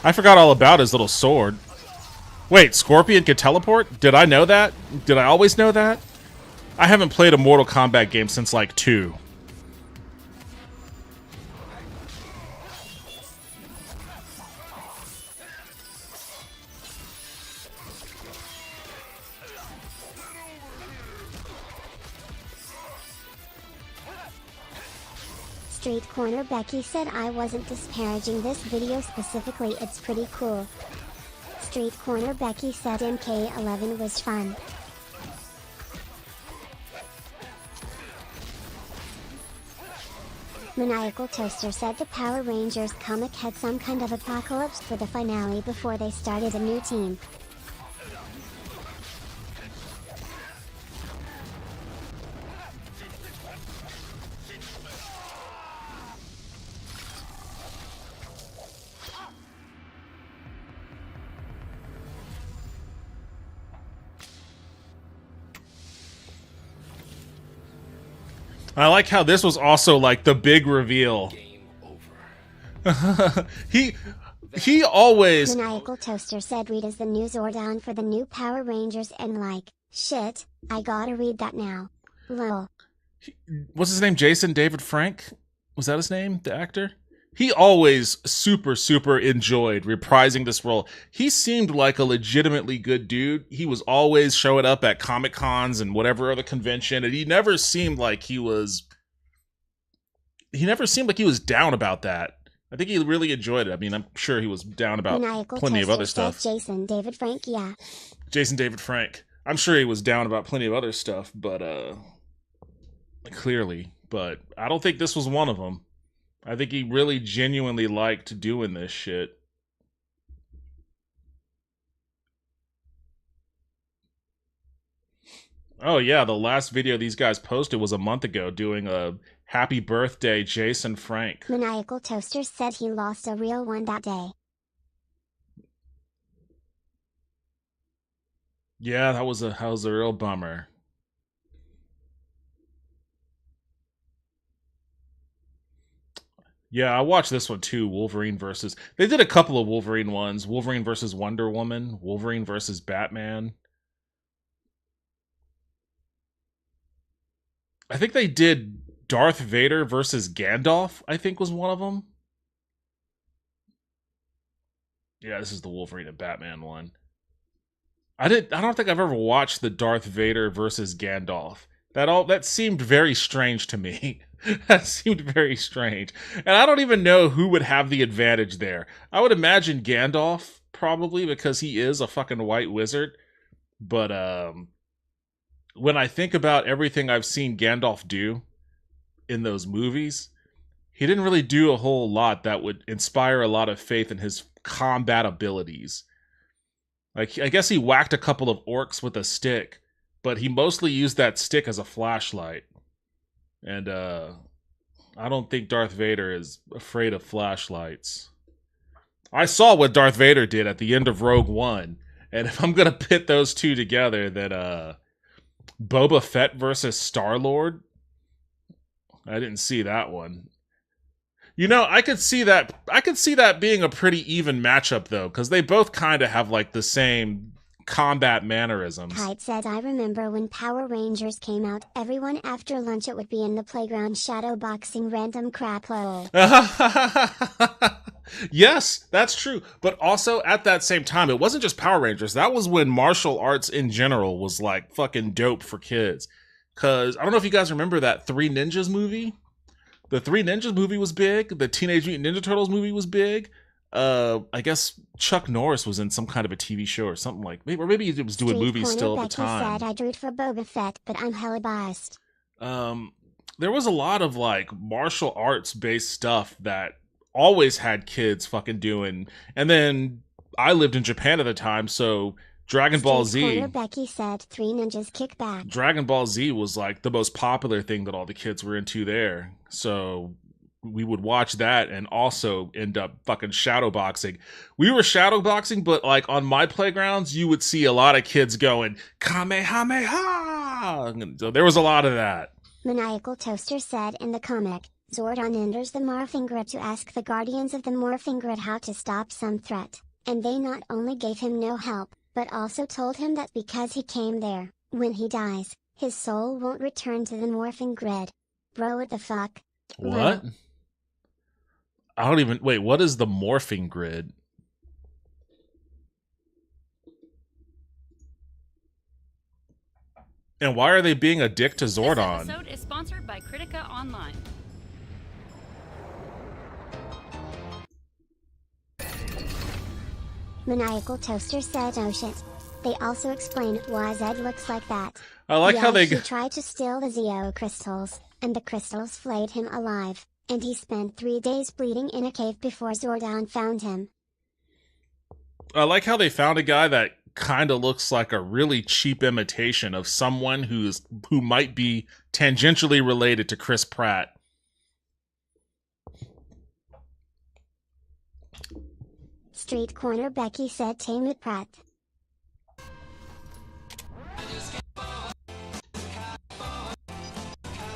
I forgot all about his little sword. Wait, Scorpion could teleport? Did I know that? Did I always know that? I haven't played a Mortal Kombat game since like 2. Street Corner Becky said, "I wasn't disparaging this video specifically, it's pretty cool." Street Corner Becky said MK11 was fun. Maniacal Toaster said the Power Rangers comic had some kind of apocalypse for the finale before they started a new team. I like how this was also like the big reveal. he always. Maniacal Toaster said, "Read is the new Zordon for the new Power Rangers," and like, shit, I gotta read that now. Lol. What's his name? Jason David Frank? Was that his name? The actor? He always super enjoyed reprising this role. He seemed like a legitimately good dude. He was always showing up at Comic Cons and whatever other convention, and he never seemed like he was down about that. I think he really enjoyed it. I mean, I'm sure he was down about plenty of other stuff. Jason David Frank, yeah. Jason David Frank. I'm sure he was down about plenty of other stuff, but clearly. But I don't think this was one of them. I think he really genuinely liked doing this shit. Oh yeah, the last video these guys posted was a month ago doing a happy birthday Jason Frank. Maniacal Toaster said he lost a real one that day. Yeah, that was a real bummer. Yeah, I watched this one too, Wolverine versus... They did a couple of Wolverine ones. Wolverine versus Wonder Woman, Wolverine versus Batman. I think they did Darth Vader versus Gandalf, I think was one of them. Yeah, this is the Wolverine and Batman one. I don't think I've ever watched the Darth Vader versus Gandalf. That seemed very strange to me. That seemed very strange. And I don't even know who would have the advantage there. I would imagine Gandalf, probably, because he is a fucking white wizard. But when I think about everything I've seen Gandalf do in those movies, he didn't really do a whole lot that would inspire a lot of faith in his combat abilities. Like, I guess he whacked a couple of orcs with a stick, but he mostly used that stick as a flashlight. And I don't think Darth Vader is afraid of flashlights. I saw what Darth Vader did at the end of Rogue One, and if I'm gonna pit those two together, then Boba Fett versus Star-Lord, I didn't see that one. You know, I could see that being a pretty even matchup though, because they both kind of have like the same combat mannerisms. Kite said, "I remember when Power Rangers came out, everyone after lunch it would be in the playground shadowboxing random crap lol." Yes, that's true. But also at that same time, it wasn't just Power Rangers. That was when martial arts in general was like fucking dope for kids. Cause I don't know if you guys remember that Three Ninjas movie. The Three Ninjas movie was big. The Teenage Mutant Ninja Turtles movie was big. I guess Chuck Norris was in some kind of a TV show or something like, or maybe he was doing movies still at the time. Said, "I drew it for Boba Fett, but I'm hella biased." there was a lot of like martial arts based stuff that always had kids fucking doing. And then I lived in Japan at the time, so Dragon Ball Z. Corner Becky said 3 ninjas kick back. Dragon Ball Z was like the most popular thing that all the kids were into there. So we would watch that and also end up fucking shadowboxing. We were shadowboxing, but like on my playgrounds, you would see a lot of kids going Kamehameha. So there was a lot of that. Maniacal Toaster said in the comic, Zordon enters the Morphing Grid to ask the Guardians of the Morphing Grid how to stop some threat, and they not only gave him no help, but also told him that because he came there, when he dies, his soul won't return to the Morphing Grid. Bro, what the fuck? What? I don't even... Wait, what is the Morphing Grid? And why are they being a dick to Zordon? This episode is sponsored by Critica Online. Maniacal Toaster said, oh shit. They also explain why Zed looks like that. I like how they... He tried to steal the Zeo crystals, and the crystals flayed him alive, and he spent 3 days bleeding in a cave before Zordon found him. I like how they found a guy that kind of looks like a really cheap imitation of someone who might be tangentially related to Chris Pratt. Street Corner Becky said Tamut Pratt.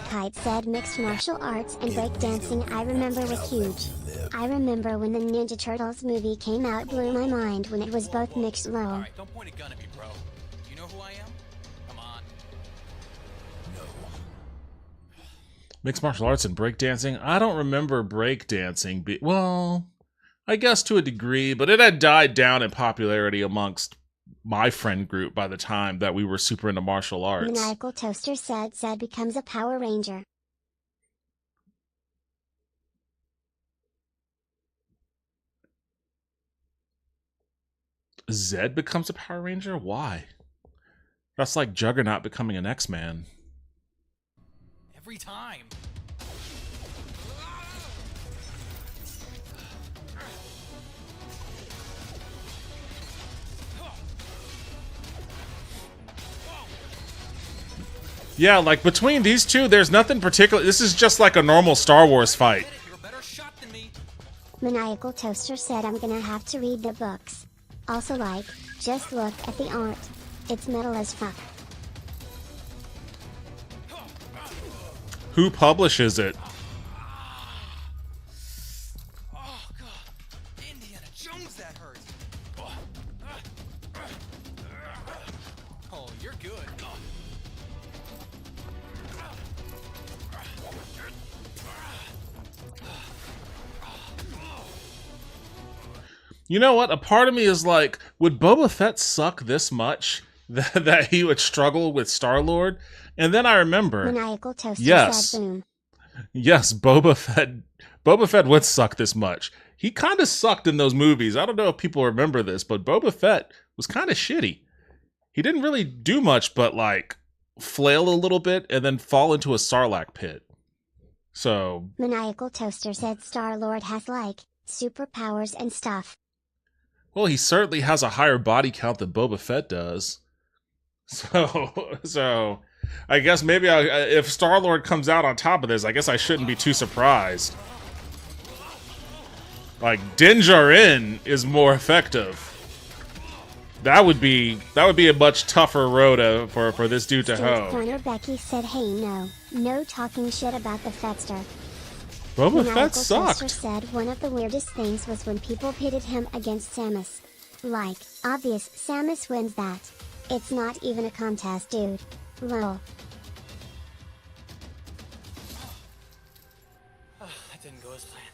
Kite said mixed martial arts and breakdancing I remember was huge. I remember when the Ninja Turtles movie came out, blew my mind when it was both mixed low. Alright, don't point a gun at me, bro. You know who I am? Come on. Mixed martial arts and breakdancing? I don't remember breakdancing. Well, I guess to a degree, but it had died down in popularity amongst my friend group by the time that we were super into martial arts. Maniacal Toaster said Zed becomes a Power Ranger. Zed becomes a Power Ranger? Why? That's like Juggernaut becoming an X-Man. Every time. Yeah, like between these two, there's nothing particular. This is just like a normal Star Wars fight. Maniacal Toaster said I'm gonna have to read the books. Also like, just look at the art. It's metal as fuck. Who publishes it? Oh god. Indiana Jones, that hurt. Oh, you're good. You know what? A part of me is like, would Boba Fett suck this much that he would struggle with Star-Lord? And then I remember, Maniacal Toaster said boom. Yes, Boba Fett would suck this much. He kind of sucked in those movies. I don't know if people remember this, but Boba Fett was kind of shitty. He didn't really do much but like flail a little bit and then fall into a Sarlacc pit. So Maniacal Toaster said Star-Lord has like superpowers and stuff. Well, he certainly has a higher body count than Boba Fett does. So I guess maybe if Star-Lord comes out on top of this, I guess I shouldn't be too surprised. Like, Din Djarin is more effective. That would be a much tougher road for this dude to hoe. Corner Becky said, hey no talking shit about the Fetster. Boba Fett sucked. Said one of the weirdest things was when people pitted him against Samus. Like, obvious, Samus wins that. It's not even a contest, dude. Lol. That didn't go as planned.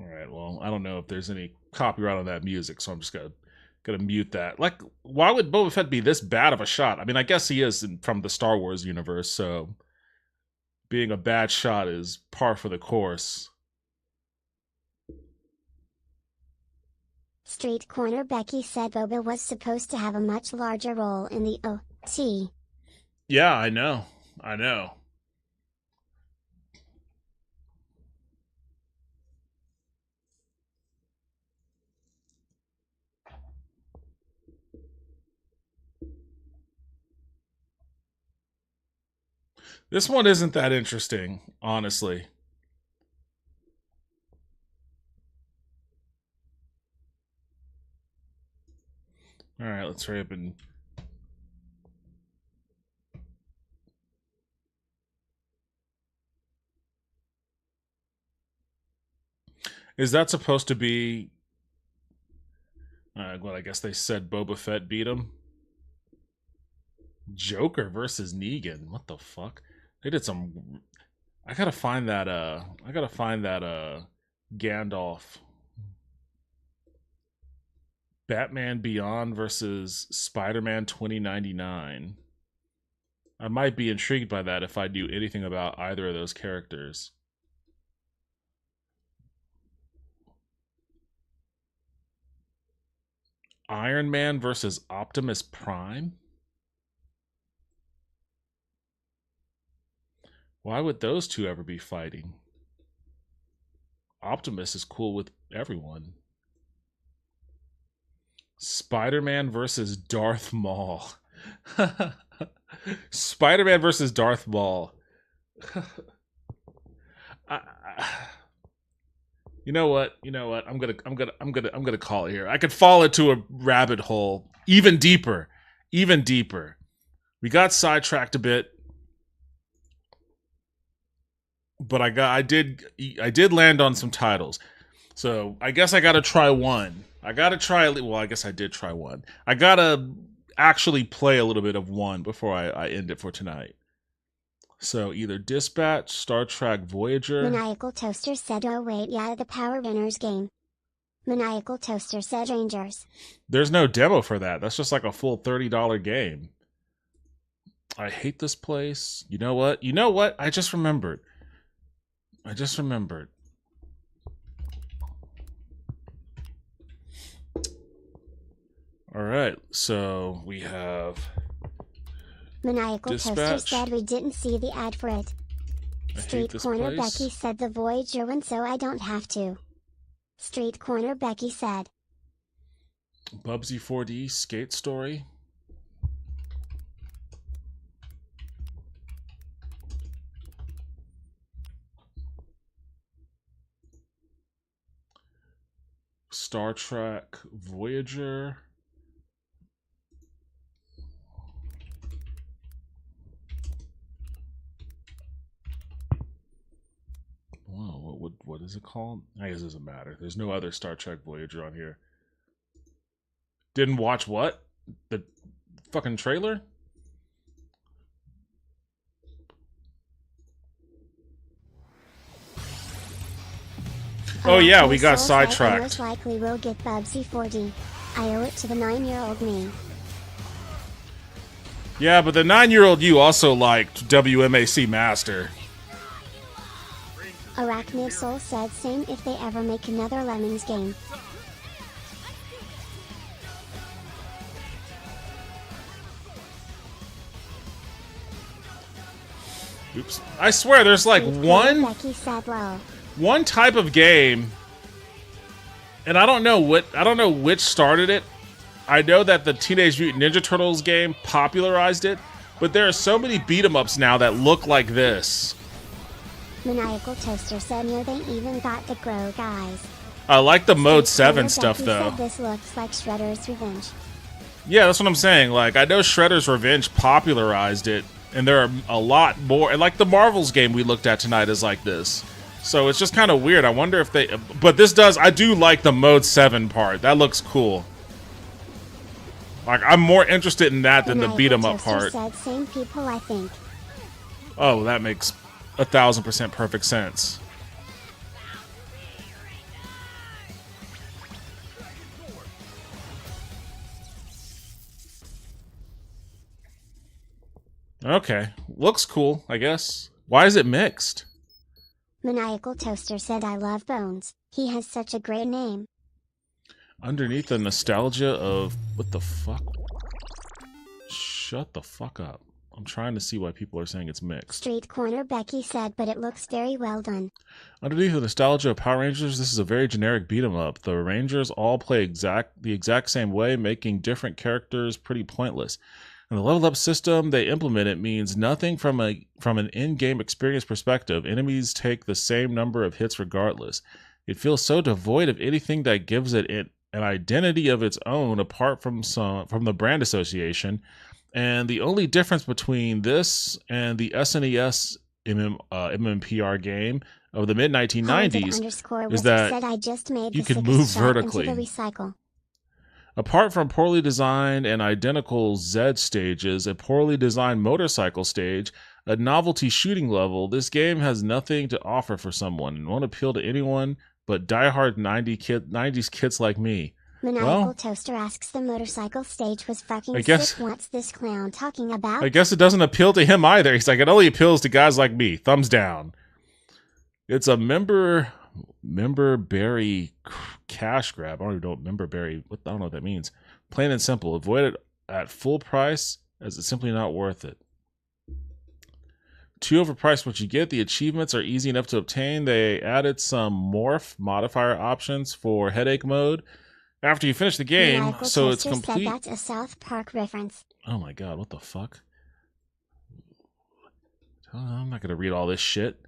Alright, well, I don't know if there's any copyright on that music, so I'm just gonna mute that. Like, why would Boba Fett be this bad of a shot? I mean, I guess he is from the Star Wars universe, so being a bad shot is par for the course. Street Corner Becky said Boba was supposed to have a much larger role in the T. Yeah, I know. I know. This one isn't that interesting, honestly. All right, let's hurry up and... Is that supposed to be... well, I guess they said Boba Fett beat him. Joker versus Negan. What the fuck? They did some... I gotta find that, Gandalf. Batman Beyond versus Spider-Man 2099. I might be intrigued by that if I knew anything about either of those characters. Iron Man versus Optimus Prime? Why would those two ever be fighting? Optimus is cool with everyone. Spider-Man versus Darth Maul. Spider-Man versus Darth Maul. You know what? I'm gonna call it here. I could fall into a rabbit hole even deeper. We got sidetracked a bit, but I did land on some titles. So I guess I gotta try one. I guess I did try one. I gotta actually play a little bit of one before I end it for tonight. So either Dispatch, Star Trek Voyager... Maniacal Toaster said, oh wait, yeah, the Power Rangers game. Maniacal Toaster said Rangers. There's no demo for that. That's just like a full $30 game. I hate this place. You know what? I just remembered. Alright, so we have... Maniacal Dispatch. Toaster said we didn't see the ad for it. I hate Street this Corner place. Becky said the Voyager one, so I don't have to. Street Corner Becky said. Bubsy 4D Skate Story. Star Trek Voyager. Whoa, what is it called? I guess it doesn't matter. There's no other Star Trek Voyager on here. Didn't watch what? The fucking trailer? Oh yeah, we got sidetracked. Most likely will get Bubsy 4D. I owe it to the 9-year-old me. Yeah, but the 9-year-old you also liked WMAC Master. Arachnid Soul said same if they ever make another Lemmings game. Oops. I swear there's like one type of game, and I don't know which started it. I know that the Teenage Mutant Ninja Turtles game popularized it, but there are so many beat-em-ups now that look like this. Maniacal Toaster said no, they even got the Grow guys. I like the Mode 7 stuff though. Said this looks like Shredder's Revenge. Yeah, that's what I'm saying. Like, I know Shredder's Revenge popularized it, and there are a lot more. And like the Marvels game we looked at tonight is like this. So it's just kind of weird. I wonder if they... But this does... I do like the Mode 7 part. That looks cool. Like, I'm more interested in that than the beat-em-up part. Said same people, I think. Oh, that makes 1,000% perfect sense. Okay. Looks cool, I guess. Why is it mixed? Maniacal Toaster said I love Bones. He has such a great name. Underneath the nostalgia of... What the fuck? Shut the fuck up. I'm trying to see why people are saying it's mixed. Street Corner Becky said, but it looks very well done. Underneath the nostalgia of Power Rangers, this is a very generic beat 'em up. The Rangers all play the exact same way, making different characters pretty pointless. And the level up system they implemented means nothing from an in-game experience perspective. Enemies take the same number of hits regardless. It feels so devoid of anything that gives it an identity of its own apart from the brand association. And the only difference between this and the SNES MMPR game of the mid-1990s is that you can move vertically. Apart from poorly designed and identical Z stages, a poorly designed motorcycle stage, a novelty shooting level, this game has nothing to offer for someone and won't appeal to anyone but diehard 90s kids like me. Maniacal Toaster asks, the motorcycle stage was fucking sick. What's this clown talking about? I guess it doesn't appeal to him either. He's like, it only appeals to guys like me. Thumbs down. It's a member berry cash grab. I don't even know what member berry. I don't know what that means. Plain and simple. Avoid it at full price, as it's simply not worth it. Too overpriced what you get. The achievements are easy enough to obtain. They added some morph modifier options for headache mode after you finish the game, so it's complete. Said that's a South Park reference. Oh my god, what the fuck? I'm not gonna read all this shit.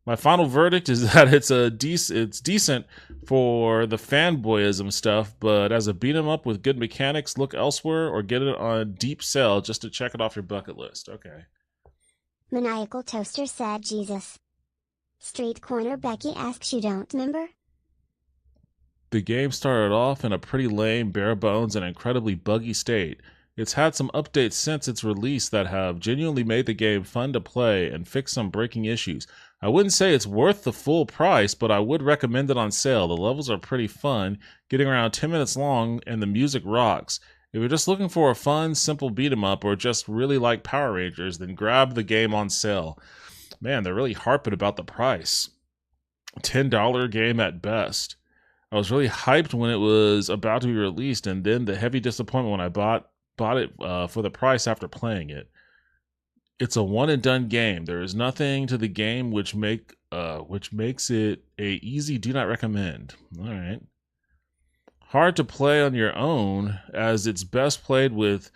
My final verdict is that it's decent for the fanboyism stuff, but as a beat 'em up with good mechanics, look elsewhere or get it on deep sell just to check it off your bucket list. Okay. Maniacal Toaster said, Jesus. Street Corner Becky asks, you don't remember? The game started off in a pretty lame, bare bones, and incredibly buggy state. It's had some updates since its release that have genuinely made the game fun to play and fixed some breaking issues. I wouldn't say it's worth the full price, but I would recommend it on sale. The levels are pretty fun, getting around 10 minutes long, and the music rocks. If you're just looking for a fun, simple beat-em-up or just really like Power Rangers, then grab the game on sale. Man, they're really harping about the price. $10 game at best. I was really hyped when it was about to be released, and then the heavy disappointment when I bought it for the price after playing it. It's a one-and-done game. There is nothing to the game which makes it a easy do not recommend. All right. Hard to play on your own, as it's best played with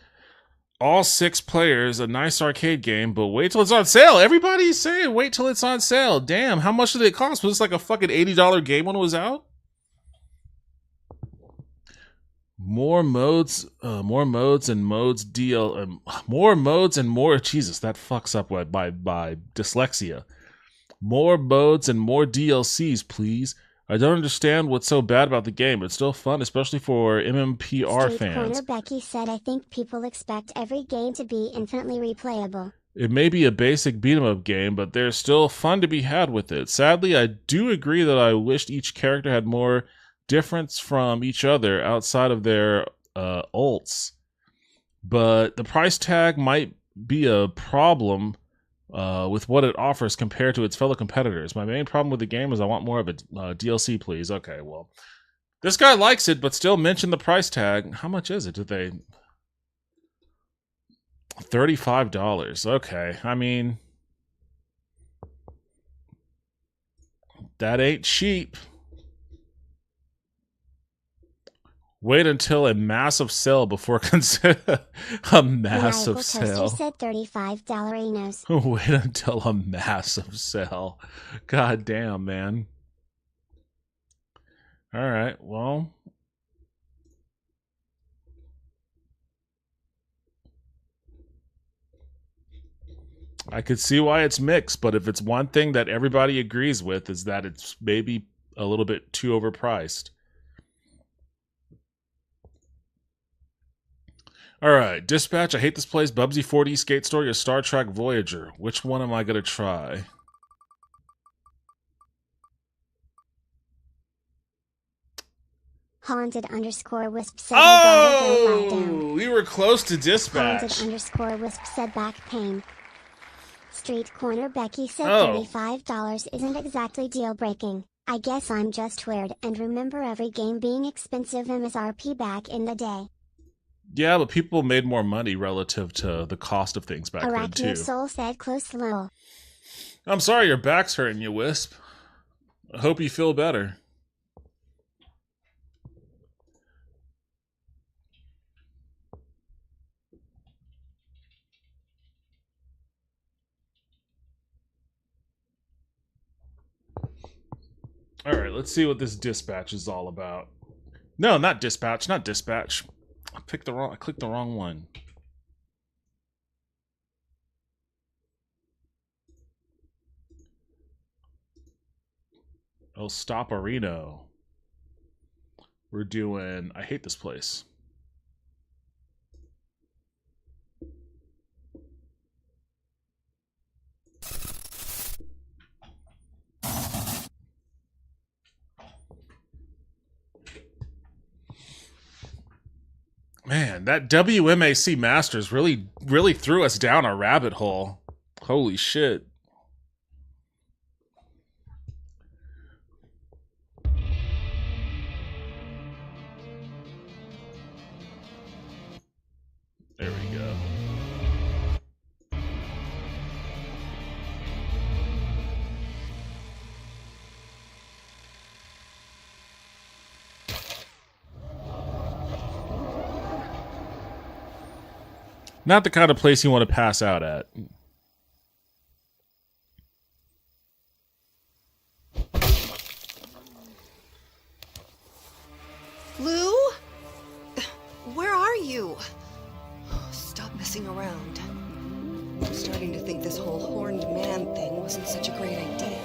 all 6 players. A nice arcade game, but wait till it's on sale. Everybody's saying wait till it's on sale. Damn, how much did it cost? Was this like a fucking $80 game when it was out? More modes and more. Jesus, that fucks up by dyslexia. More modes and more DLCs, please. I don't understand what's so bad about the game. It's still fun, especially for MMPR Street fans. Corner Becky said, I think people expect every game to be infinitely replayable. It may be a basic beat-em-up game, but there's still fun to be had with it. Sadly, I do agree that I wished each character had more difference from each other outside of their ults, but the price tag might be a problem with what it offers compared to its fellow competitors. My main problem with the game is I want more of a DLC, please. Okay, well, this guy likes it, but still mention the price tag. How much is it? Did they... $35. Okay, I mean, that ain't cheap. Wait until a massive sale before consider a massive sale. Toaster said $35 Enos. Wait until a massive sale. God damn, man. All right, well. I could see why it's mixed, but if it's one thing that everybody agrees with is that it's maybe a little bit too overpriced. Alright, Dispatch, I hate this place. Bubsy 4D Skate Story or Star Trek Voyager. Which one am I going to try? Haunted_Wisp said, oh! We were close to Dispatch. Haunted_Wisp said, back pain. Street Corner Becky said, $35 isn't exactly deal-breaking. I guess I'm just weird and remember every game being expensive MSRP back in the day. Yeah, but people made more money relative to the cost of things back then, Arachne too. of Soul said close lol. I'm sorry your back's hurting you, Wisp. I hope you feel better. Alright, let's see what this dispatch is all about. No, not dispatch, not dispatch. I clicked the wrong one. El Stopperino. We're doing... I hate this place. Man, that WMAC Masters really threw us down a rabbit hole. Holy shit. There we go. Not the kind of place you want to pass out at. Lou? Where are you? Stop messing around. I'm starting to think this whole horned man thing wasn't such a great idea.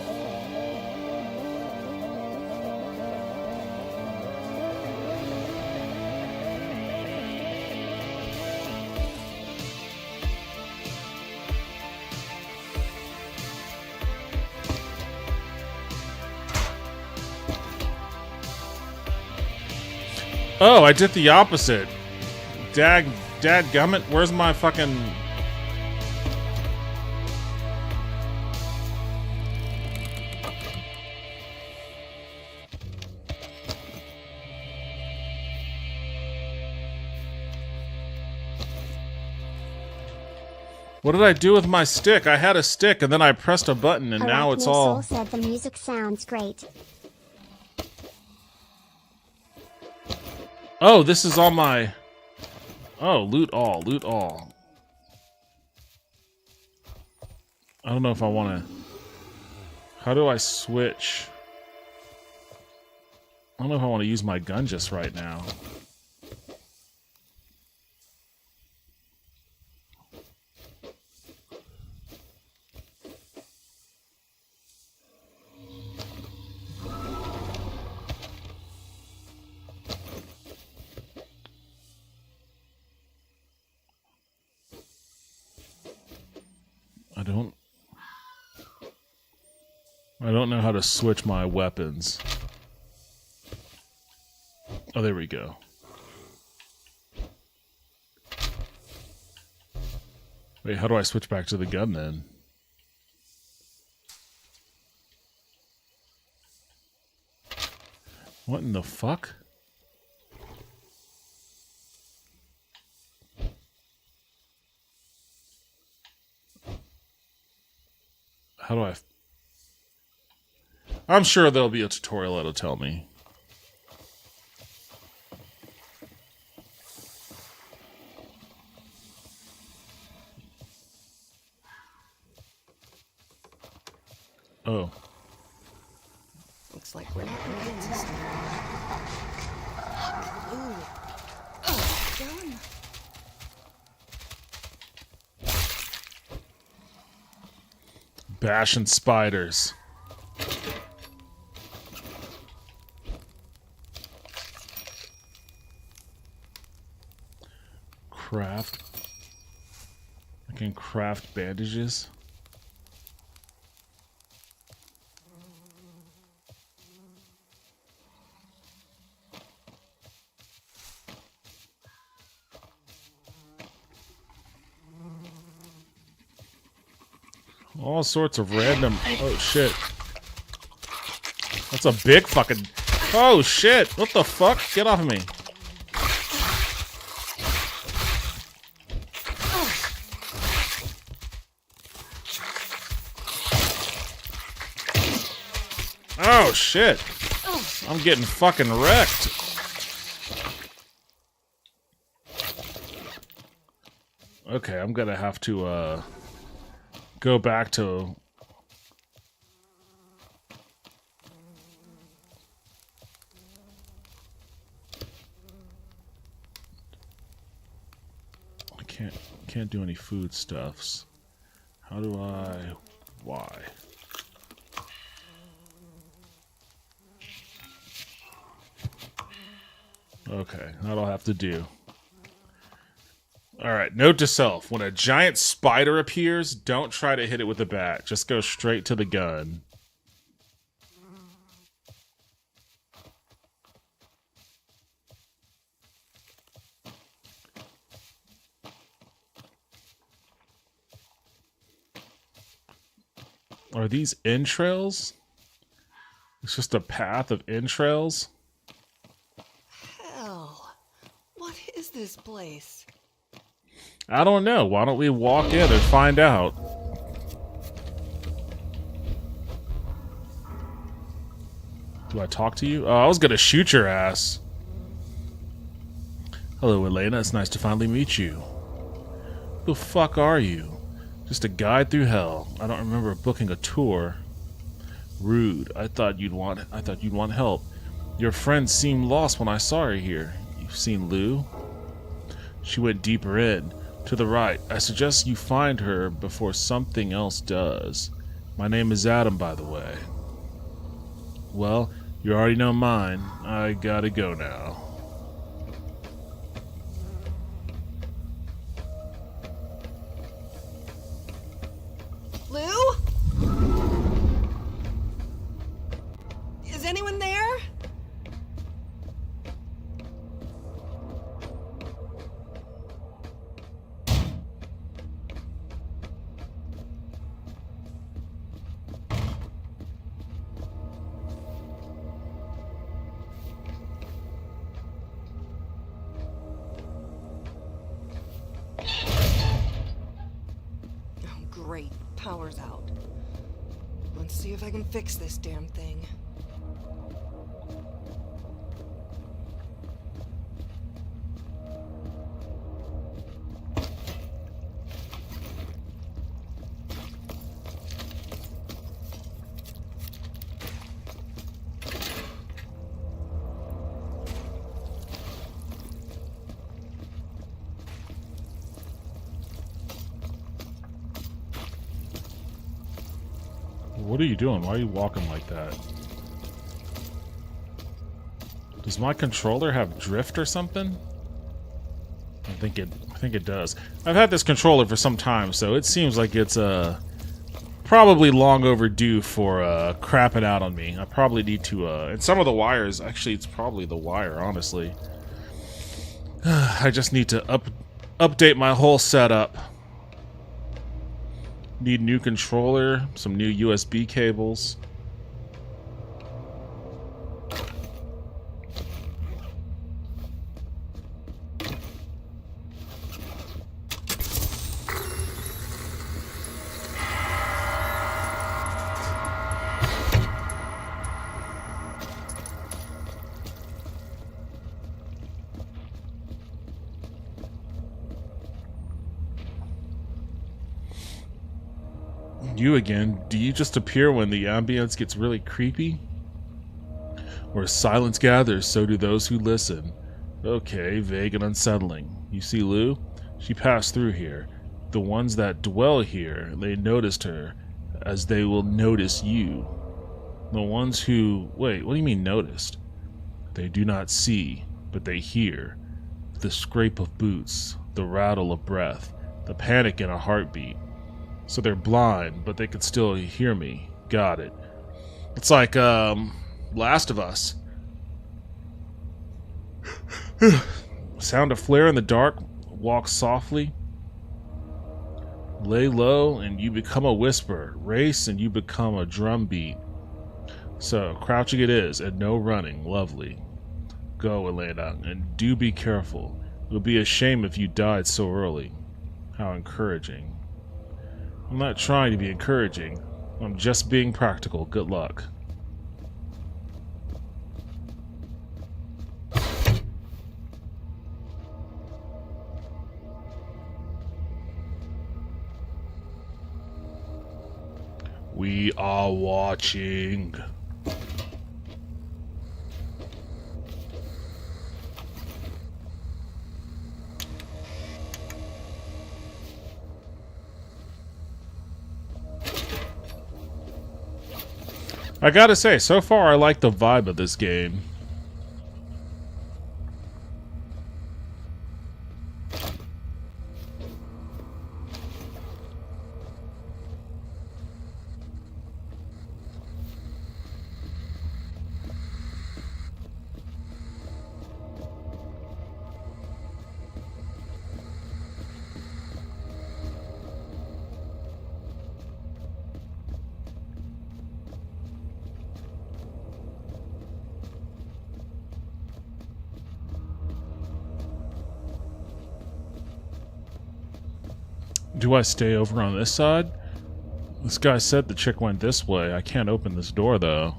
Oh, I did the opposite. Dadgummit, where's my fucking... What did I do with my stick? I had a stick and then I pressed a button and now it's all... Soul said the music sounds great. Oh, this is all my... Oh, loot all, loot all. I don't know if I want to... How do I switch? I don't know if I want to use my gun just right now. I don't know how to switch my weapons. Oh, there we go. Wait, how do I switch back to the gun then? What in the fuck? How do I... I'm sure there'll be a tutorial that'll tell me. Oh. Looks like we're not gonna get this now. Ooh. Oh, done. Bashing spiders. Craft. I can craft bandages. All sorts of random... Oh, shit. That's a big fucking... Oh, shit. What the fuck? Get off of me. Oh, shit. I'm getting fucking wrecked. Okay, I'm gonna have to, go back to... I can't do any foodstuffs. How do I... Why? Okay, that'll have to do. Alright, note to self. When a giant spider appears, don't try to hit it with a bat. Just go straight to the gun. Are these entrails? It's just a path of entrails? Hell, what is this place? I don't know. Why don't we walk in and find out? Do I talk to you? Oh, I was gonna shoot your ass. Hello, Elena. It's nice to finally meet you. Who the fuck are you? Just a guide through hell. I don't remember booking a tour. Rude. I thought you'd want help. Your friend seemed lost when I saw her here. You've seen Lou? She went deeper in. To the right. I suggest you find her before something else does. My name is Adam, by the way. Well, you already know mine. I gotta go now. Lou? Is anyone there? Great, power's out. Let's see if I can fix this damn thing. What are you doing? Why are you walking like that? Does my controller have drift or something? I think it does. I've had this controller for some time, so it seems like it's probably long overdue for crapping out on me. I probably need to and some of the wires, actually it's probably the wire, honestly. I just need to update my whole setup. Need new controller, some new USB cables. You again. Do you just appear when the ambience gets really creepy? Where silence gathers, so do those who listen. Okay, vague and unsettling. You see Lou? She passed through here. The ones that dwell here, they noticed her, as they will notice you. The ones who... Wait, what do you mean noticed? They do not see, but they hear. The scrape of boots, the rattle of breath, the panic in a heartbeat. So they're blind, but they can still hear me. Got it. It's like, Last of Us. Sound a flare in the dark. Walk softly. Lay low, and you become a whisper. Race, and you become a drumbeat. So, crouching it is, and no running. Lovely. Go, Elena, and do be careful. It would be a shame if you died so early. How encouraging. I'm not trying to be encouraging. I'm just being practical. Good luck. We are watching. I gotta say, so far I like the vibe of this game. Do I stay over on this side? This guy said the chick went this way. I can't open this door, though.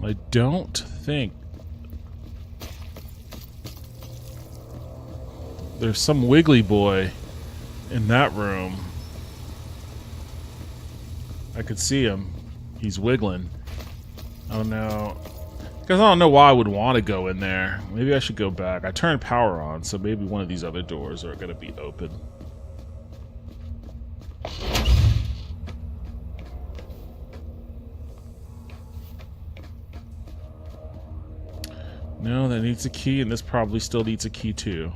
I don't think... There's some wiggly boy in that room. I could see him. He's wiggling. I don't know. Because I don't know why I would want to go in there. Maybe I should go back. I turned power on, so maybe one of these other doors are going to be open. No, that needs a key, and this probably still needs a key too.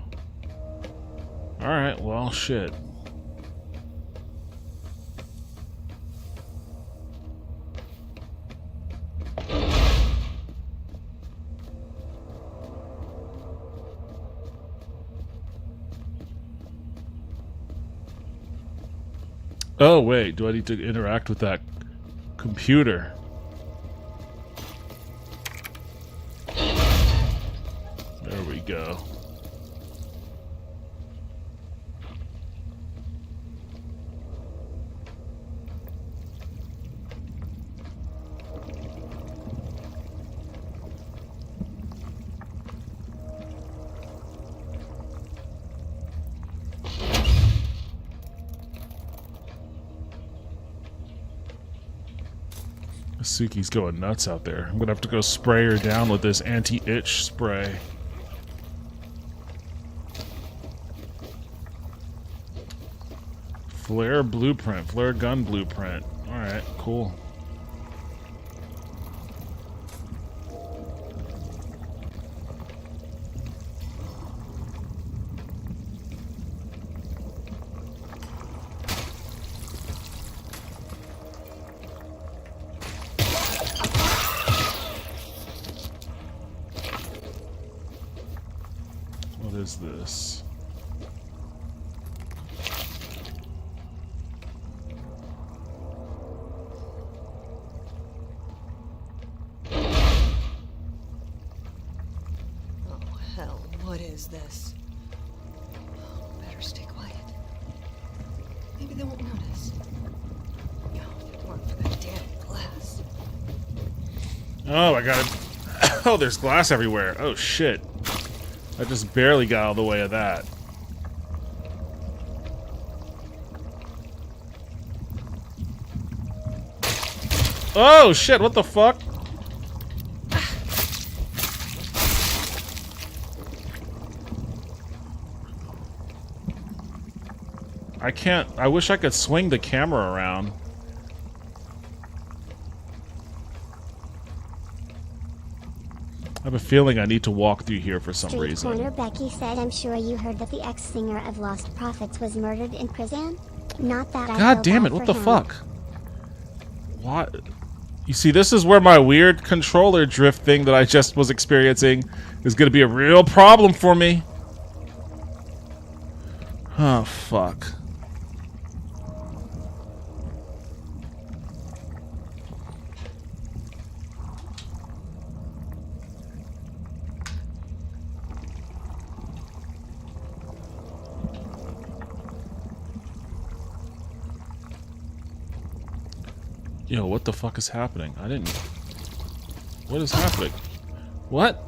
Alright, well, shit. Oh, wait, do I need to interact with that computer? There we go. Suki's going nuts out there. I'm gonna have to go spray her down with this anti-itch spray. Flare blueprint, flare gun blueprint. Alright, cool. What is this? What is this? Better stay quiet. Maybe they won't notice. No, if it weren't for that damn glass. Oh, I got it. Oh, there's glass everywhere. Oh, shit. I just barely got out of the way of that. Oh, shit, what the fuck? I can't. I wish I could swing the camera around. I have a feeling I need to walk through here for some reason. Street Corner Becky said, I'm sure you heard that the ex-singer of Lost Prophets was murdered in prison? Not that I God damn it, what the fuck? What? You see, this is where my weird controller drift thing that I just was experiencing is gonna be a real problem for me. Oh, fuck. Yo, what the fuck is happening? I didn't... What is happening? What?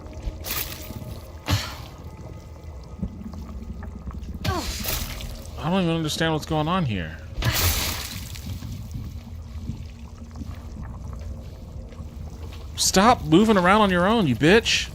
I don't even understand what's going on here. Stop moving around on your own, you bitch.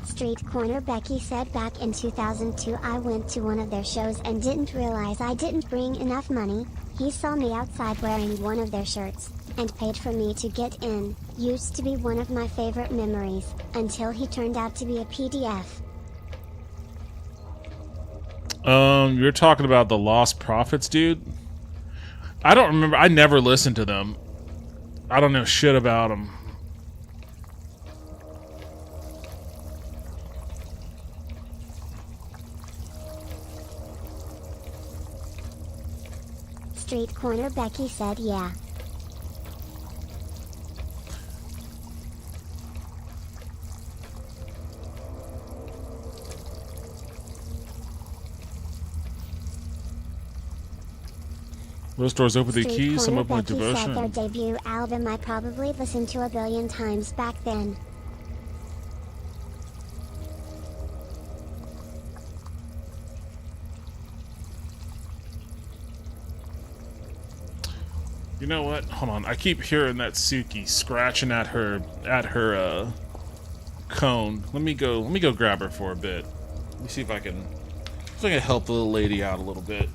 Street Corner Becky said back in 2002 I went to one of their shows and didn't realize I didn't bring enough money. He saw me outside wearing one of their shirts, and paid for me to get in. Used to be one of my favorite memories, until he turned out to be a PDF. You're talking about the Lost Prophets, dude? I don't remember. I never listened to them. I don't know shit about them. Street Corner Becky said yeah. Those doors open the Street keys, some Corner open with Becky said their devotion. debut album I probably listened to 1 billion times back then. You know what? Hold on. I keep hearing that Suki scratching at her cone. Let me go grab her for a bit. Let me see if I can help the little lady out a little bit.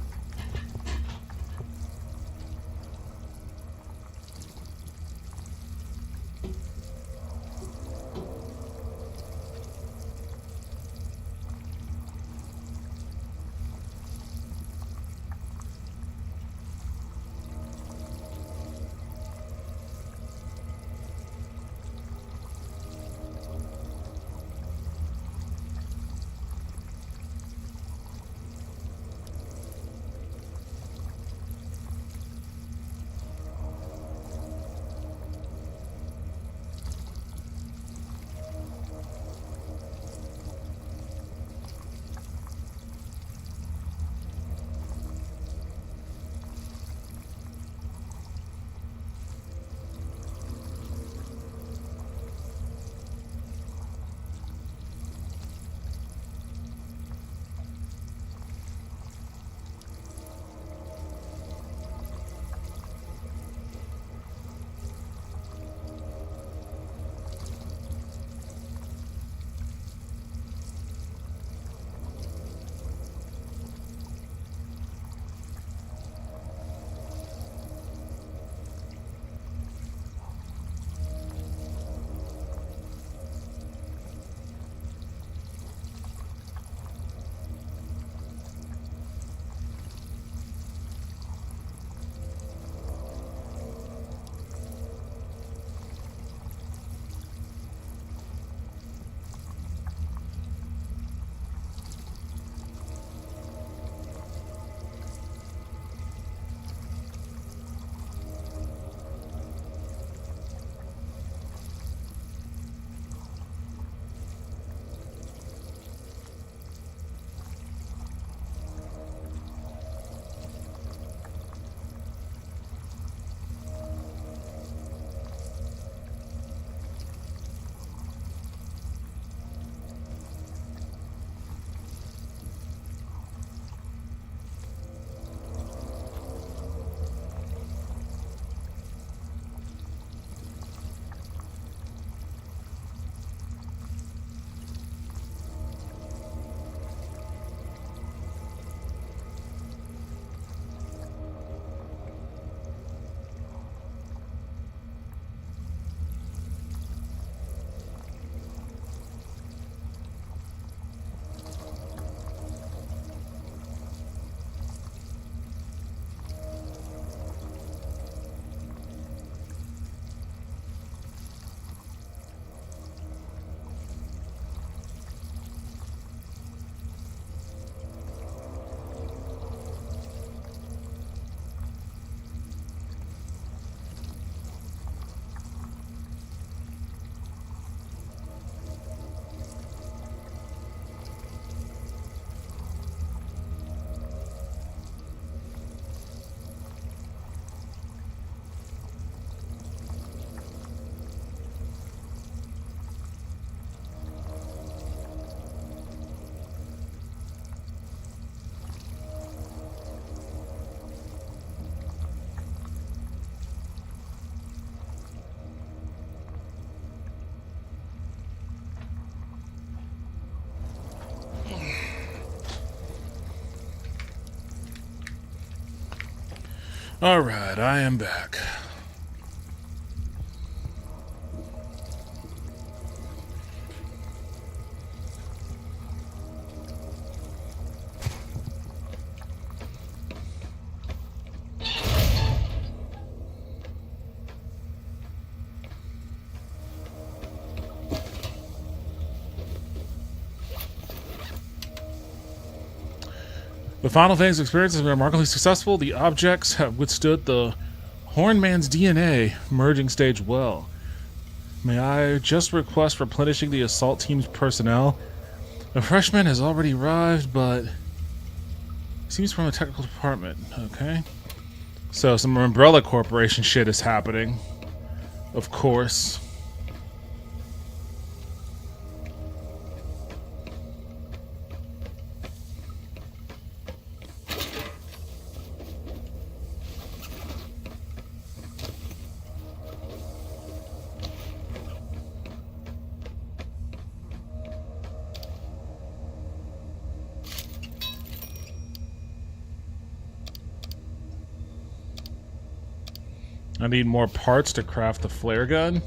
Alright, I am back. The Final Fantasy experience has been remarkably successful. The objects have withstood the Hornman's DNA merging stage well. May I just request replenishing the assault team's personnel? A freshman has already arrived, but seems from the technical department. Okay. So some Umbrella Corporation shit is happening. Of course. I need more parts to craft the flare gun.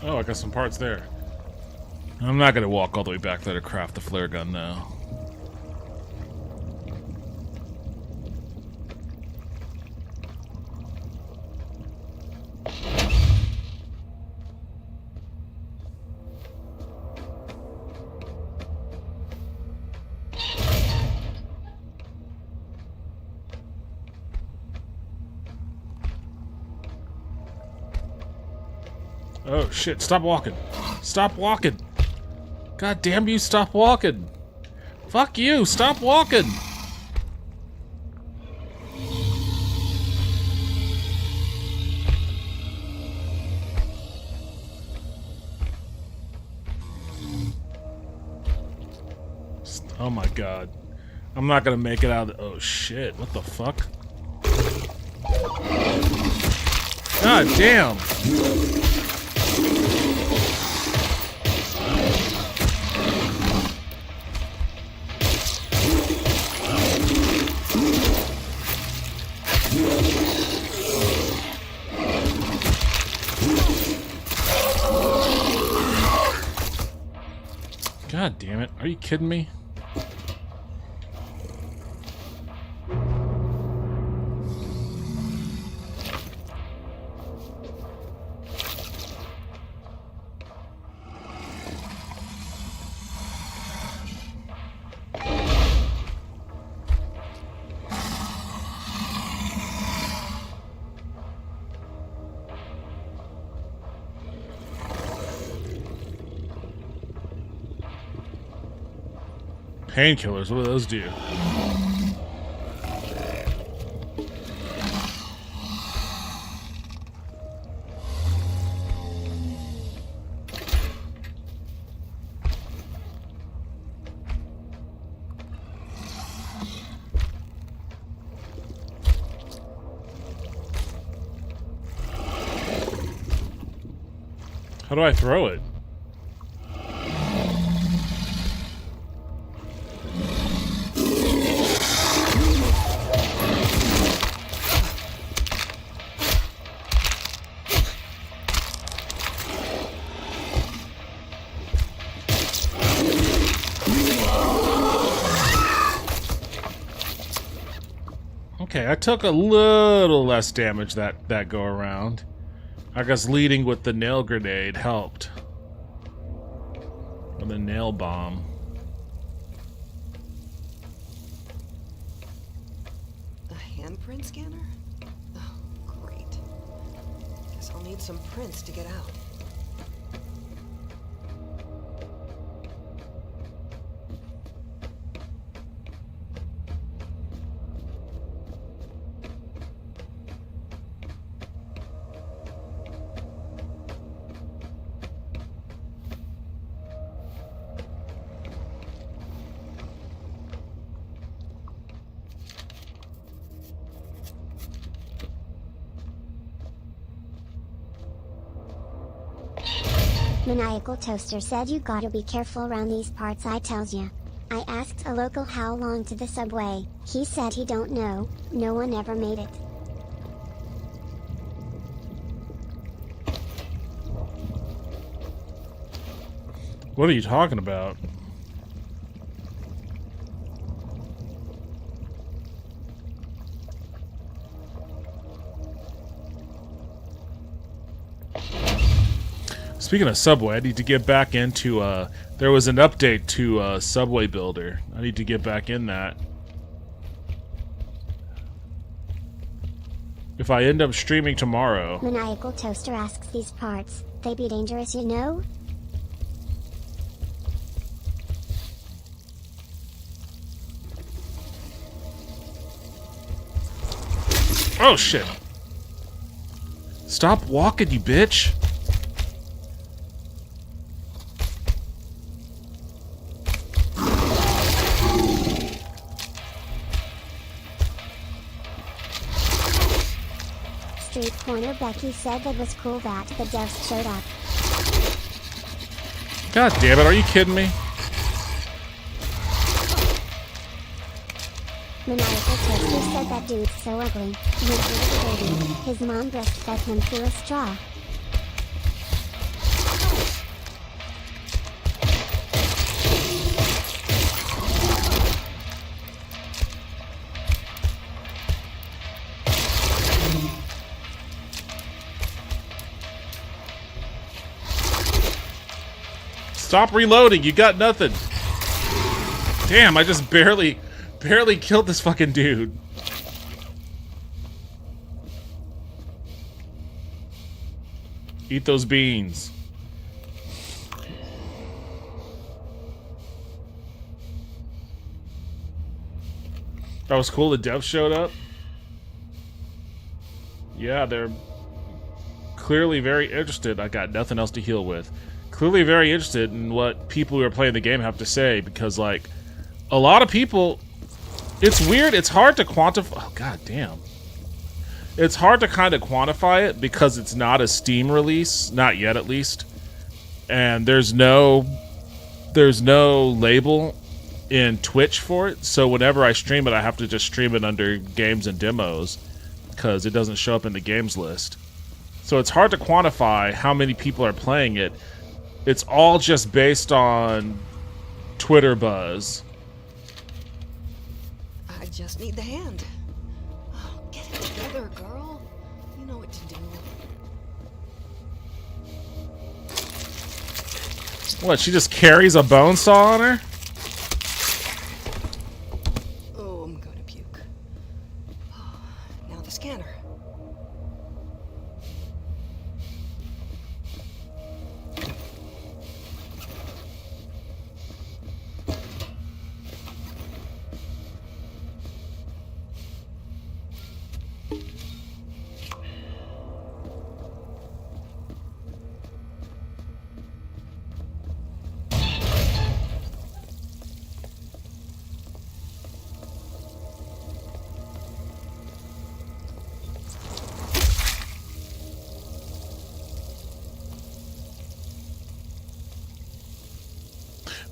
Oh, I got some parts there. I'm not gonna walk all the way back there to craft the flare gun now. Oh shit, stop walking. Stop walking. God damn you, stop walking. Fuck you, stop walking. Oh my god. I'm not gonna make it out of the— oh shit, what the fuck? God damn. God damn it. Are you kidding me? Painkillers, what do those do? How do I throw it? Okay, I took a little less damage that go around. I guess leading with the nail grenade helped. Or the nail bomb. A handprint scanner? Oh, great. Guess I'll need some prints to get out. Maniacal Toaster said you gotta be careful around these parts, I tells ya. I asked a local how long to the subway, he said he don't know, no one ever made it. What are you talking about? Speaking of Subway, I need to get back into, there was an update to Subway Builder. I need to get back in that. If I end up streaming tomorrow. Maniacal Toaster asks these parts, they be dangerous, you know? Oh shit. Stop walking, you bitch. Street Corner Becky said that was cool that the devs showed up. God damn it, are you kidding me? Maniacal Toaster said that dude's so ugly. He was a little baby. His mom breastfed him through a straw. Stop reloading, you got nothing. Damn, I just barely killed this fucking dude. Eat those beans. That was cool, the devs showed up. Yeah, they're clearly very interested. I got nothing else to heal with. Clearly very interested in what people who are playing the game have to say, because like a lot of people, it's weird, it's hard to quantify. Oh god damn. It's hard to kind of quantify it because it's not a Steam release, not yet at least. And there's no label in Twitch for it, so whenever I stream it I have to just stream it under games and demos because it doesn't show up in the games list. So it's hard to quantify how many people are playing it. It's all just based on Twitter buzz. I just need the hand. Oh, get it together, girl. You know what to do. What, she just carries a bone saw on her? Oh, I'm gonna puke. Now the scanner.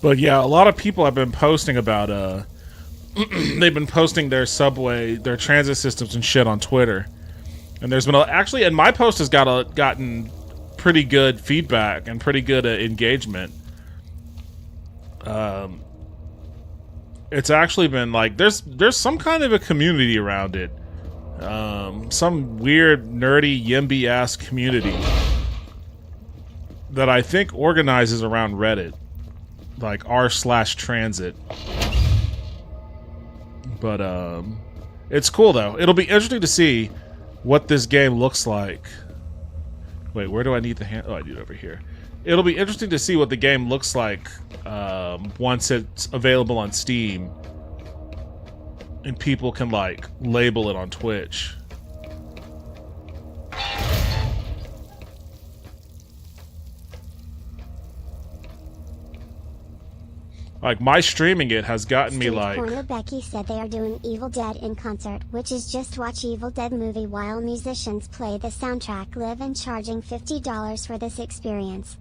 But yeah, a lot of people have been posting about they've been posting their subway, their transit systems and shit on Twitter. And there's been actually, and my post has gotten pretty good feedback and pretty good engagement. It's actually been like there's some kind of a community around it. Some weird nerdy Yimby ass community that I think organizes around Reddit, like r/transit. But it's cool though. It'll be interesting to see what this game looks like. Wait, where do I need the hand? Oh, I need it over here. It'll be interesting to see what the game looks like once it's available on Steam and people can like label it on Twitch. Like, my streaming it has gotten me like... Street Corner Becky said they are doing Evil Dead in concert, which is just watch Evil Dead movie while musicians play the soundtrack live and charging $50 for this experience.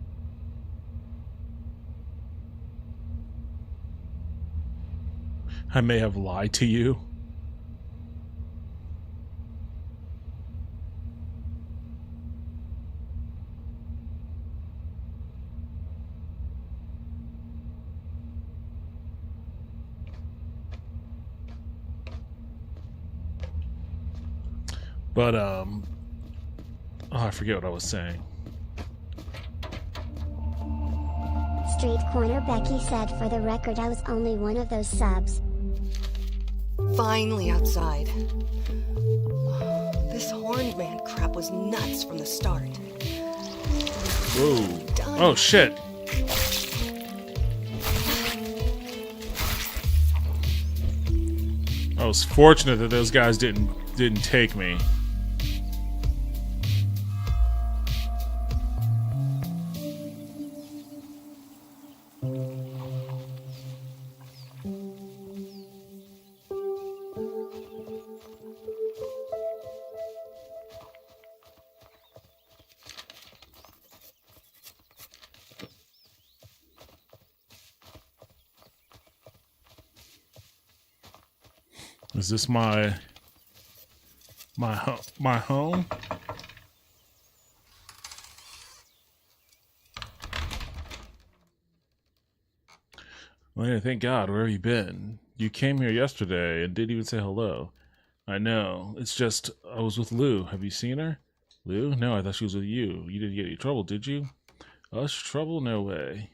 I may have lied to you. But, oh, I forget what I was saying. Street Corner Becky said, for the record, I was only one of those subs. Finally outside. This horned man crap was nuts from the start. Whoa. Oh, shit. I was fortunate that those guys didn't take me. Is this my home? Well, yeah, thank God. Where have you been? You came here yesterday and didn't even say hello. I know. It's just, I was with Lou. Have you seen her? Lou? No, I thought she was with you. You didn't get any trouble, did you? Us trouble? No way.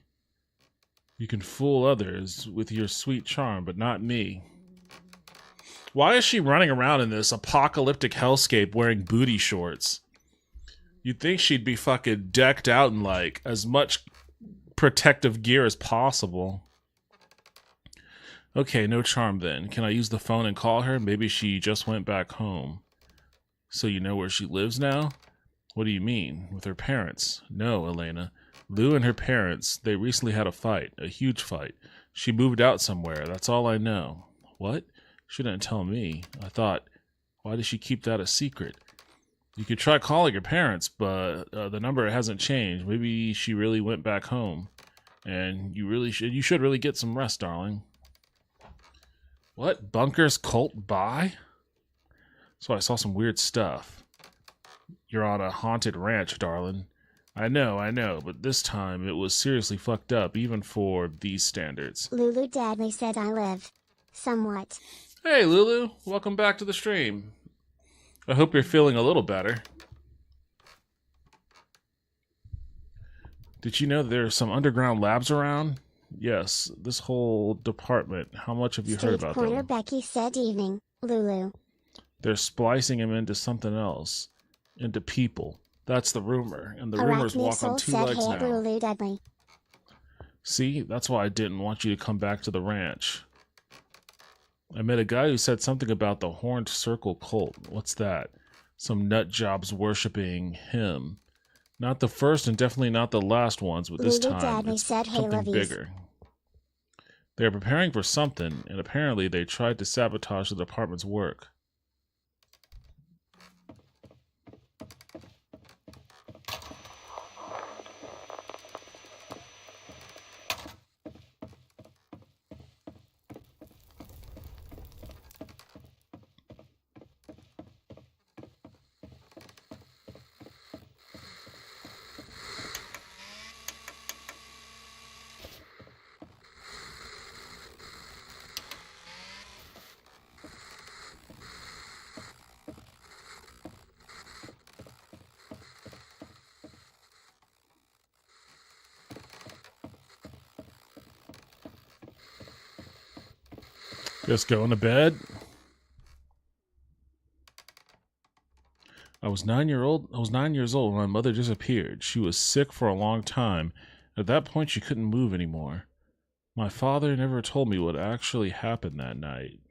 You can fool others with your sweet charm, but not me. Why is she running around in this apocalyptic hellscape wearing booty shorts? You'd think she'd be fucking decked out in, like, as much protective gear as possible. Okay, no charm then. Can I use the phone and call her? Maybe she just went back home. So you know where she lives now? What do you mean? With her parents? No, Elena. Lou and her parents, they recently had a fight. A huge fight. She moved out somewhere. That's all I know. What? She didn't tell me. I thought, why does she keep that a secret? You could try calling her parents, but the number hasn't changed. Maybe she really went back home. And you should really get some rest, darling. What? Bunker's cult buy? So I saw some weird stuff. You're on a haunted ranch, darling. I know, but this time it was seriously fucked up, even for these standards. Lulu Dadley said I live. Somewhat. Hey, Lulu. Welcome back to the stream. I hope you're feeling a little better. Did you know there are some underground labs around? Yes, this whole department. How much have you heard about them? Street Corner Becky said evening, Lulu. They're splicing him into something else. Into people. That's the rumor. And the rumors walk on two legs now. Lulu Dadley. See, that's why I didn't want you to come back to the ranch. I met a guy who said something about the Horned Circle cult. What's that? Some nut jobs worshipping him. Not the first and definitely not the last ones, but this time it's something bigger. They're preparing for something, and apparently they tried to sabotage the department's work. Just going to bed. I was 9 years old when my mother disappeared. She was sick for a long time. At that point, she couldn't move anymore. My father never told me what actually happened that night.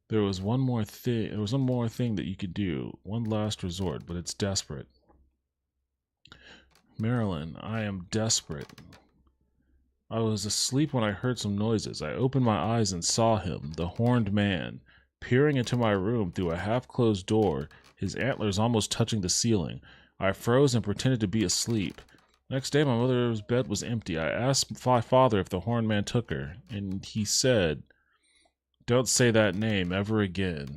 There was one more thing that you could do, one last resort, but it's desperate. Marilyn, I am desperate. I was asleep when I heard some noises. I opened my eyes and saw him, the horned man, peering into my room through a half-closed door, his antlers almost touching the ceiling. I froze and pretended to be asleep. Next day, my mother's bed was empty. I asked my father if the horned man took her, and he said, "Don't say that name ever again."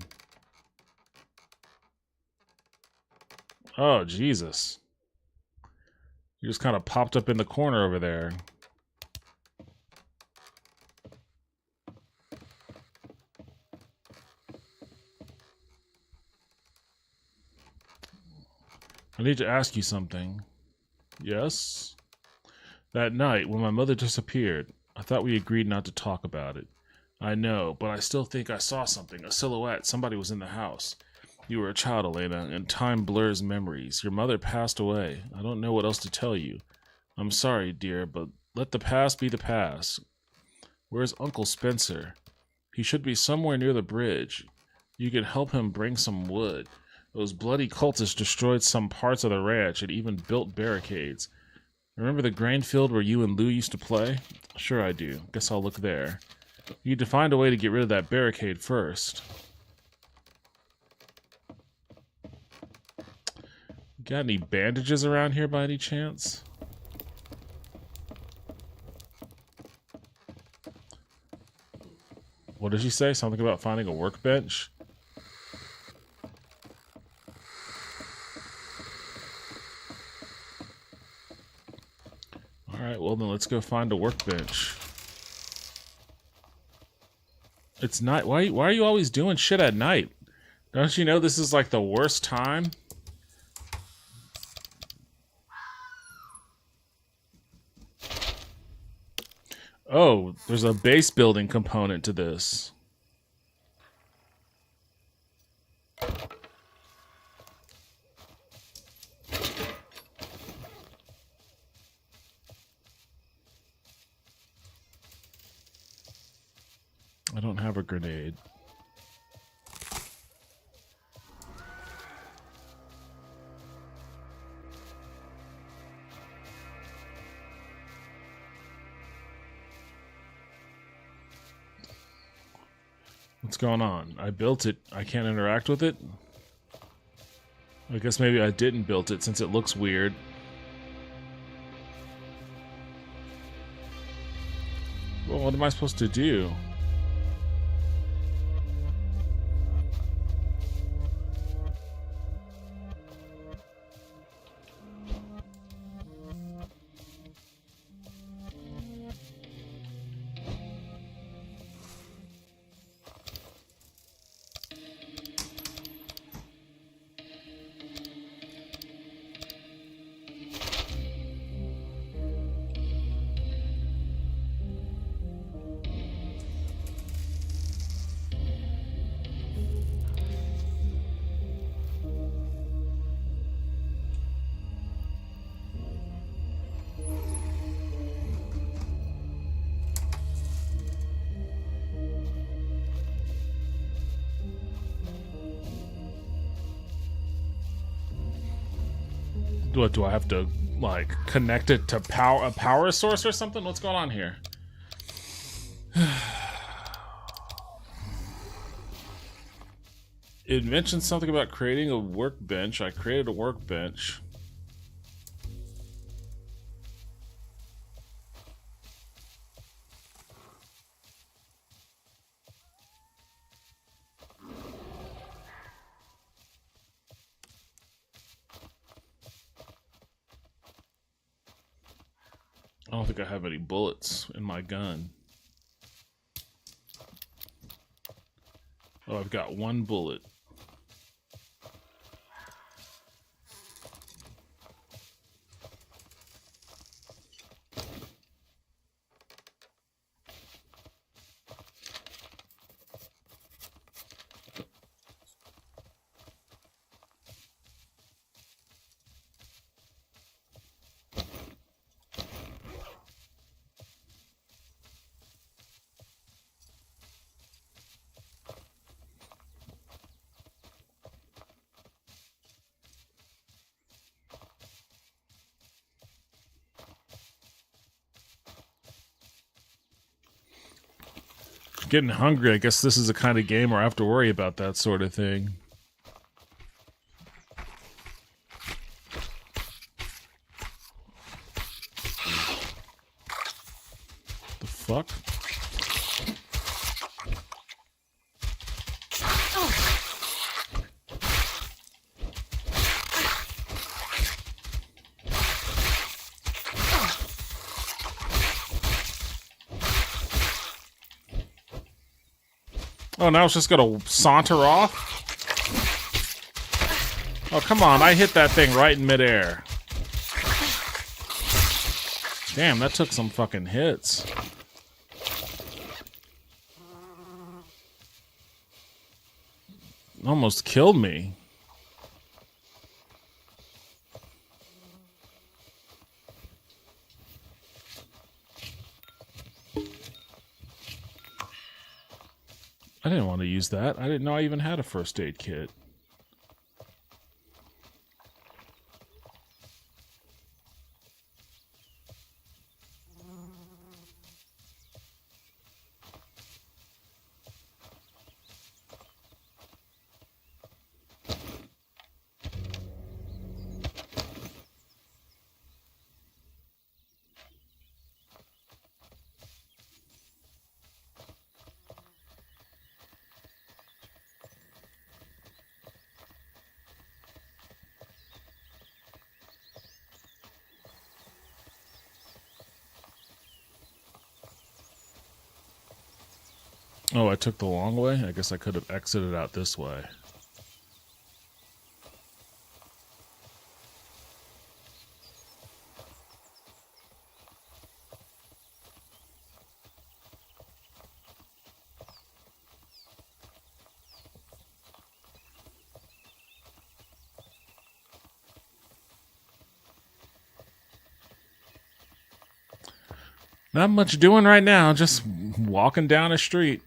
Oh, Jesus. You just kind of popped up in the corner over there. I need to ask you something. Yes? That night, when my mother disappeared, I thought we agreed not to talk about it. I know, but I still think I saw something, a silhouette. Somebody was in the house. You were a child, Elena, and time blurs memories. Your mother passed away. I don't know what else to tell you. I'm sorry, dear, but let the past be the past. Where's Uncle Spencer? He should be somewhere near the bridge. You can help him bring some wood. Those bloody cultists destroyed some parts of the ranch and even built barricades. Remember the grain field where you and Lou used to play? Sure I do. Guess I'll look there. You need to find a way to get rid of that barricade first. Got any bandages around here by any chance? What did she say? Something about finding a workbench? Alright, well then let's go find a workbench. It's night. Why are you always doing shit at night? Don't you know this is like the worst time? Oh, there's a base building component to this. I don't have a grenade. What's going on? I built it. I can't interact with it? I guess maybe I didn't build it since it looks weird. Well, what am I supposed to do? What, do I have to, like, connect it to a power source or something? What's going on here? It mentioned something about creating a workbench. I created a workbench. I don't think I have any bullets in my gun. Oh, I've got one bullet. Getting hungry. I guess this is the kind of game where I have to worry about that sort of thing. The fuck? Oh, now it's just gonna saunter off? Oh, come on, I hit that thing right in midair. Damn, that took some fucking hits. Almost killed me. I didn't want to use that. I didn't know I even had a first aid kit. Oh, I took the long way? I guess I could have exited out this way. Not much doing right now, just walking down a street.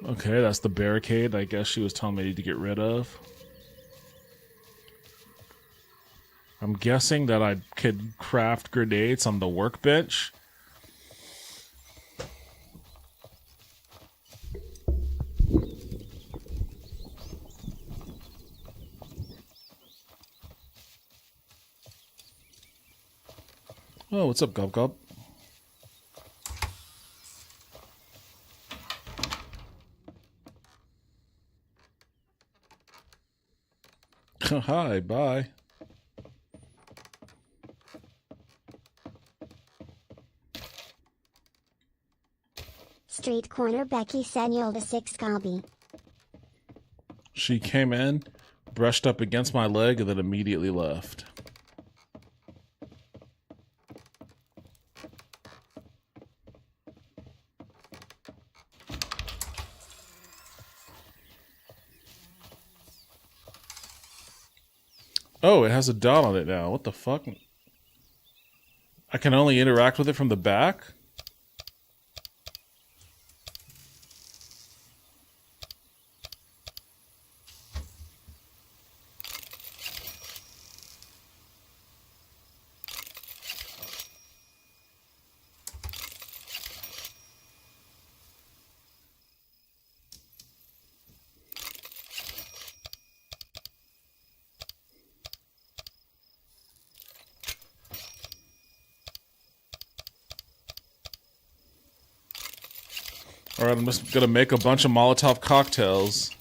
Okay, that's the barricade I guess she was telling me to get rid of. I'm guessing that I could craft grenades on the workbench. Oh, what's up, Gub Gub? Hi, bye. Street corner Becky said you'll the 6 Gobby. She came in, brushed up against my leg, and then immediately left. Oh, it has a dot on it now. What the fuck? I can only interact with it from the back? Alright, I'm just gonna make a bunch of Molotov cocktails.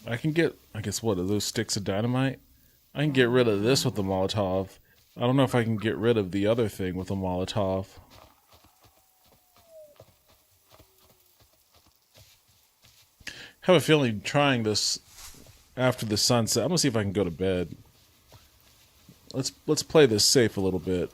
I can get, I guess, what are those sticks of dynamite? I can get rid of this with the Molotov. I don't know if I can get rid of the other thing with the Molotov. I have a feeling trying this after the sunset. I'm gonna see if I can go to bed. Let's play this safe a little bit.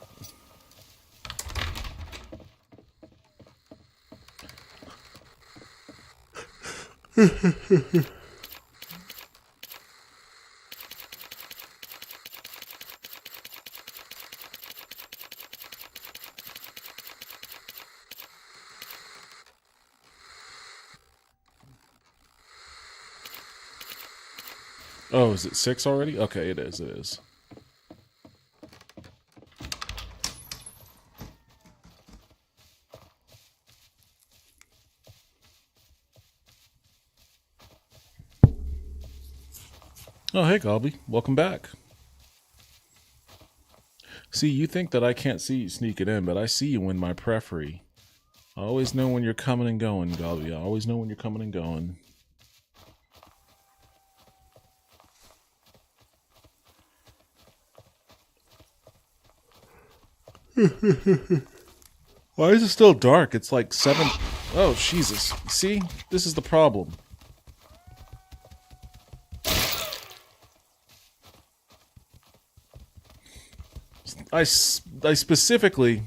Oh, is it 6 already? Okay, it is. It is. Oh, hey, Galby. Welcome back. See, you think that I can't see you sneak it in, but I see you in my preferee. I always know when you're coming and going, Galby. I always know when you're coming and going. Why is it still dark? It's like 7... Oh, Jesus. See? This is the problem. I specifically,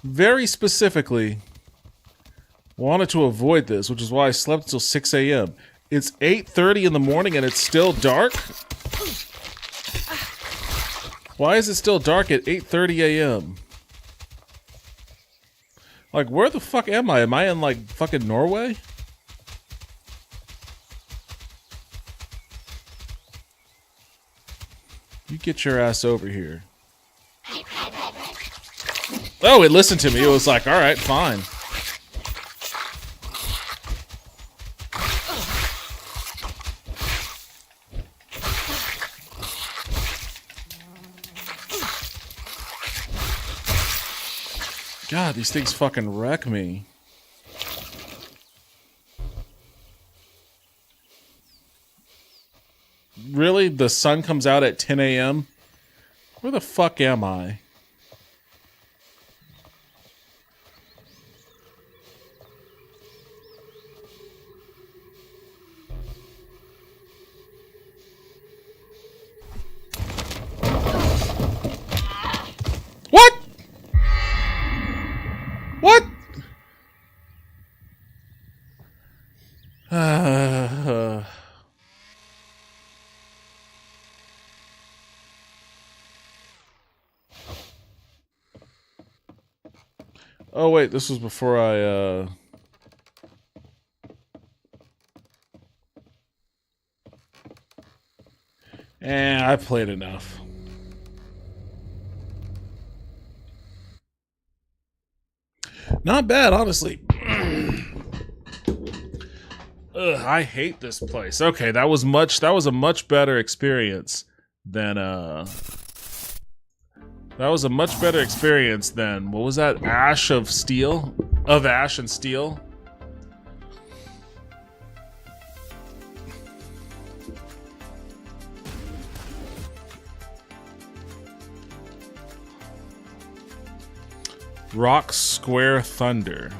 very specifically, wanted to avoid this, which is why I slept until 6 a.m. It's 8:30 in the morning and it's still dark? Why is it still dark at 8:30 a.m.? Like, where the fuck am I? Am I in, like, fucking Norway? You get your ass over here. Oh, it listened to me. It was like, alright, fine. God, these things fucking wreck me. Really? The sun comes out at 10 a.m.? Where the fuck am I? What? What? Oh wait, this was before I I played enough. Not bad, honestly. Ugh, I hate this place. Okay, that was a much better experience than what was that? Ash of Steel? Of Ash and Steel? Rock Square Thunder.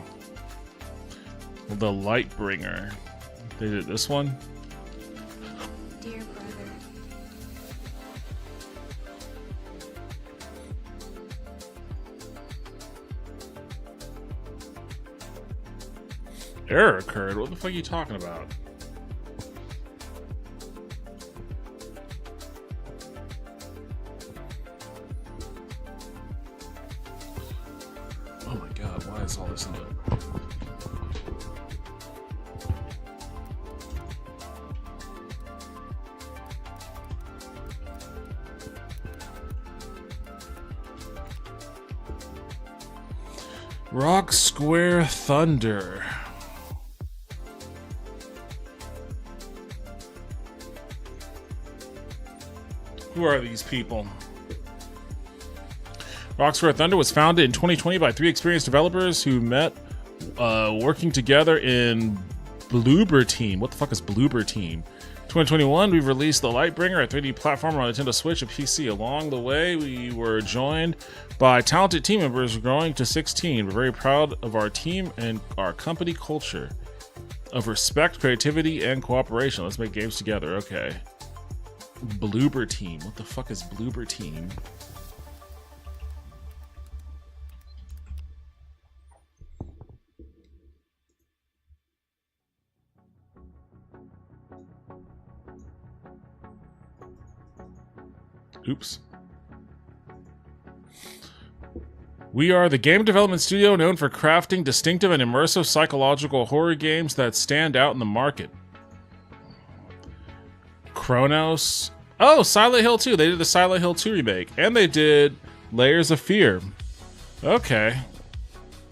The Lightbringer. They did this one? Dear brother. Error occurred? What the fuck are you talking about? Oh my god, why is all this in it? Rock Square Thunder. Who are these people? Rock Square Thunder was founded in 2020 by 3 experienced developers who met working together in Bloober Team. What the fuck is Bloober Team? 2021, we've released the Lightbringer, a 3D platformer on Nintendo Switch and PC. Along the way, we were joined by talented team members growing to 16. We're very proud of our team and our company culture of respect, creativity, and cooperation. Let's make games together. Okay. Bloober Team. What the fuck is Bloober Team? Oops. We are the game development studio known for crafting distinctive and immersive psychological horror games that stand out in the market. Chronos. Oh, Silent Hill 2. They did the Silent Hill 2 remake. And they did Layers of Fear. Okay.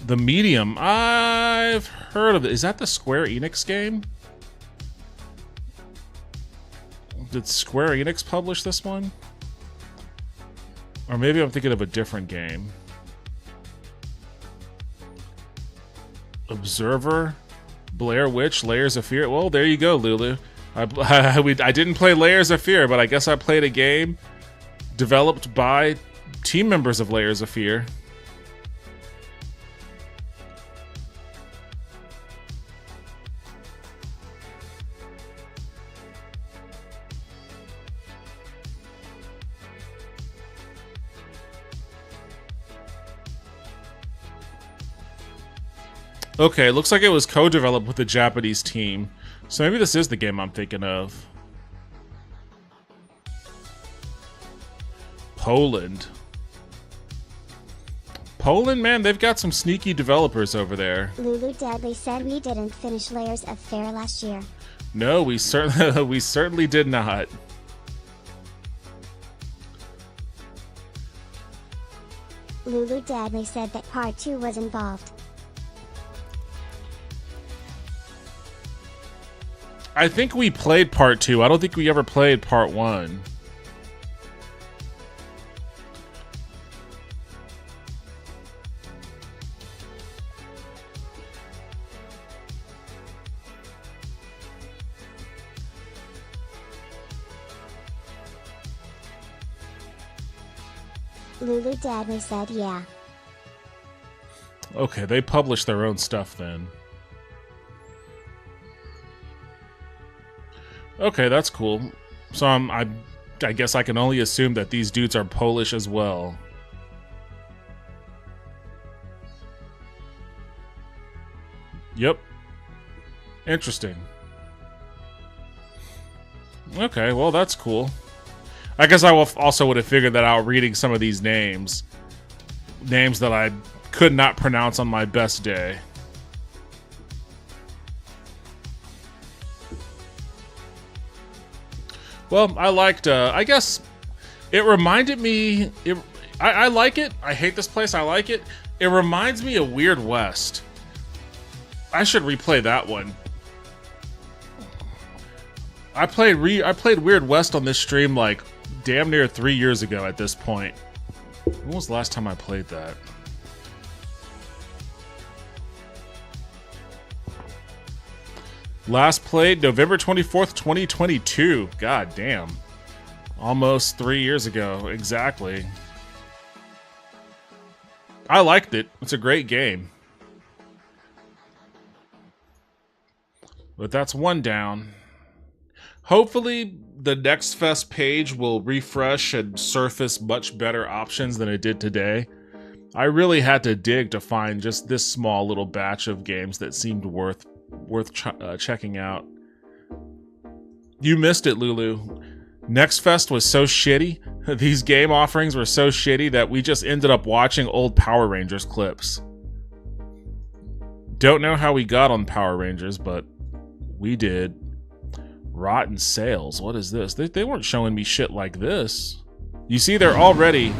The Medium. I've heard of it. Is that the Square Enix game? Did Square Enix publish this one? Or maybe I'm thinking of a different game. Observer, Blair Witch, Layers of Fear. Well, there you go, Lulu. I didn't play Layers of Fear, but I guess I played a game developed by team members of Layers of Fear. Okay, looks like it was co-developed with a Japanese team. So maybe this is the game I'm thinking of. Poland. Poland, man, they've got some sneaky developers over there. Lulu Deadly said we didn't finish Layers of Fear last year. No, we certainly did not. Lulu Deadly said that part 2 was involved. I think we played part 2. I don't think we ever played part 1. Lulu Deadly said yeah. Okay, they published their own stuff then. Okay, that's cool. So I guess I can only assume that these dudes are Polish as well. Yep. Interesting. Okay, well that's cool. I guess I also would have figured that out reading some of these names. Names that I could not pronounce on my best day. Well, I liked, I guess it reminded me, I like it. I hate this place. I like it. It reminds me of Weird West. I should replay that one. I played Weird West on this stream like damn near 3 years ago at this point. When was the last time I played that? Last played November 24th, 2022. God damn. Almost 3 years ago. Exactly. I liked it. It's a great game. But that's one down. Hopefully, the Next Fest page will refresh and surface much better options than it did today. I really had to dig to find just this small little batch of games that seemed worth checking out. You missed it, Lulu. Next Fest was so shitty. These game offerings were so shitty that we just ended up watching old Power Rangers clips. Don't know how we got on Power Rangers, but we did. Rotten sales. What is this? They weren't showing me shit like this. You see, they're already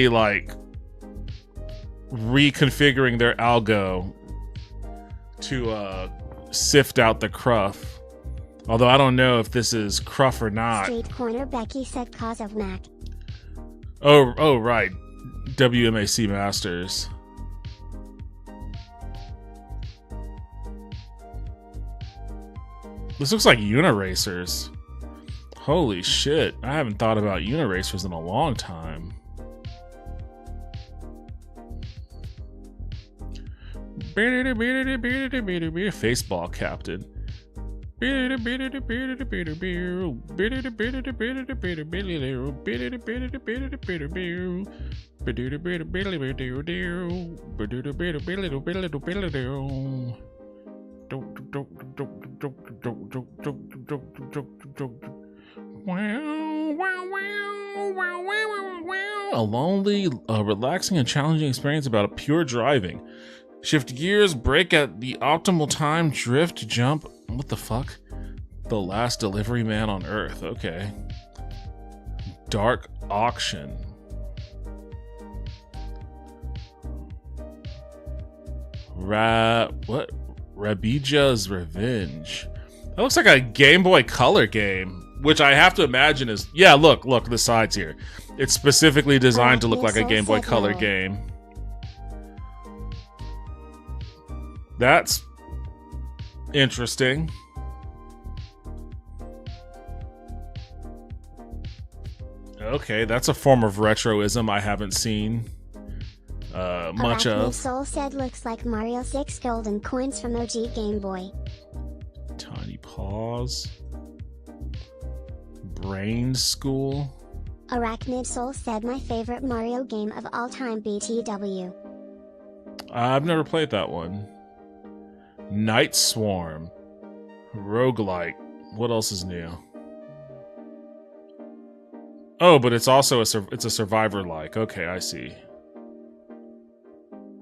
like reconfiguring their algo to sift out the cruff. Although I don't know if this is cruff or not. Street Corner Becky said cause of Mac. Oh right. WMAC Masters. This looks like Uniracers. Holy shit. I haven't thought about Uniracers in a long time. Faceball Captain. A lonely, relaxing, and challenging experience about pure driving. Shift gears, brake at the optimal time, drift, jump. What the fuck? The last delivery man on Earth. Okay. Dark Auction. What? Rabija's Revenge. That looks like a Game Boy Color game, which I have to imagine is... Yeah, look, the sides here. It's specifically designed to look like a Game Boy Color game. That's interesting. Okay, that's a form of retroism I haven't seen much of. Soul said looks like Mario 6 golden coins from OG Game Boy. Tiny Paws. Brain School. Arachnid Soul said my favorite Mario game of all time, BTW. I've never played that one. Night Swarm. Roguelike. What else is new? Oh, but it's also it's a survivor-like. Okay, I see.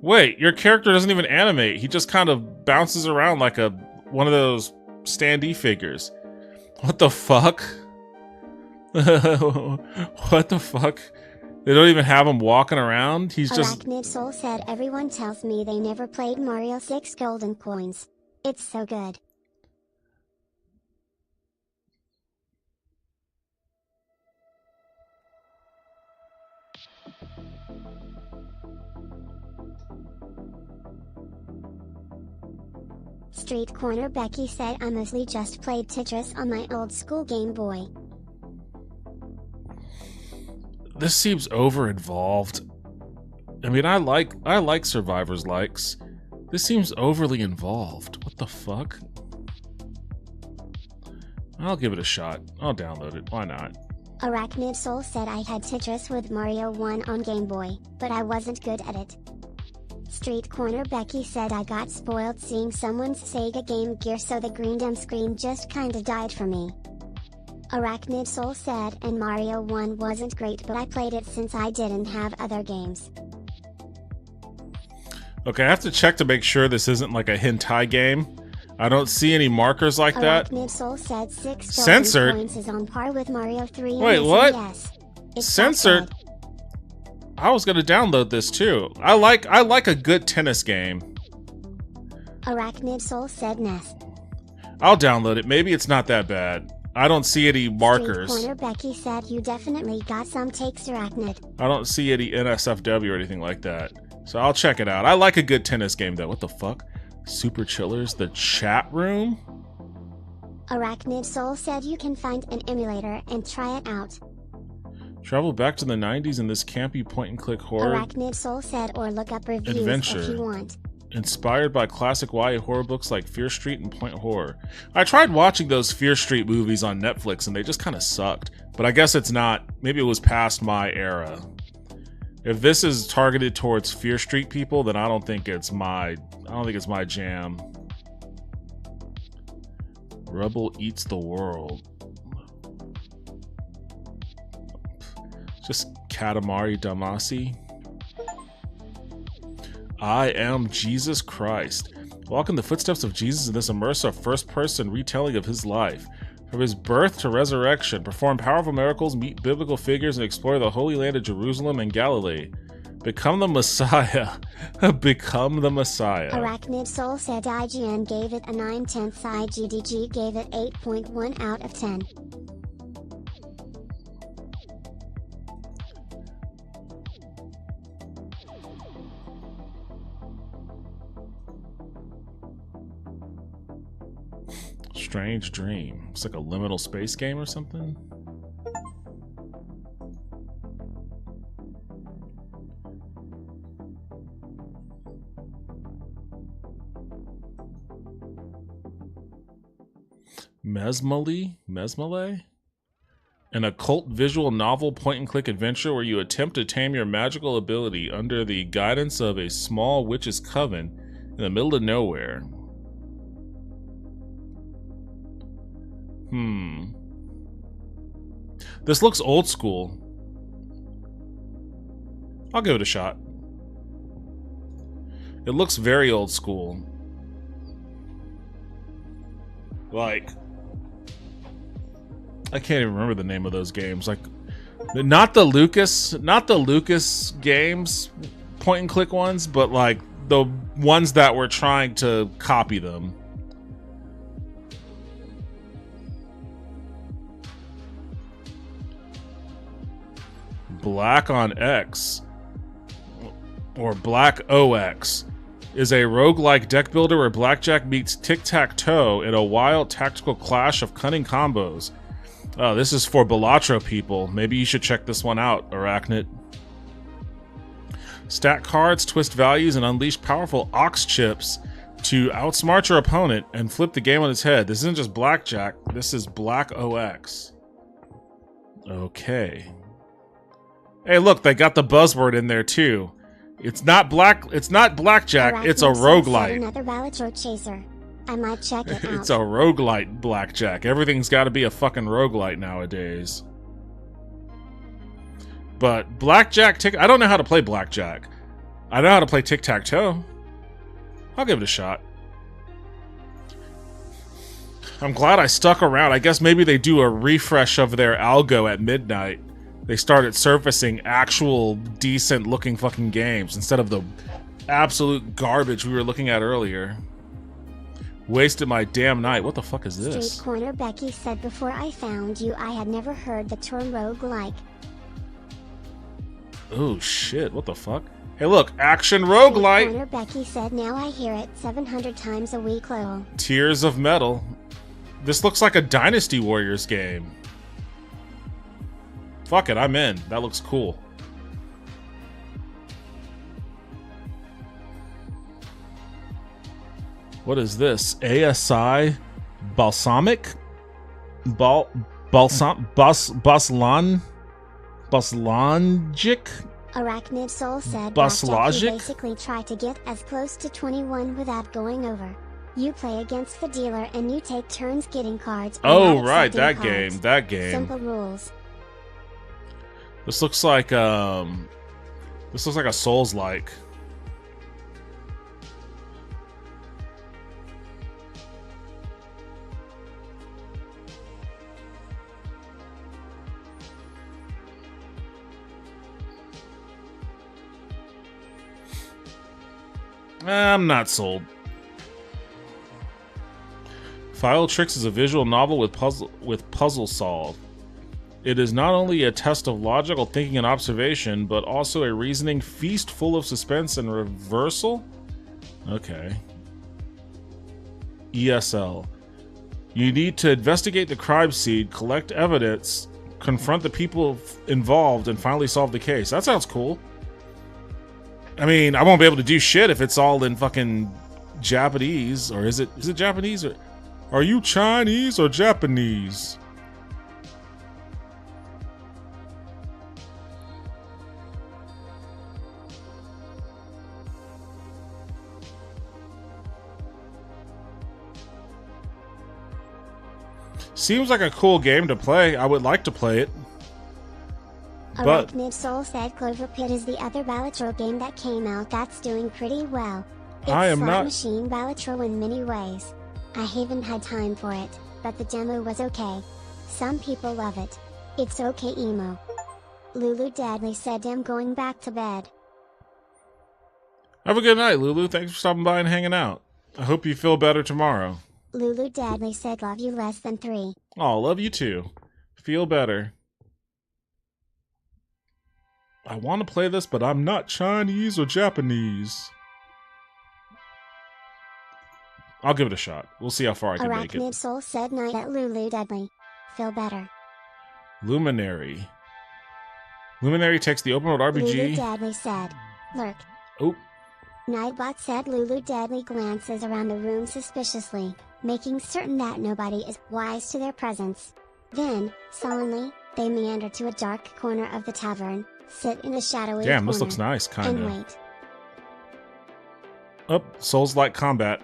Wait, your character doesn't even animate. He just kind of bounces around like one of those standee figures. What the fuck? What the fuck? They don't even have him walking around? He's just... Arachnid Soul said everyone tells me they never played Mario 6 golden coins. It's so good. Street Corner Becky said I mostly just played Tetris on my old school Game Boy. This seems over-involved. I mean, I like Survivor's likes. This seems overly involved. What the fuck? I'll give it a shot. I'll download it. Why not? Arachnid Soul said I had Tetris with Mario 1 on Game Boy, but I wasn't good at it. Street Corner Becky said I got spoiled seeing someone's Sega Game Gear, so the Greendom screen just kinda died for me. Arachnid Soul said, and Mario 1 wasn't great, but I played it since I didn't have other games. Okay, I have to check to make sure this isn't like a hentai game. I don't see any markers like that. Arachnid Soul said 6 Censored? points is on par with Mario 3. Wait, what? It's Censored? I was gonna download this too. I like a good tennis game. Arachnid Soul said Ness. I'll download it. Maybe it's not that bad. I don't see any markers. Street Corner Becky said you definitely got some takes, Arachnid. I don't see any NSFW or anything like that. So I'll check it out. I like a good tennis game though. What the fuck? Super Chillers, the chat room? Arachnid Soul said you can find an emulator and try it out. Travel back to the 90s in this campy point-and-click horror Arachnid Soul said or look up reviews adventure. if you want. Inspired by classic YA horror books like Fear Street and Point Horror. I tried watching those Fear Street movies on Netflix and they just kind of sucked. But I guess it's not. Maybe it was past my era. If this is targeted towards Fear Street people, then I don't think it's my jam. Rebel Eats the World. Just Katamari Damacy. I am Jesus Christ. Walk in the footsteps of Jesus in this immersive first-person retelling of his life. From his birth to resurrection, perform powerful miracles, meet biblical figures, and explore the Holy Land of Jerusalem and Galilee. Become the Messiah. Become the Messiah. Arachnid Soul said IGN gave it a 9/10, IGDG gave it 8.1 out of 10. Strange Dream. It's like a liminal space game or something? Mesmele? An occult visual novel point-and-click adventure where you attempt to tame your magical ability under the guidance of a small witch's coven in the middle of nowhere. This looks old school. I'll give it a shot. It looks very old school. Like, I can't even remember the name of those games. Like, not the Lucas games, point and click ones, but like the ones that were trying to copy them. Black on X, or Black OX, is a roguelike deck builder where blackjack meets tic-tac-toe in a wild tactical clash of cunning combos. Oh, this is for Balatro people. Maybe you should check this one out, Arachnid. Stack cards, twist values, and unleash powerful ox chips to outsmart your opponent and flip the game on its head. This isn't just blackjack, this is Black OX. Okay. Hey, look, they got the buzzword in there too. It's not blackjack, it's a roguelite. Another Balatro chaser. I might check it out. It's a roguelite blackjack. Everything's got to be a fucking roguelite nowadays. But blackjack, I don't know how to play blackjack. I know how to play tic-tac-toe. I'll give it a shot. I'm glad I stuck around. I guess maybe they do a refresh of their algo at midnight. They started surfacing actual decent looking fucking games instead of the absolute garbage we were looking at earlier. Wasted my damn night. What the fuck is this? Street Corner Becky said, before I found you, I had never heard the term roguelike. Oh shit, what the fuck? Hey look, action roguelite! Street Corner Becky said, now I hear it 700 times a week, lol. Tears of Metal. This looks like a Dynasty Warriors game. Fuck it, I'm in. That looks cool. What is this? ASI Balsamic? Baslangic? Arachnid Soul said Buslogic? you basically try to get as close to 21 without going over. You play against the dealer and you take turns getting cards. Oh right, that game. That game. Simple rules. This looks like a Souls-like. I'm not sold. File Tricks is a visual novel with puzzle solve. It is not only a test of logical thinking and observation, but also a reasoning feast full of suspense and reversal? Okay. ESL. You need to investigate the crime scene, collect evidence, confront the people involved, and finally solve the case. That sounds cool. I mean, I won't be able to do shit if it's all in fucking Japanese. Or is it Japanese? Or are you Chinese or Japanese? Seems like a cool game to play. I would like to play it. But Arachnid Soul said Clover Pit is the other Balatro game that came out that's doing pretty well. It's I am slot not machine Balatro in many ways. I haven't had time for it, but the demo was okay. Some people love it. It's okay emo. Lulu Dadley said I'm going back to bed. Have a good night, Lulu. Thanks for stopping by and hanging out. I hope you feel better tomorrow. Lulu Dadley said love you less than 3. Oh, love you too. Feel better. I want to play this, but I'm not Chinese or Japanese. I'll give it a shot. We'll see how far I can make it. Arachnid Soul said night at Lulu Dadley. Feel better. Luminary. Luminary takes the open world RPG. Lulu Dadley said, lurk. Oh. Nightbot said Lulu Dadley glances around the room suspiciously, making certain that nobody is wise to their presence. Then, sullenly, they meander to a dark corner of the tavern, sit in a shadowy corner. Damn, this looks nice, kinda. And wait. Oh, Souls-like combat.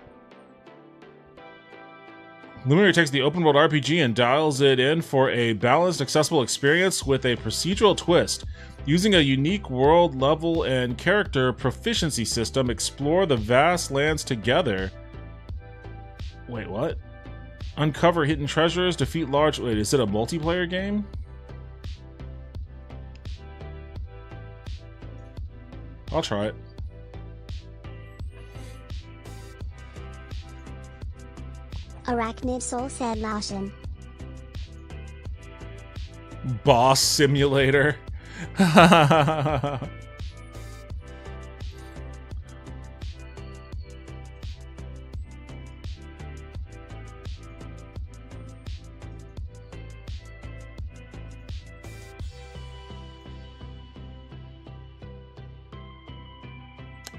Luminary takes the open world RPG and dials it in for a balanced, accessible experience with a procedural twist. Using a unique world, level, and character proficiency system, explore the vast lands together. Wait, what? Uncover hidden treasures, defeat large... Wait, is it a multiplayer game? I'll try it. Arachnid Soul said Laoshin. Boss Simulator.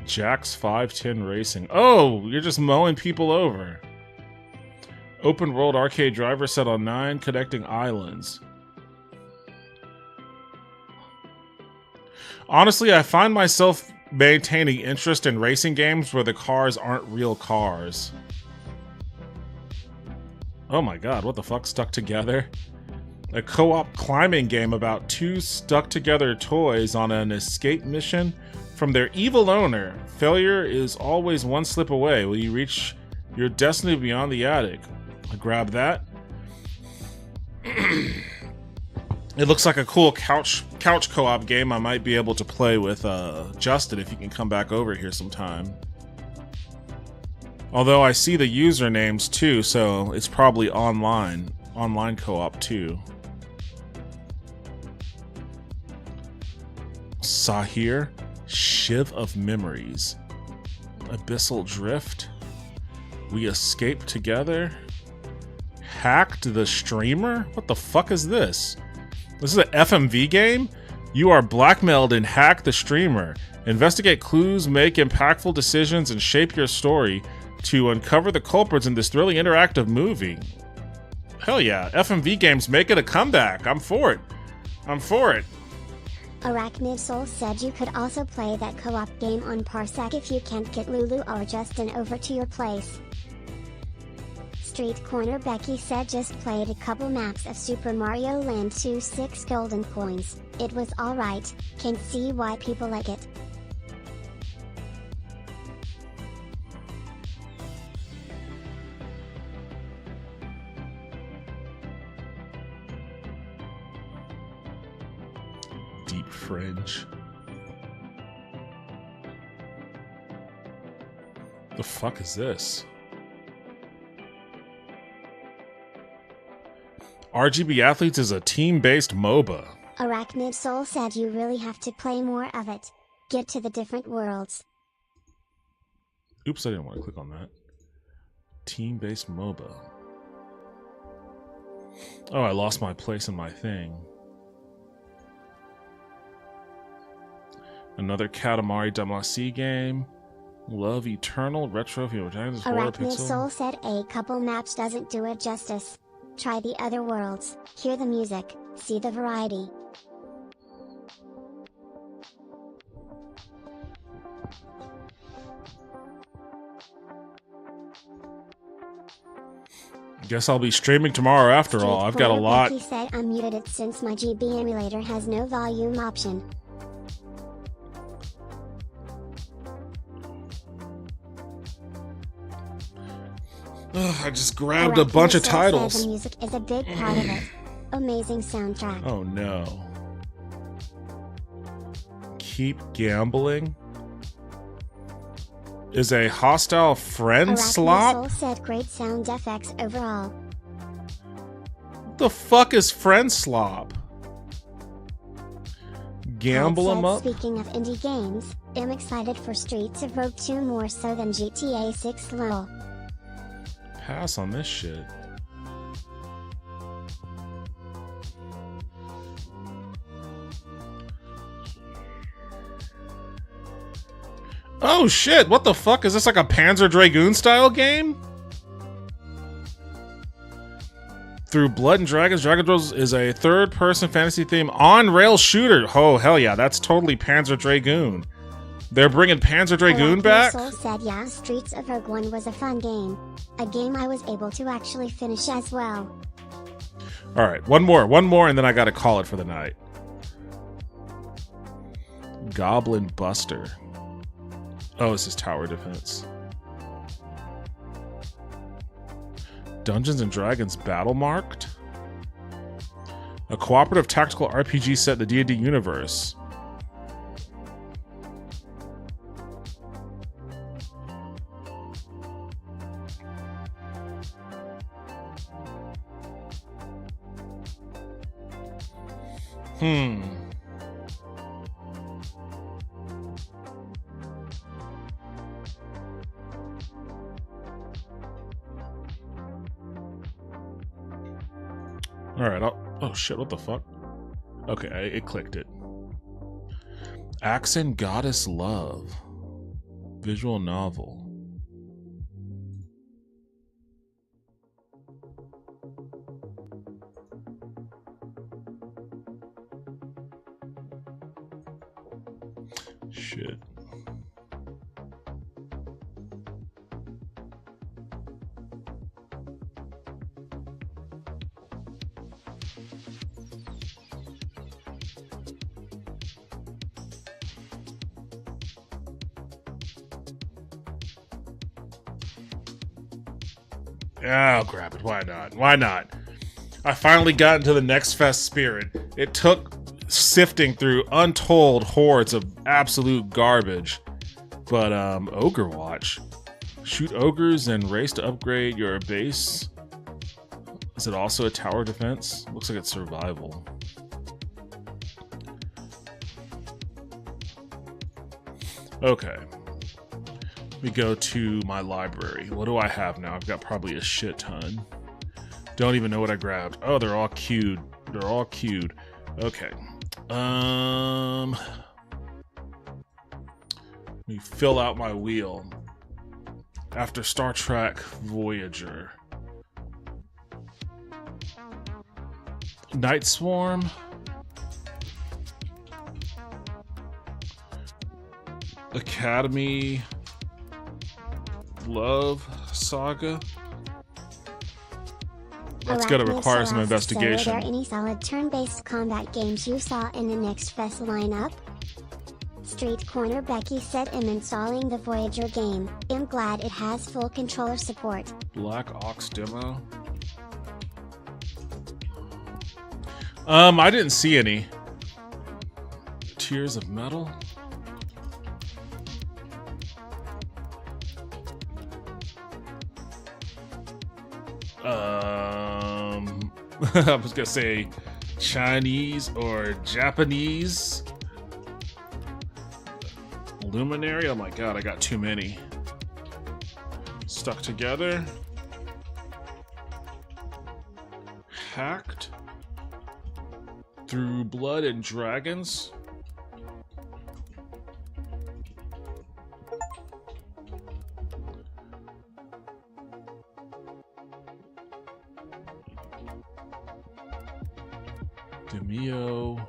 Jack's 510 Racing. Oh, you're just mowing people over. Open world arcade driver set on 9 connecting islands. Honestly, I find myself maintaining interest in racing games where the cars aren't real cars. Oh my god, what the fuck? Stuck Together? A co-op climbing game about 2 stuck-together toys on an escape mission from their evil owner. Failure is always one slip away. Will you reach your destiny beyond the attic? I grab that. It looks like a cool couch co-op game I might be able to play with Justin if you can come back over here sometime. Although I see the usernames too, so it's probably online co-op too. Sahir, Shiv of Memories. Abyssal Drift. We Escape Together. Hacked the Streamer? What the fuck is this? This is an FMV game? You are blackmailed in Hack the Streamer. Investigate clues, make impactful decisions, and shape your story to uncover the culprits in this thrilling interactive movie. Hell yeah, FMV games making a comeback. I'm for it. I'm for it. Arachnid Soul said you could also play that co-op game on Parsec if you can't get Lulu or Justin over to your place. Street Corner Becky said just played a couple maps of Super Mario Land 2 6 golden coins. It was alright, can see why people like it. Deep Fringe. The fuck is this? RGB Athletes is a team-based MOBA. Arachnid Soul said you really have to play more of it. Get to the different worlds. Oops, I didn't want to click on that. Team-based MOBA. Oh, I lost my place in my thing. Another Katamari Damacy game. Love Eternal, Retro, Arachnid Soul said a couple maps doesn't do it justice. Try the other worlds, hear the music, see the variety. Guess I'll be streaming tomorrow after all. I've got a lot. He said I muted it since my GB emulator has no volume option. Ugh, I just grabbed a bunch of titles. The music is a big part of it. Amazing soundtrack. Oh no. Keep Gambling is a hostile friend slop? Soul said great sound effects overall. What the fuck is friend slop? Gamble 'em up? Speaking of indie games, I'm excited for Streets of Rogue 2 more so than GTA 6 lol. Pass on this shit. Oh shit, what the fuck? Is this like a Panzer Dragoon style game? Through Blood and Dragons, Dragon Bros is a third-person fantasy theme on-rail shooter. Oh, hell yeah, that's totally Panzer Dragoon. They're bringing Panzer Dragoon back? Soul said yeah, Streets of Rogue 1 was a fun game. A game I was able to actually finish as well. Alright, one more, and then I gotta call it for the night. Goblin Buster. Oh, this is tower defense. Dungeons and Dragons Battle Marked? A cooperative tactical RPG set in the D&D universe. Alright, oh shit, what the fuck? Okay, it clicked it. Accent Goddess Love. Visual novel. Shit. Yeah, I'll grab it. Why not? Why not? I finally got into the Next Fest spirit. It took sifting through untold hordes of absolute garbage. But, Ogre Watch. Shoot ogres and race to upgrade your base. Is it also a tower defense? Looks like it's survival. Okay. We go to my library. What do I have now? I've got probably a shit ton. Don't even know what I grabbed. Oh, they're all queued. They're all queued. Okay. Let me fill out my wheel. After Star Trek Voyager. Night Swarm. Academy. Love Saga. That's gonna require some investigation. Are there any solid turn-based combat games you saw in the Next Fest lineup? Street Corner Becky said, I'm installing the Voyager game. I'm glad it has full controller support. Black Ox demo. I didn't see any. Tears of Metal. I was gonna say Chinese or Japanese. Luminary. Oh my god, I got too many. Stuck Together. Hacked. Through Blood and Dragons. Demio.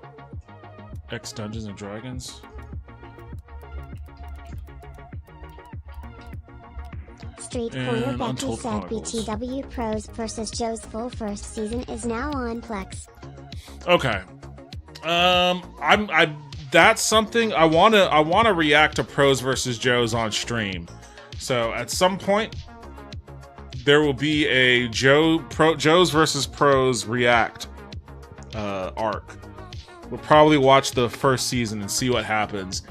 X Dungeons and Dragons. Street Corner Becky said BTW Pros vs. Joe's full first season is now on Plex. Okay. That's something I wanna react to Pros vs. Joe's on stream. So at some point there will be a Joe's versus Pros react arc. We'll probably watch the first season and see what happens.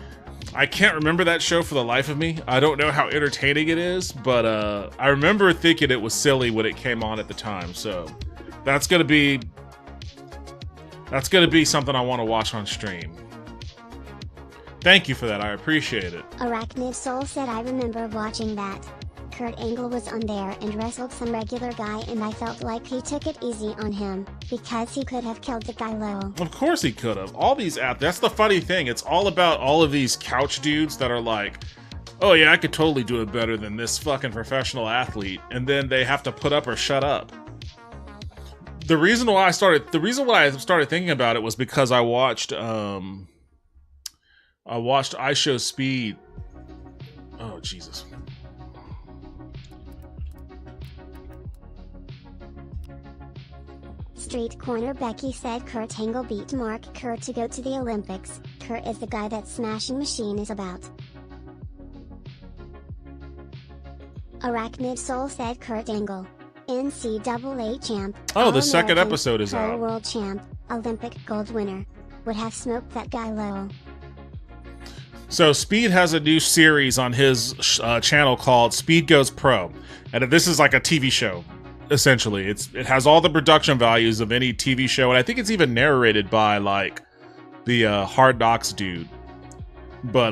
I can't remember that show for the life of me. I don't know how entertaining it is, but I remember thinking it was silly when it came on at the time. So that's gonna be something I want to watch on stream. Thank you for that. I appreciate it. Arachnid Soul said, I remember watching that. Kurt Angle was on there and wrestled some regular guy, and I felt like he took it easy on him because he could have killed the guy low. Of course he could have. All these that's the funny thing. It's all about all of these couch dudes that are like, oh yeah, I could totally do it better than this fucking professional athlete, and then they have to put up or shut up. The reason why I started thinking about it was because I watched iShowSpeed. Oh Jesus. Street Corner Becky said Kurt Angle beat Mark Kerr to go to the Olympics. Kerr is the guy that Smashing Machine is about. Arachnid Soul said Kurt Angle. NCAA champ. Oh, the second All-American, episode is pro out. World champ, Olympic gold winner. Would have smoked that guy Lowell. So Speed has a new series on his channel called Speed Goes Pro, and this is like a TV show. Essentially, it has all the production values of any TV show, and I think it's even narrated by like the Hard Knocks dude. But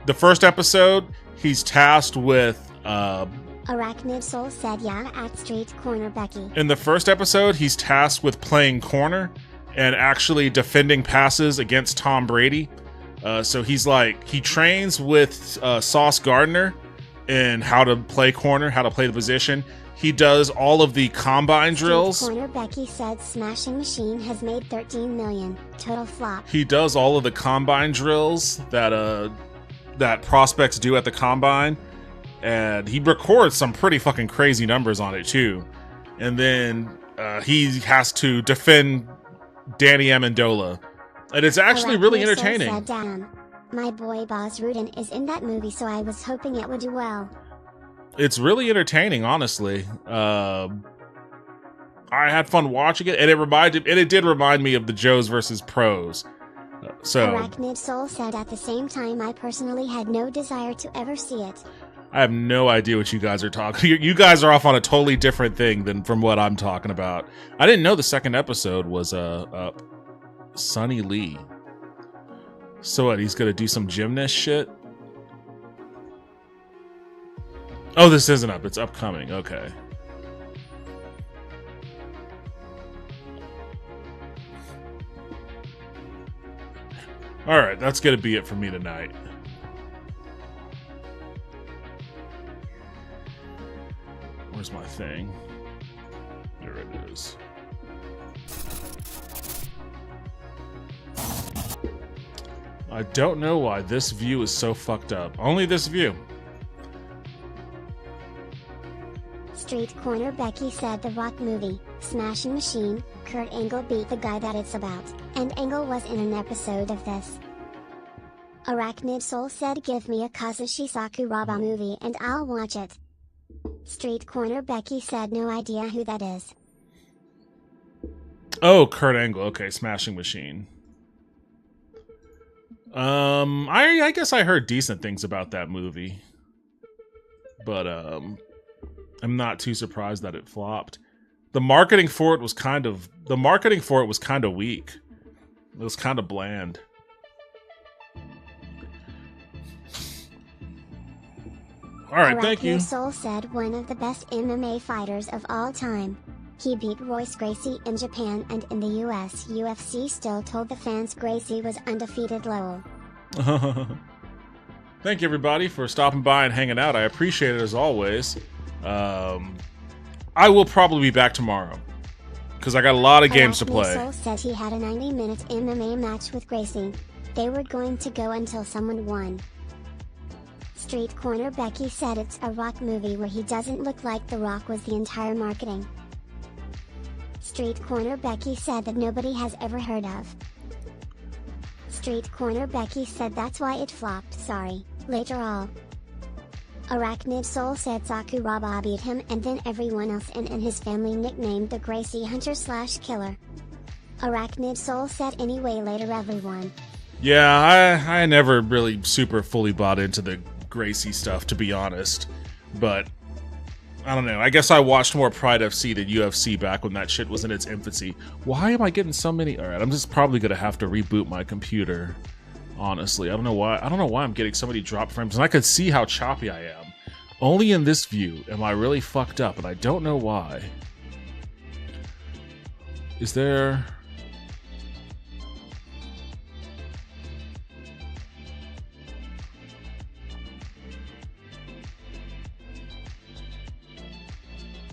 the first episode, he's tasked with. Arachnid Soul said, "Yeah, at Street Corner Becky." In the first episode, he's tasked with playing corner and actually defending passes against Tom Brady. So he's like, he trains with Sauce Gardner in how to play corner, how to play the position. He does all of the combine drills. Street Corner Becky said, "Smashing Machine has made 13 million. Total flop." He does all of the combine drills that prospects do at the combine. And he records some pretty fucking crazy numbers on it too. And then he has to defend Danny Amendola. And it's actually really entertaining. Said, "Damn, my boy Baz Rutten is in that movie, so I was hoping it would do well." It's really entertaining, honestly. I had fun watching it, and it did remind me of the Joes versus Pros. Arachnid Soul said, "At the same time, I personally had no desire to ever see it." I have no idea what you guys are talking. You guys are off on a totally different thing than from what I'm talking about. I didn't know the second episode was Sonny Lee. So what? He's gonna do some gymnast shit. Oh, this isn't up. It's upcoming. Okay. All right, that's gonna be it for me tonight. Where's my thing? There it is. I don't know why this view is so fucked up. Only this view. Street Corner Becky said, "The Rock movie, Smashing Machine, Kurt Angle beat the guy that it's about, and Angle was in an episode of this." Arachnid Soul said, "Give me a Kazushi Sakuraba movie and I'll watch it." Street Corner Becky said, "No idea who that is." Oh, Kurt Angle. Okay, Smashing Machine. I guess I heard decent things about that movie, but I'm not too surprised that it flopped. The marketing for it was kind of weak. It was kind of bland. All right, thank you. Soul said, "One of the best MMA fighters of all time. He beat Royce Gracie in Japan and in the US. UFC still told the fans Gracie was undefeated." Lowell. Thank you, everybody, for stopping by and hanging out. I appreciate it as always. I will probably be back tomorrow because I got a lot of games to play. Soul said he had a 90-minute MMA match with Gracie. They were going to go until someone won. Street Corner Becky said, "It's a Rock movie where he doesn't look like The Rock was the entire marketing." Street Corner Becky said that nobody has ever heard of. Street Corner Becky said, "That's why it flopped, sorry, later all." Arachnid Soul said Sakuraba beat him and then everyone else in his family nicknamed the Gracie Hunter/Killer. Arachnid Soul said, "Anyway, later everyone." Yeah, I never really super fully bought into the Gracie stuff, to be honest. But I don't know. I guess I watched more Pride FC than UFC back when that shit was in its infancy. Why am I getting so many? All right, I'm just probably gonna have to reboot my computer. Honestly, I don't know why. I don't know why I'm getting so many drop frames, and I could see how choppy I am. Only in this view am I really fucked up, and I don't know why. Is there?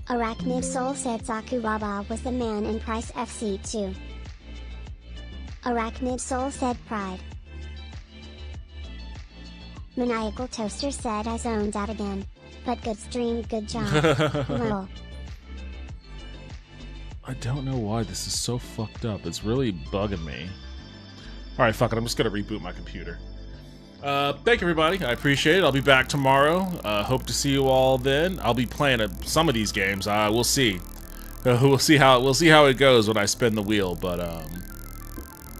Arachnid Soul said Sakuraba was the man in Price FC too. Arachnid Soul said Pride. Maniacal Toaster said, "I zoned out again. But good stream, good job." Lol. I don't know why this is so fucked up. It's really bugging me. Alright, fuck it. I'm just gonna reboot my computer. Thank you, everybody. I appreciate it. I'll be back tomorrow. Hope to see you all then. I'll be playing some of these games. We'll see. We'll see how it goes when I spin the wheel. But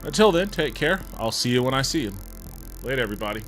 until then, take care. I'll see you when I see you. Later, everybody.